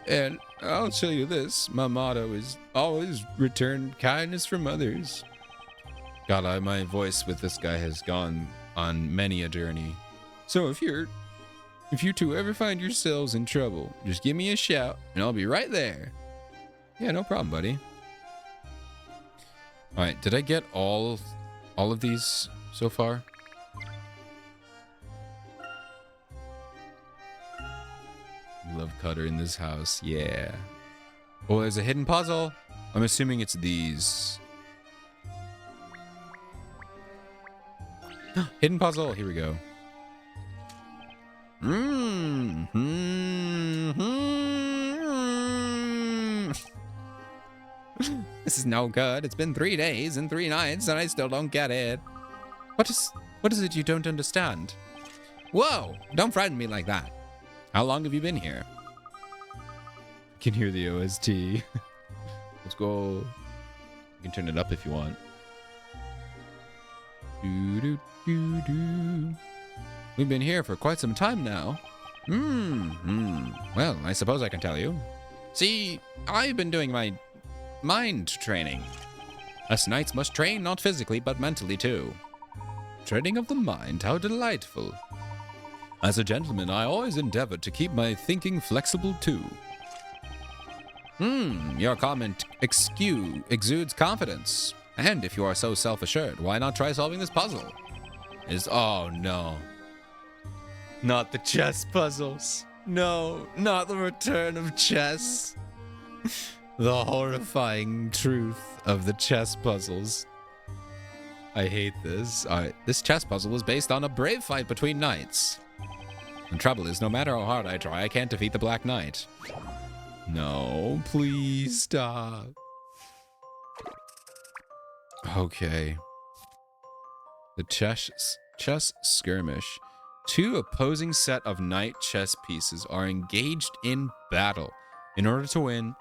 And I'll tell you this, my motto is always return kindness from others. God, my voice with this guy has gone on many a journey. So if you two ever find yourselves in trouble, just give me a shout and I'll be right there. Yeah, no problem, buddy. All right, did I get all of these so far? Love Cutter in this house, yeah. Oh, there's a hidden puzzle. I'm assuming it's these. Hidden puzzle, here we go. This is no good. It's been 3 days and 3 nights and I still don't get it. What is it you don't understand? Whoa, don't frighten me like that. How long have you been here? I can hear the OST. Let's go. You can turn it up if you want. Do, do, do, do. We've been here for quite some time now. Well, I suppose I can tell you. See, I've been doing my mind training. Us knights must train not physically, but mentally too. Training of the mind, how delightful. As a gentleman, I always endeavored to keep my thinking flexible too. Your comment exudes confidence. And if you are so self-assured, why not try solving this puzzle? Oh no. Not the chess puzzles. No, not the return of chess. The horrifying truth of the chess puzzles. I hate this. Alright, this chess puzzle is based on a brave fight between knights. The trouble is, no matter how hard I try, I can't defeat the Black Knight. No, please stop. Okay. The chess skirmish. Two opposing set of knight chess pieces are engaged in battle. In order to win,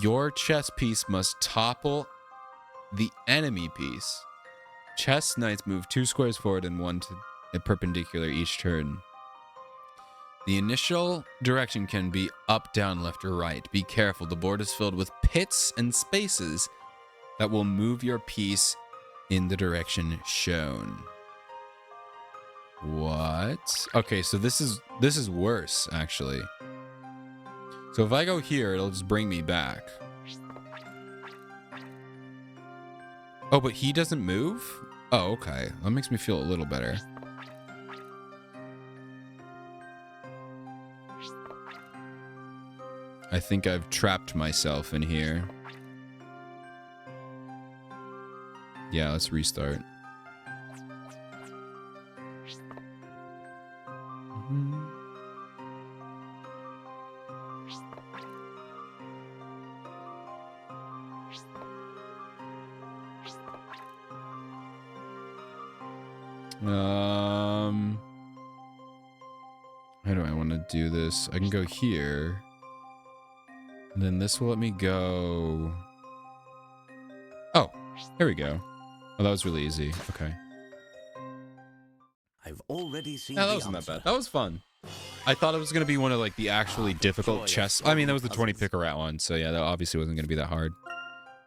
your chess piece must topple the enemy piece. Chess knights move 2 squares forward and 1 to a perpendicular each turn. The initial direction can be up, down, left, or right. Be careful, the board is filled with pits and spaces that will move your piece in the direction shown. What? Okay, so this is worse, actually. So if I go here, it'll just bring me back. Oh, but he doesn't move? Oh, okay. That makes me feel a little better. I think I've trapped myself in here. Yeah, let's restart. How do I want to do this? I can go here. And then this will let me go. Oh, here we go. Oh, that was really easy. Okay. I've already seen Yeah, that the wasn't that answer. bad. That was fun. I thought it was going to be one of like the actually difficult chess. I mean, that was the 20 picker rat one. So yeah, that obviously wasn't going to be that hard.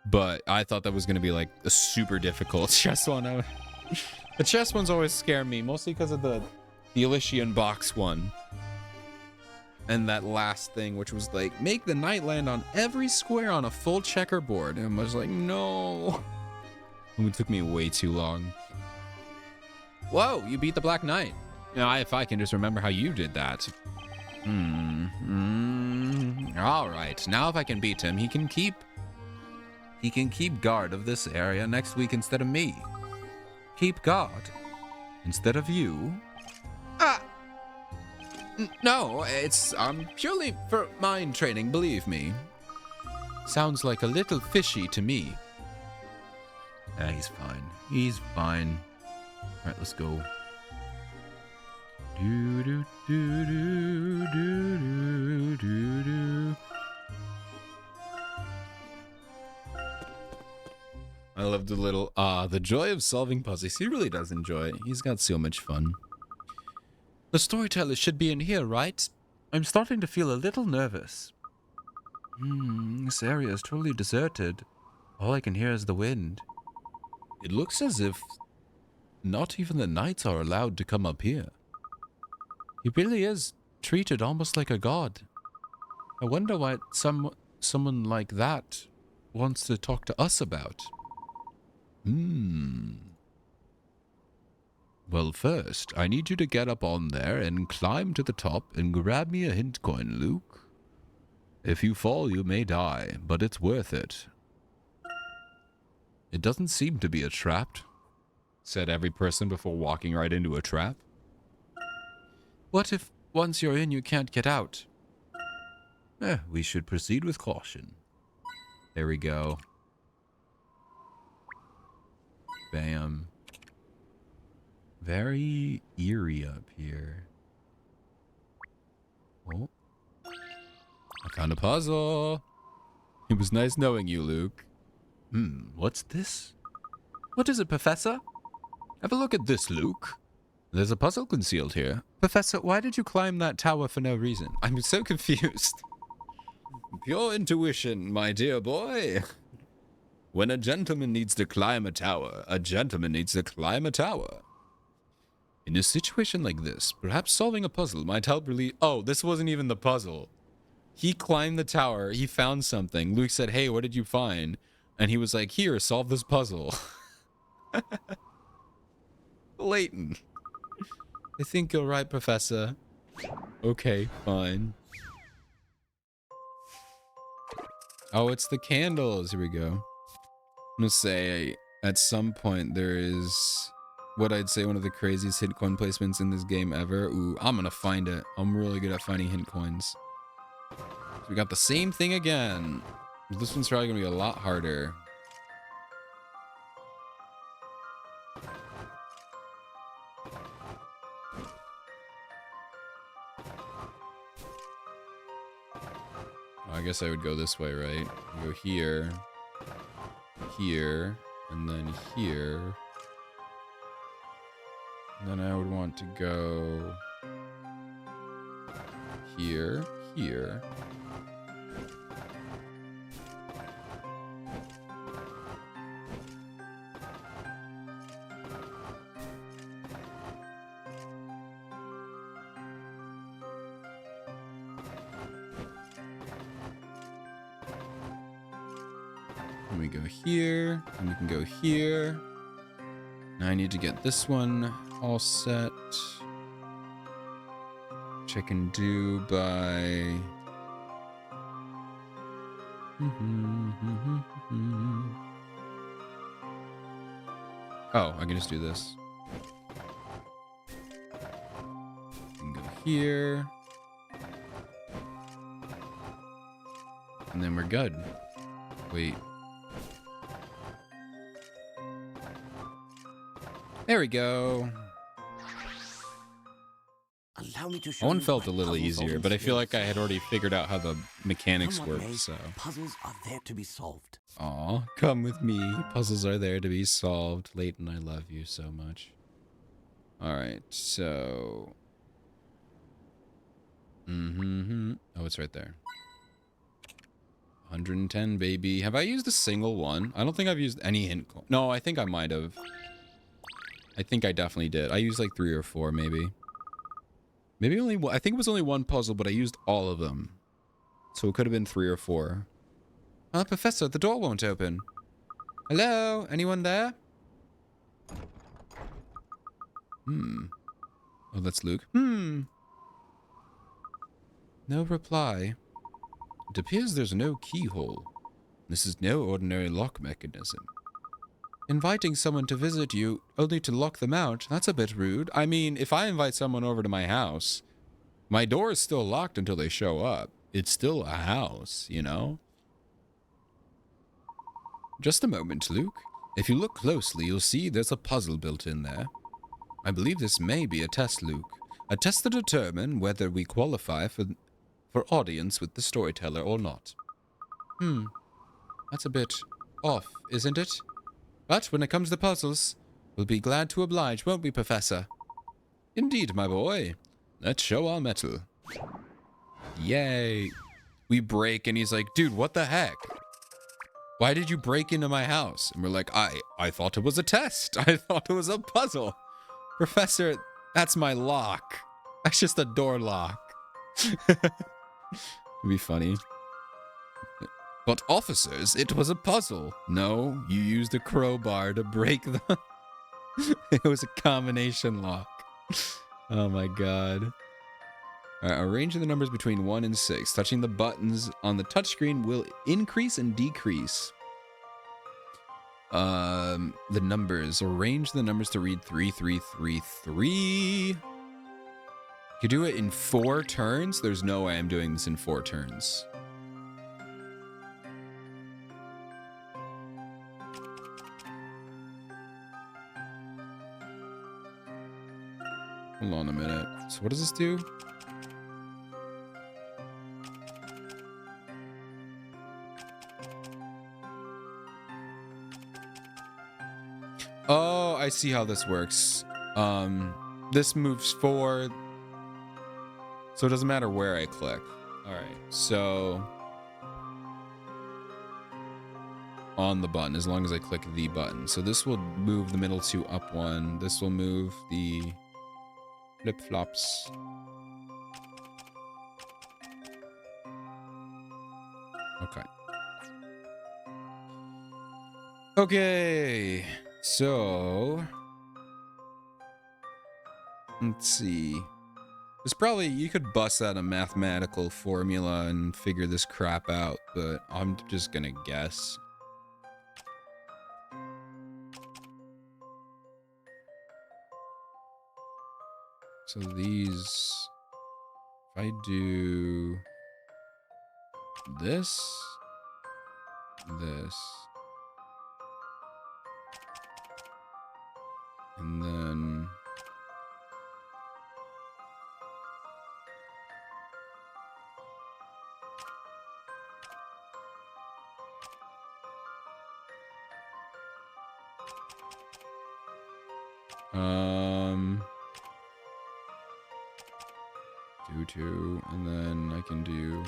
But I thought that was going to be like a super difficult chess one. The chess ones always scare me, mostly because of the Elysian box one. And that last thing, which was like, make the knight land on every square on a full checkerboard. And I was like, no. It took me way too long. Whoa, you beat the Black Knight. Now, if I can just remember how you did that. All right, now if I can beat him, he can keep guard of this area next week instead of me. Keep guard instead of you. No, it's purely for mind training, believe me. Sounds like a little fishy to me. He's fine. He's fine. All right, let's go. Do do do do do do do. I love the little the joy of solving puzzles. He really does enjoy it. He's got so much fun. The storyteller should be in here, right? I'm starting to feel a little nervous. This area is totally deserted. All I can hear is the wind. It looks as if not even the knights are allowed to come up here. He really is treated almost like a god. I wonder what someone like that wants to talk to us about. Well, first, I need you to get up on there and climb to the top and grab me a hint coin, Luke. If you fall, you may die, but it's worth it. It doesn't seem to be a trap, said every person before walking right into a trap. What if once you're in, you can't get out? We should proceed with caution. There we go. Bam. Very eerie up here. Oh. I found a puzzle. It was nice knowing you, Luke. What's this? What is it, Professor? Have a look at this, Luke. There's a puzzle concealed here. Professor, why did you climb that tower for no reason? I'm so confused. Pure intuition, my dear boy. When a gentleman needs to climb a tower, a gentleman needs to climb a tower. In a situation like this, perhaps solving a puzzle might help relieve... Oh, this wasn't even the puzzle. He climbed the tower. He found something. Luke said, hey, what did you find? And he was like, here, solve this puzzle. Layton. I think you're right, Professor. Okay, fine. Oh, it's the candles. Here we go. I'm gonna say at some point there is what I'd say one of the craziest hint coin placements in this game ever. Ooh, I'm gonna find it. I'm really good at finding hint coins. So we got the same thing again. This one's probably gonna be a lot harder. I guess I would go this way, right? Go here, here, and then here. And then I would want to go here, here. And we go here, and we can go here. Now I need to get this one all set. Which I can do by... Oh, I can just do this. I can go here. And then we're good. Wait. There we go. Allow me to show That one you felt a my little puzzle easier, solving but I feel like I skills. had already figured out how the mechanics Come what work, may, so. puzzles are there to be solved. Aw, come with me. Puzzles are there to be solved. Layton, I love you so much. Alright, so... Oh, it's right there. 110, baby. Have I used a single one? I don't think I've used any hint coin. No, I think I might have. I think I definitely did. I used like 3 or 4, maybe. Maybe only one. I think it was only one puzzle, but I used all of them. So it could have been 3 or 4. Professor, the door won't open. Hello? Anyone there? Oh, that's Luke. No reply. It appears there's no keyhole. This is no ordinary lock mechanism. Inviting someone to visit you only to lock them out, that's a bit rude. I mean, if I invite someone over to my house, my door is still locked until they show up. It's still a house, you know? Just a moment, Luke. If you look closely, you'll see there's a puzzle built in there. I believe this may be a test, Luke. A test to determine whether we qualify for audience with the storyteller or not. That's a bit off, isn't it? But when it comes to puzzles, we'll be glad to oblige, won't we, Professor? Indeed, my boy. Let's show our mettle. Yay. We break, and he's like, dude, what the heck? Why did you break into my house? And we're like, I thought it was a test. I thought it was a puzzle. Professor, that's my lock. That's just a door lock. It'd be funny. But officers, it was a puzzle. No, you used a crowbar to break the... It was a combination lock. Oh my god. Alright, arranging the numbers between 1 and 6. Touching the buttons on the touchscreen will increase and decrease. The numbers. Arrange the numbers to read 3333. You do it in 4 turns? There's no way I'm doing this in 4 turns. Hold on a minute. So what does this do? Oh, I see how this works. This moves forward. So it doesn't matter where I click. All right, so on the button, as long as I click the button. So this will move the middle two up one. This will move the flip-flops. Okay. Okay, so let's see. There's probably, you could bust out a mathematical formula and figure this crap out, but I'm just gonna guess. So these, if I do this, and then do two, and then I can do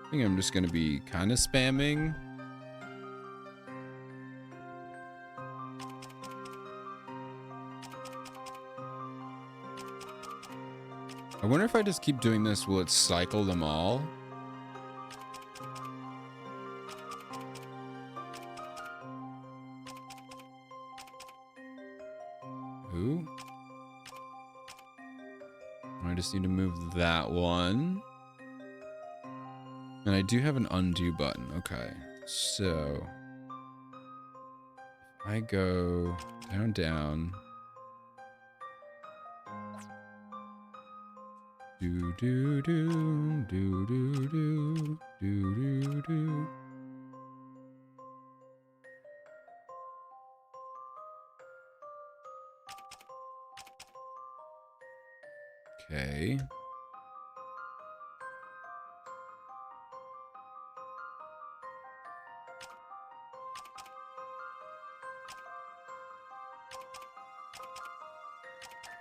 I think I'm just gonna be kind of spamming. I wonder if I just keep doing this, will it cycle them all? Ooh. I just need to move that one. And I do have an undo button. Okay. So if I go down, down. Do do do do do do do do do. Okay.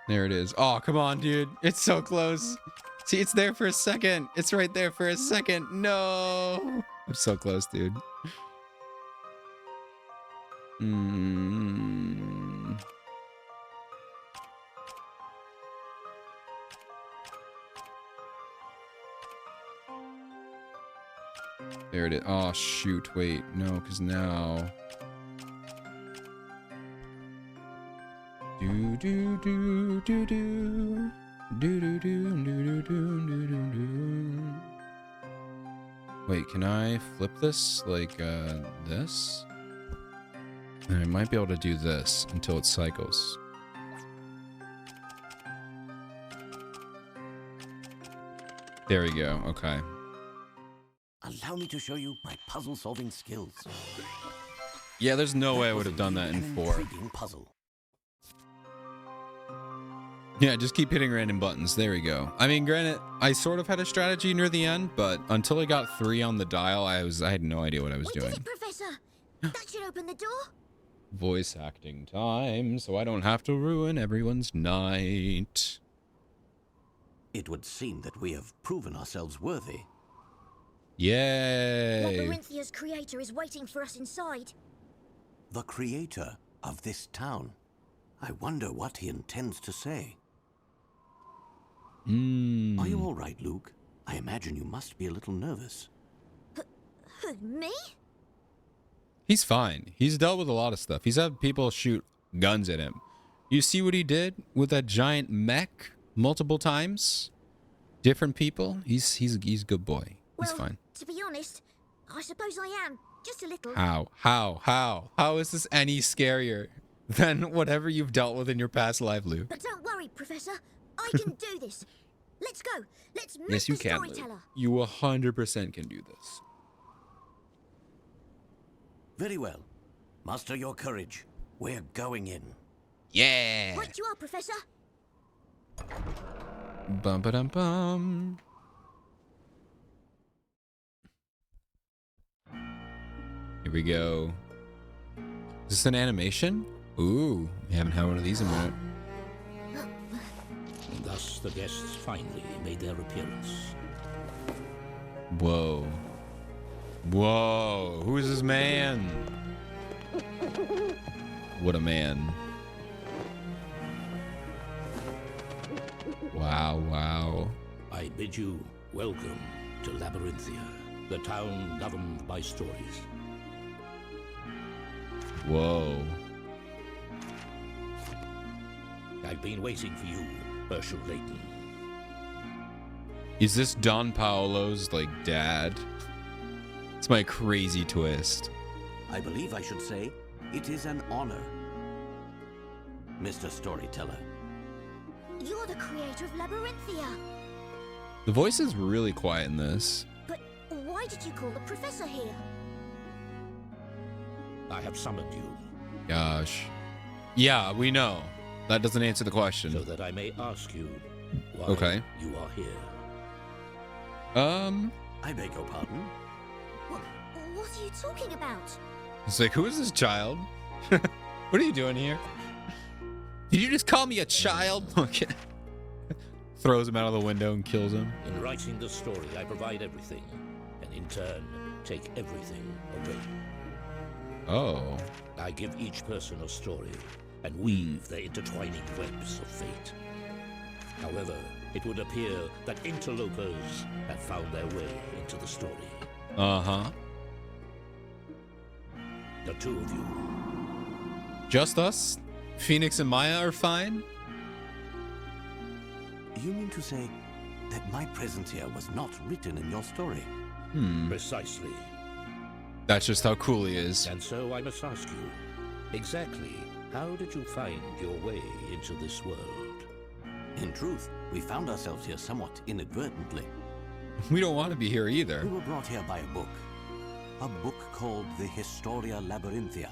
There it is. Oh, come on, dude. It's so close. See, it's there for a second. It's right there for a second. No. I'm so close, dude. There it is. Oh, shoot. Wait. No, because now... Do do do do do do do do do do do do do. Wait, can I flip this like this? And I might be able to do this until it cycles. There we go. Okay. Allow me to show you my puzzle-solving skills. Yeah, there's no way I would have done that in 4. Puzzle. Yeah, just keep hitting random buttons. There we go. I mean, granted, I sort of had a strategy near the end, but until I got 3 on the dial, I had no idea what I was We doing. did it, Professor! That should open the door. Voice acting time, so I don't have to ruin everyone's night. It would seem that we have proven ourselves worthy. Yay! Labyrinthia's creator is waiting for us inside. The creator of this town. I wonder what he intends to say. Are you all right, Luke? I imagine you must be a little nervous. Who, me? He's fine. He's dealt with a lot of stuff. He's had people shoot guns at him. You see what he did with that giant mech multiple times? Different people? He's a good boy. He's fine. To be honest, I suppose I am. Just a little. How is this any scarier than whatever you've dealt with in your past life, Luke? But don't worry, Professor. I can do this. Let's go. Let's meet Yes, you the can, Luke. storyteller. You 100% can do this. Very well. Muster your courage. We're going in. Yeah. Right you are, Professor. Bum ba dum bum. Here we go. Is this an animation? Ooh, we haven't had one of these in a minute. Thus the guests finally made their appearance. Whoa. Whoa. Who is this man? What a man. Wow, wow. I bid you welcome to Labyrinthia, the town governed by stories. Whoa. I've been waiting for you, Herschel Layton. Is this Don Paolo's, like, dad? It's my crazy twist. I believe I should say it is an honor. Mr. Storyteller. You're the creator of Labyrinthia. The voice is really quiet in this. But why did you call the professor here? I have summoned you Gosh. Yeah, we know. That doesn't answer the so question. that I may ask you why Okay. you are here. I beg your pardon? What are you talking about? It's like, who is this child? What are you doing here? Did you just call me a child? Okay. Throws him out of the window and kills him. In writing the story, I provide everything, and in turn, take everything away. Oh. I give each person a story, and weave their intertwining webs of fate. However, it would appear that interlopers have found their way into the story. Uh-huh. The two of you, Just us? Phoenix and Maya are fine? You mean to say that my presence here was not written in your story? precisely. That's just how cool he is. And so I must ask you, exactly how did you find your way into this world? In truth, we found ourselves here somewhat inadvertently. We don't want to be here either. We were brought here by a book. A book called the Historia Labyrinthia.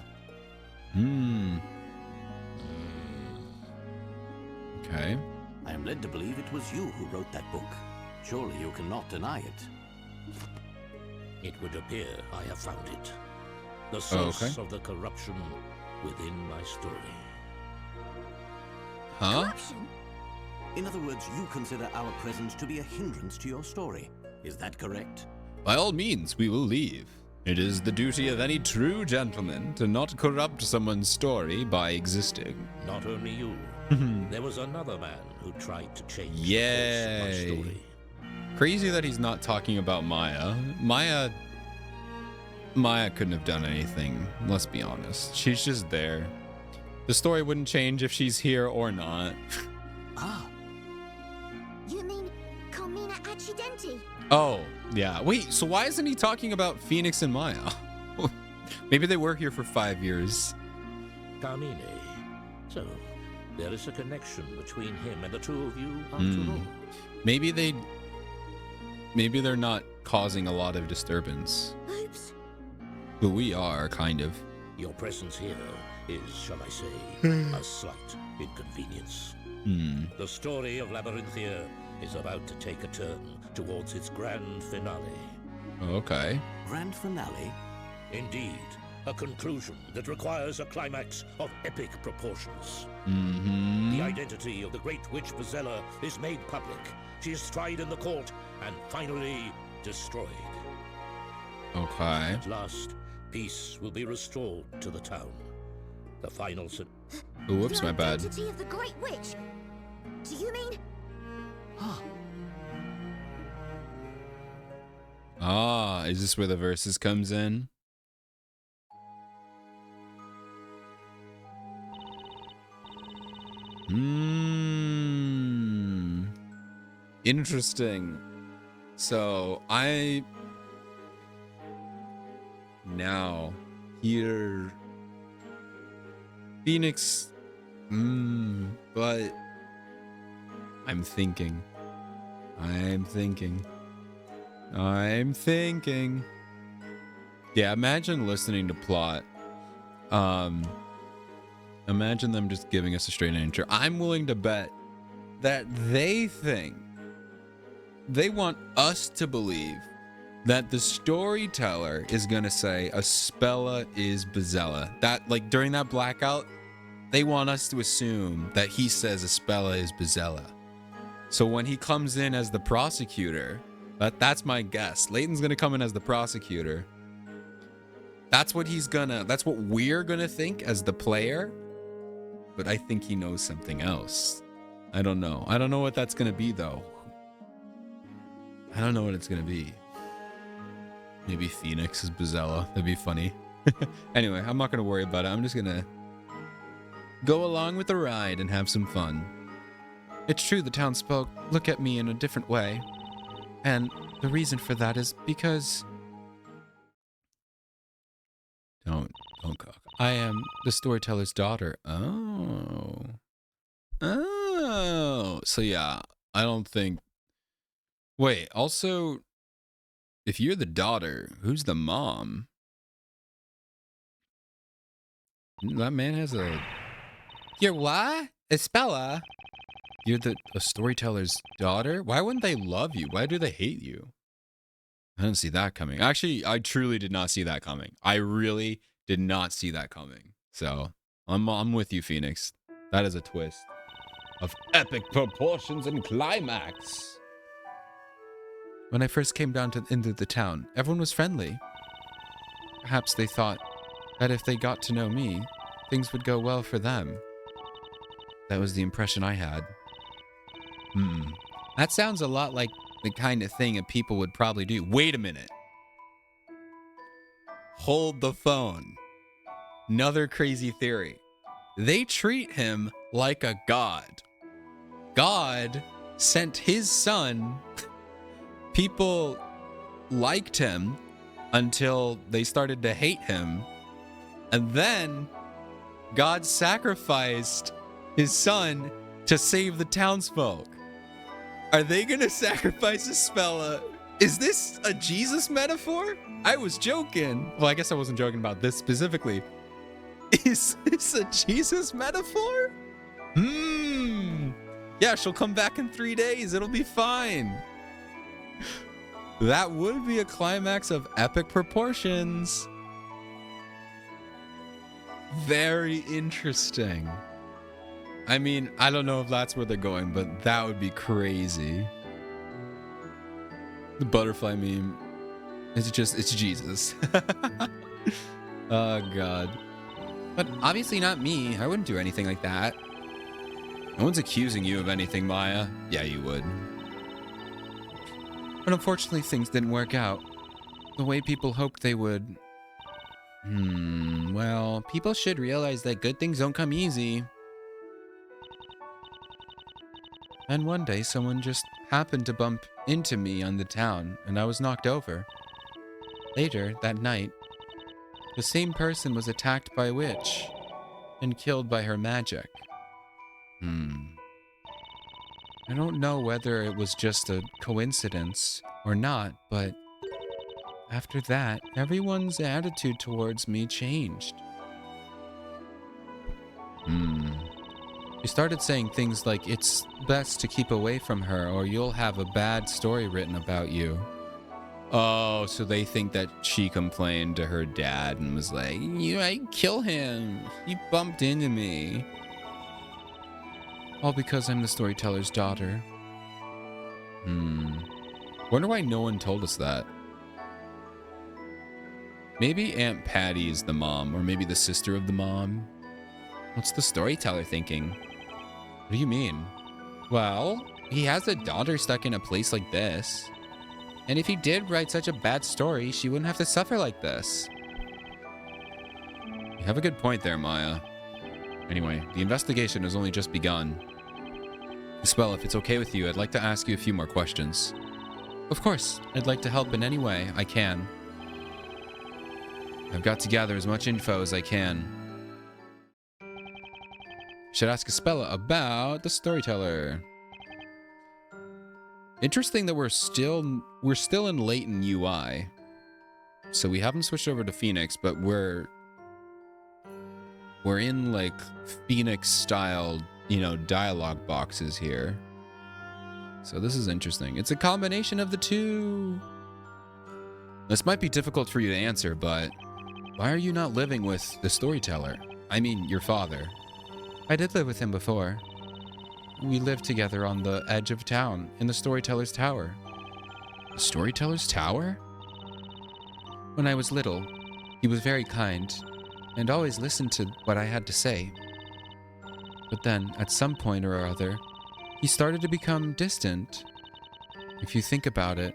Okay. I am led to believe it was you who wrote that book. Surely you cannot deny it. It would appear I have found it. The source okay. of the corruption within my story. Huh? Corruption? In other words, you consider our presence to be a hindrance to your story. Is that correct? By all means, we will leave. It is the duty of any true gentleman to not corrupt someone's story by existing. Not only you. There was another man who tried to change the course of Yay. my story. Crazy that he's not talking about Maya. Maya couldn't have done anything, let's be honest. She's just there. The story wouldn't change if she's here or not. Ah, You mean Carmina Accidenti? Oh, yeah. Wait, so why isn't he talking about Phoenix and Maya? Maybe they were here for 5 years. Carmine. So, there is a connection between him and the two of you after all. Maybe they're not causing a lot of disturbance. Oops. But we are, kind of. Your presence here is, shall I say, a slight inconvenience. The story of Labyrinthia is about to take a turn towards its grand finale. Okay. grand finale? Indeed, a conclusion that requires a climax of epic proportions. The identity of the great witch Bezella is made public. She is tried in the court and finally destroyed. Okay. At last, peace will be restored to the town. The final Oh, whoops, my bad. The identity of the Great Witch? Do you mean? Ah, is this where the verses comes in? Interesting. So I now hear Phoenix, but I'm thinking. I'm thinking. Yeah, imagine listening to plot. Imagine them just giving us a straight answer. I'm willing to bet that they want us to believe that the storyteller is gonna say Espella is Bezella. That, like, during that blackout, they want us to assume that he says Espella is Bezella. So when he comes in as the prosecutor, that's my guess. Leighton's gonna come in as the prosecutor. That's what we're gonna think as the player. But I think he knows something else. I don't know. I don't know what that's gonna be, though. I don't know what it's gonna be. Maybe Phoenix is Bezella. That'd be funny. Anyway, I'm not gonna worry about it. I'm just gonna go along with the ride and have some fun. It's true the townsfolk look at me in a different way. And the reason for that is because... Don't cook. I am the storyteller's daughter. Oh. So yeah, I don't think... Wait, also, if you're the daughter, who's the mom? That man has a... You're what? Espella? You're a storyteller's daughter? Why wouldn't they love you? Why do they hate you? I didn't see that coming. Actually, I truly did not see that coming. I really did not see that coming. So, I'm with you, Phoenix. That is a twist of epic proportions and climax. When I first came down into the town, everyone was friendly. Perhaps they thought that if they got to know me, things would go well for them. That was the impression I had. That sounds a lot like the kind of thing that people would probably do. Wait a minute. Hold the phone. Another crazy theory. They treat him like a god. God sent his son. People liked him until they started to hate him. And then God sacrificed his son to save the townsfolk. Are they gonna sacrifice Espella? Is this a Jesus metaphor? I was joking. Well, I guess I wasn't joking about this specifically. Is this a Jesus metaphor? Yeah, she'll come back in 3 days. It'll be fine. That would be a climax of epic proportions. Very interesting. I mean, I don't know if that's where they're going, but that would be crazy. The butterfly meme. It's Jesus. Oh, God. But obviously not me. I wouldn't do anything like that. No one's accusing you of anything, Maya. Yeah, you would. But unfortunately, things didn't work out the way people hoped they would. Well, people should realize that good things don't come easy. And one day, someone just happened to bump into me on the town, and I was knocked over. Later, that night, the same person was attacked by a witch and killed by her magic. I don't know whether it was just a coincidence or not, but after that, everyone's attitude towards me changed. She started saying things like, it's best to keep away from her or you'll have a bad story written about you. Oh, so they think that she complained to her dad and was like, I kill him. He bumped into me. All because I'm the storyteller's daughter. Wonder why no one told us that. Maybe Aunt Patty is the mom, or maybe the sister of the mom. What's the storyteller thinking? What do you mean? Well, he has a daughter stuck in a place like this. And if he did write such a bad story, she wouldn't have to suffer like this. You have a good point there, Maya. Anyway, the investigation has only just begun. Espella, if it's okay with you, I'd like to ask you a few more questions. Of course, I'd like to help in any way I can. I've got to gather as much info as I can. Should ask Espella about the storyteller. Interesting that we're still in Layton UI. So we haven't switched over to Phoenix, but we're in like Phoenix style, you know, dialogue boxes here. So this is interesting. It's a combination of the two. This might be difficult for you to answer, but why are you not living with the storyteller? I mean, your father. I did live with him before. We lived together on the edge of town, in the storyteller's tower. The storyteller's tower? When I was little, he was very kind, and always listened to what I had to say. But then, at some point or other, he started to become distant. If you think about it,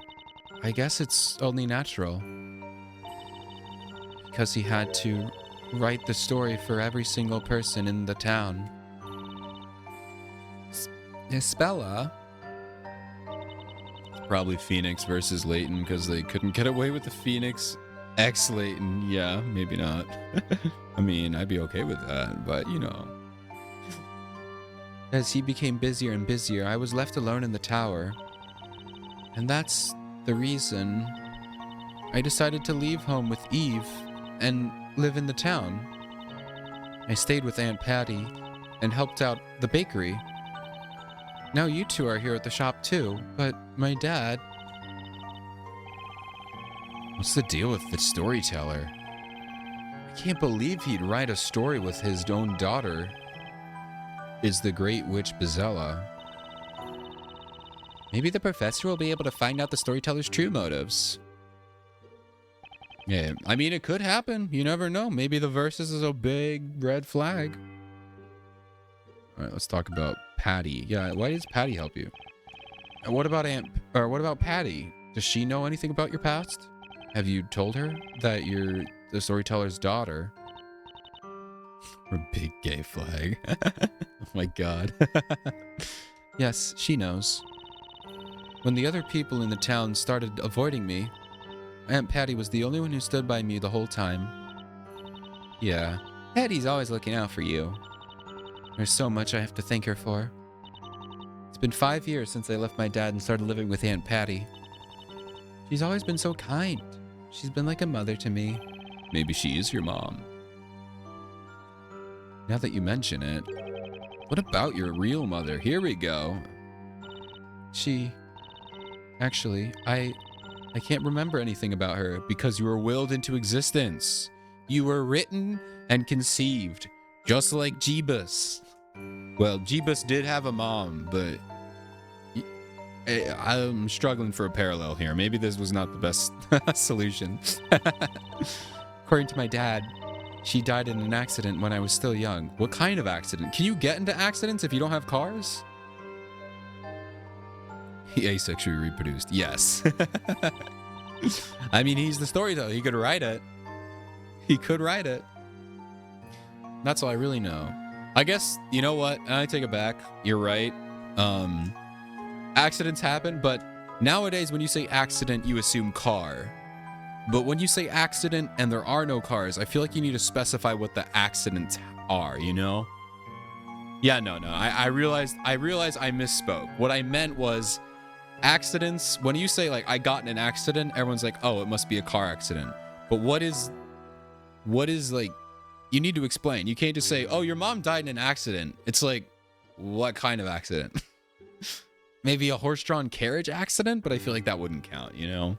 I guess it's only natural. Because he had to write the story for every single person in the town. Espella? Probably Phoenix versus Layton because they couldn't get away with the Phoenix X Layton. Yeah, maybe not. I mean, I'd be okay with that, but you know. As he became busier and busier, I was left alone in the tower. And that's the reason I decided to leave home with Eve and live in the town. I stayed with Aunt Patty and helped out the bakery. Now you two are here at the shop too, but my dad... What's the deal with the storyteller? I can't believe he'd write a story with his own daughter. Is the great witch Bezella. Maybe the professor will be able to find out the storyteller's true motives. Yeah, I mean, it could happen. You never know. Maybe the versus is a big red flag. All right, let's talk about Patty. Yeah, why does Patty help you? And what about what about Patty? Does she know anything about your past? Have you told her that you're the storyteller's daughter? A big gay flag. Oh my god. Yes, she knows. When the other people in the town started avoiding me, Aunt Patty was the only one who stood by me the whole time. Yeah, Patty's always looking out for you. There's so much I have to thank her for. It's been 5 years since I left my dad and started living with Aunt Patty. She's always been so kind. She's been like a mother to me. Maybe she is your mom. Now that you mention it, what about your real mother? Here we go. Actually, I can't remember anything about her because you were willed into existence. You were written and conceived, just like Jeebus. Well, Jeebus did have a mom, but I'm struggling for a parallel here. Maybe this was not the best solution. According to my dad, she died in an accident when I was still young. What kind of accident? Can you get into accidents if you don't have cars? He asexually reproduced. Yes. I mean, he's the storyteller. He could write it. He could write it. That's all I really know. I guess, you know what? I take it back. You're right. Accidents happen, but nowadays when you say accident, you assume car. But when you say accident and there are no cars, I feel like you need to specify what the accidents are, you know? Yeah, no. I realized I misspoke. What I meant was accidents. When you say like I got in an accident, everyone's like, oh, it must be a car accident. But what is like, you need to explain. You can't just say, oh, your mom died in an accident. It's like, what kind of accident? Maybe a horse-drawn carriage accident, but I feel like that wouldn't count, you know?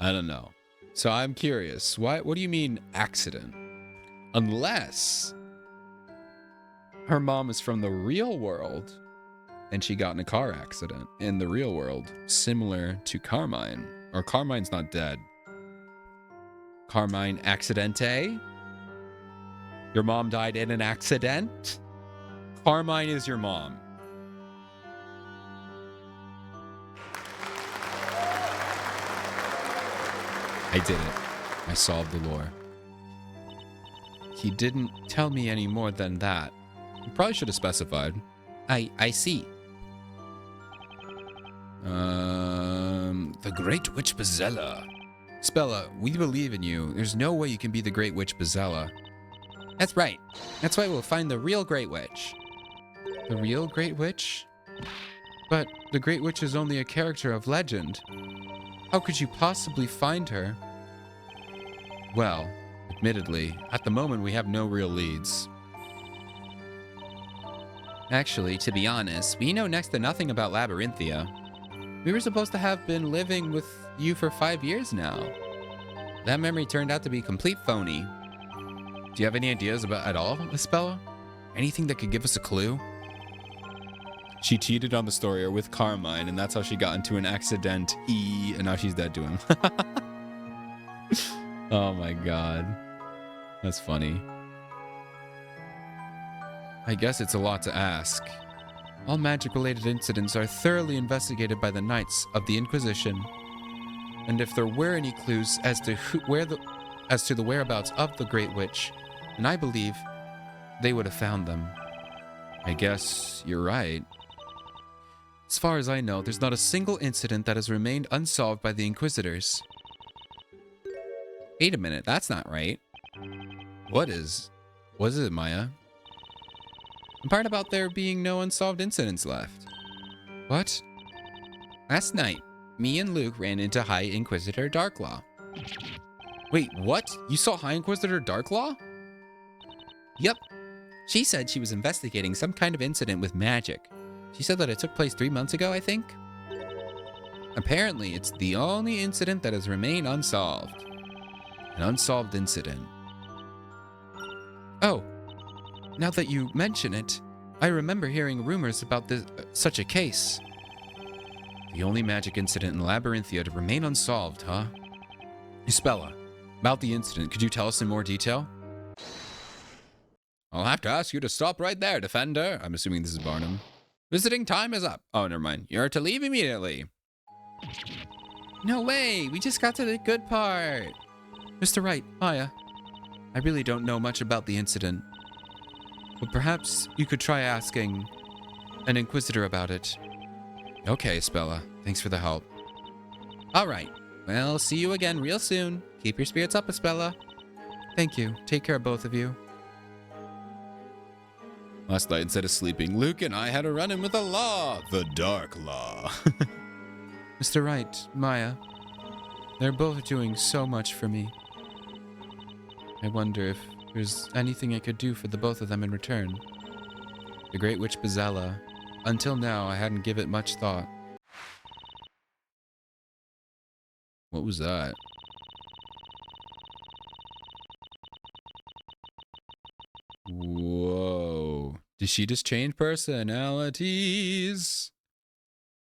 I don't know. So I'm curious. What do you mean accident? Unless her mom is from the real world and she got in a car accident in the real world, similar to Carmine. Or Carmine's not dead. Carmine accidente? Your mom died in an accident? Carmine is your mom. I did it. I solved the lore. He didn't tell me any more than that. You probably should have specified. I see. The Great Witch Bezella. Spella, we believe in you. There's no way you can be the Great Witch Bezella. That's right. That's why we'll find the real Great Witch. The real Great Witch? But the Great Witch is only a character of legend. How could you possibly find her? Well, admittedly, at the moment we have no real leads. Actually, to be honest, we know next to nothing about Labyrinthia. We were supposed to have been living with you for 5 years now. That memory turned out to be complete phony. Do you have any ideas about at all, Espella? Anything that could give us a clue? She cheated on the story with Carmine, and that's how she got into an accident and now she's dead to him. Oh my god. That's funny. I guess it's a lot to ask. All magic-related incidents are thoroughly investigated by the Knights of the Inquisition. And if there were any clues as to the whereabouts of the Great Witch, then I believe they would have found them. I guess you're right. As far as I know, there's not a single incident that has remained unsolved by the Inquisitors. Wait a minute, that's not right. What is it, Maya? The part about there being no unsolved incidents left. What? Last night, me and Luke ran into High Inquisitor Darklaw. Wait, what? You saw High Inquisitor Darklaw? Yep. She said she was investigating some kind of incident with magic. She said that it took place 3 months ago, I think? Apparently, it's the only incident that has remained unsolved. An unsolved incident. Oh, now that you mention it, I remember hearing rumors about such a case. The only magic incident in Labyrinthia to remain unsolved, huh? Espella, about the incident, could you tell us in more detail? I'll have to ask you to stop right there, Defender. I'm assuming this is Barnum. Visiting time is up. Oh, never mind. You're to leave immediately. No way! We just got to the good part. Mr. Wright, Maya, I really don't know much about the incident. But perhaps you could try asking an Inquisitor about it. Okay, Espella. Thanks for the help. All right. Well, see you again real soon. Keep your spirits up, Espella. Thank you. Take care, both of you. Last night, instead of sleeping, Luke and I had a run-in with the law. The Dark Law. Mr. Wright, Maya, they're both doing so much for me. I wonder if there's anything I could do for the both of them in return. The Great Witch Bezella. Until now, I hadn't given it much thought. What was that? Whoa. Did she just change personalities?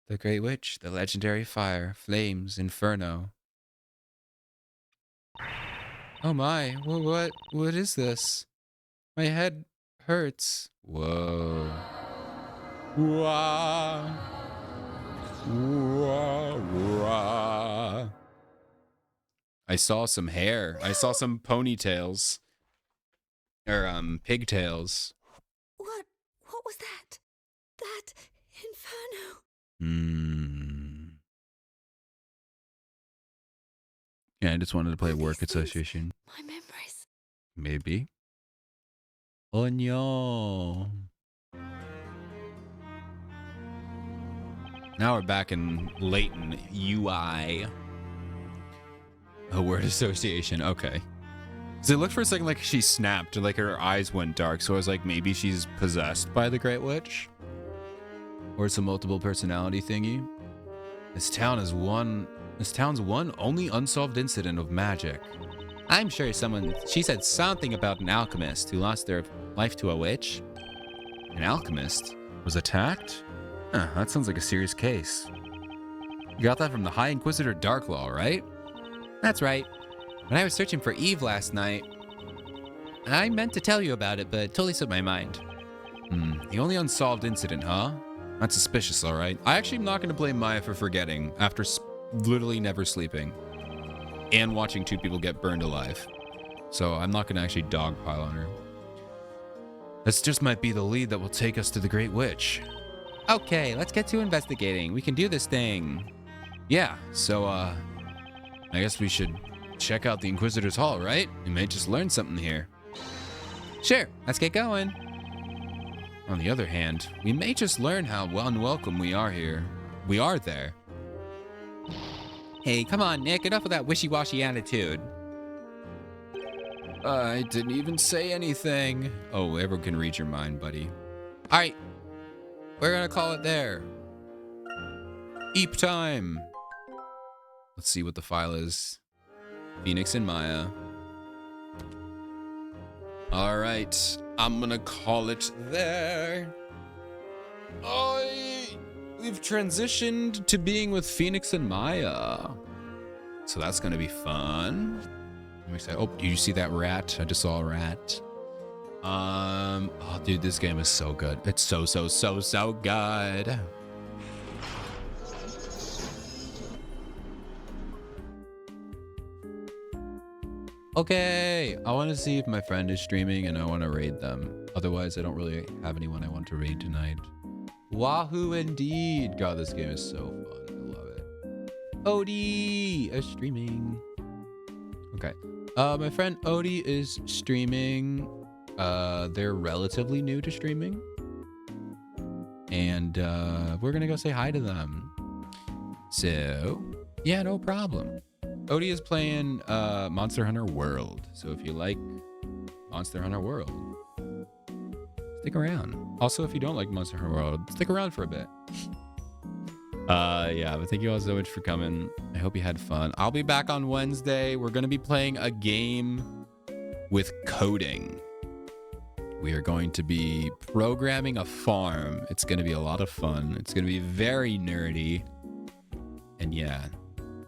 The Great Witch, the legendary fire, flames, inferno. Oh my, what is this? My head hurts. Whoa. Wah. Wah, wah. I saw some hair. I saw some ponytails. Or, pigtails. What was that? That inferno. Yeah, I just wanted to play Work Association. My memories. Maybe. Oh no. Now we're back in latent UI. A word association. Okay. So it looked for a second like she snapped, like her eyes went dark. So I was like, maybe she's possessed by the Great Witch, or it's a multiple personality thingy. This town's one only unsolved incident of magic. I'm sure she said something about an alchemist who lost their life to a witch. An alchemist was attacked? Huh, that sounds like a serious case. You got that from the High Inquisitor Darklaw, right? That's right. When I was searching for Eve last night, I meant to tell you about it, but it totally slipped my mind. The only unsolved incident, huh? That's suspicious, all right. I actually am not going to blame Maya for forgetting after literally never sleeping and watching 2 people get burned alive. So I'm not going to actually dogpile on her. This just might be the lead that will take us to the Great Witch. Okay, let's get to investigating. We can do this thing. Yeah, so, I guess we should check out the Inquisitor's Hall, right? We may just learn something here. Sure, let's get going. On the other hand, we may just learn how unwelcome we are here. We are there. Hey, come on, Nick. Enough of that wishy-washy attitude. I didn't even say anything. Oh, everyone can read your mind, buddy. All right. We're going to call it there. Eep time. Let's see what the file is. Phoenix and Maya. All right. I'm going to call it there. We've transitioned to being with Phoenix and Maya. So that's going to be fun. I'm excited. Oh, did you see that rat? I just saw a rat. Oh, dude, this game is so good. It's so good. Okay, I want to see if my friend is streaming and I want to raid them. Otherwise, I don't really have anyone I want to raid tonight. Wahoo indeed. God, this game is so fun. I love it. Odie is streaming. Okay. My friend Odie is streaming. They're relatively new to streaming. And we're gonna go say hi to them. So, yeah, no problem. Odie is playing Monster Hunter World. So if you like Monster Hunter World, stick around. Also, if you don't like Monster Hunter World, stick around for a bit. Yeah, but thank you all so much for coming. I hope you had fun. I'll be back on Wednesday. We're going to be playing a game with coding. We are going to be programming a farm. It's going to be a lot of fun. It's going to be very nerdy. And yeah.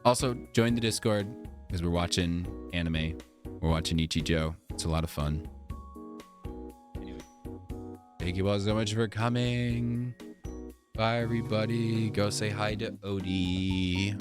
Also, join the Discord because we're watching anime. We're watching Ichijo. It's a lot of fun. Anyway, thank you all so much for coming. Bye, everybody. Go say hi to Odie.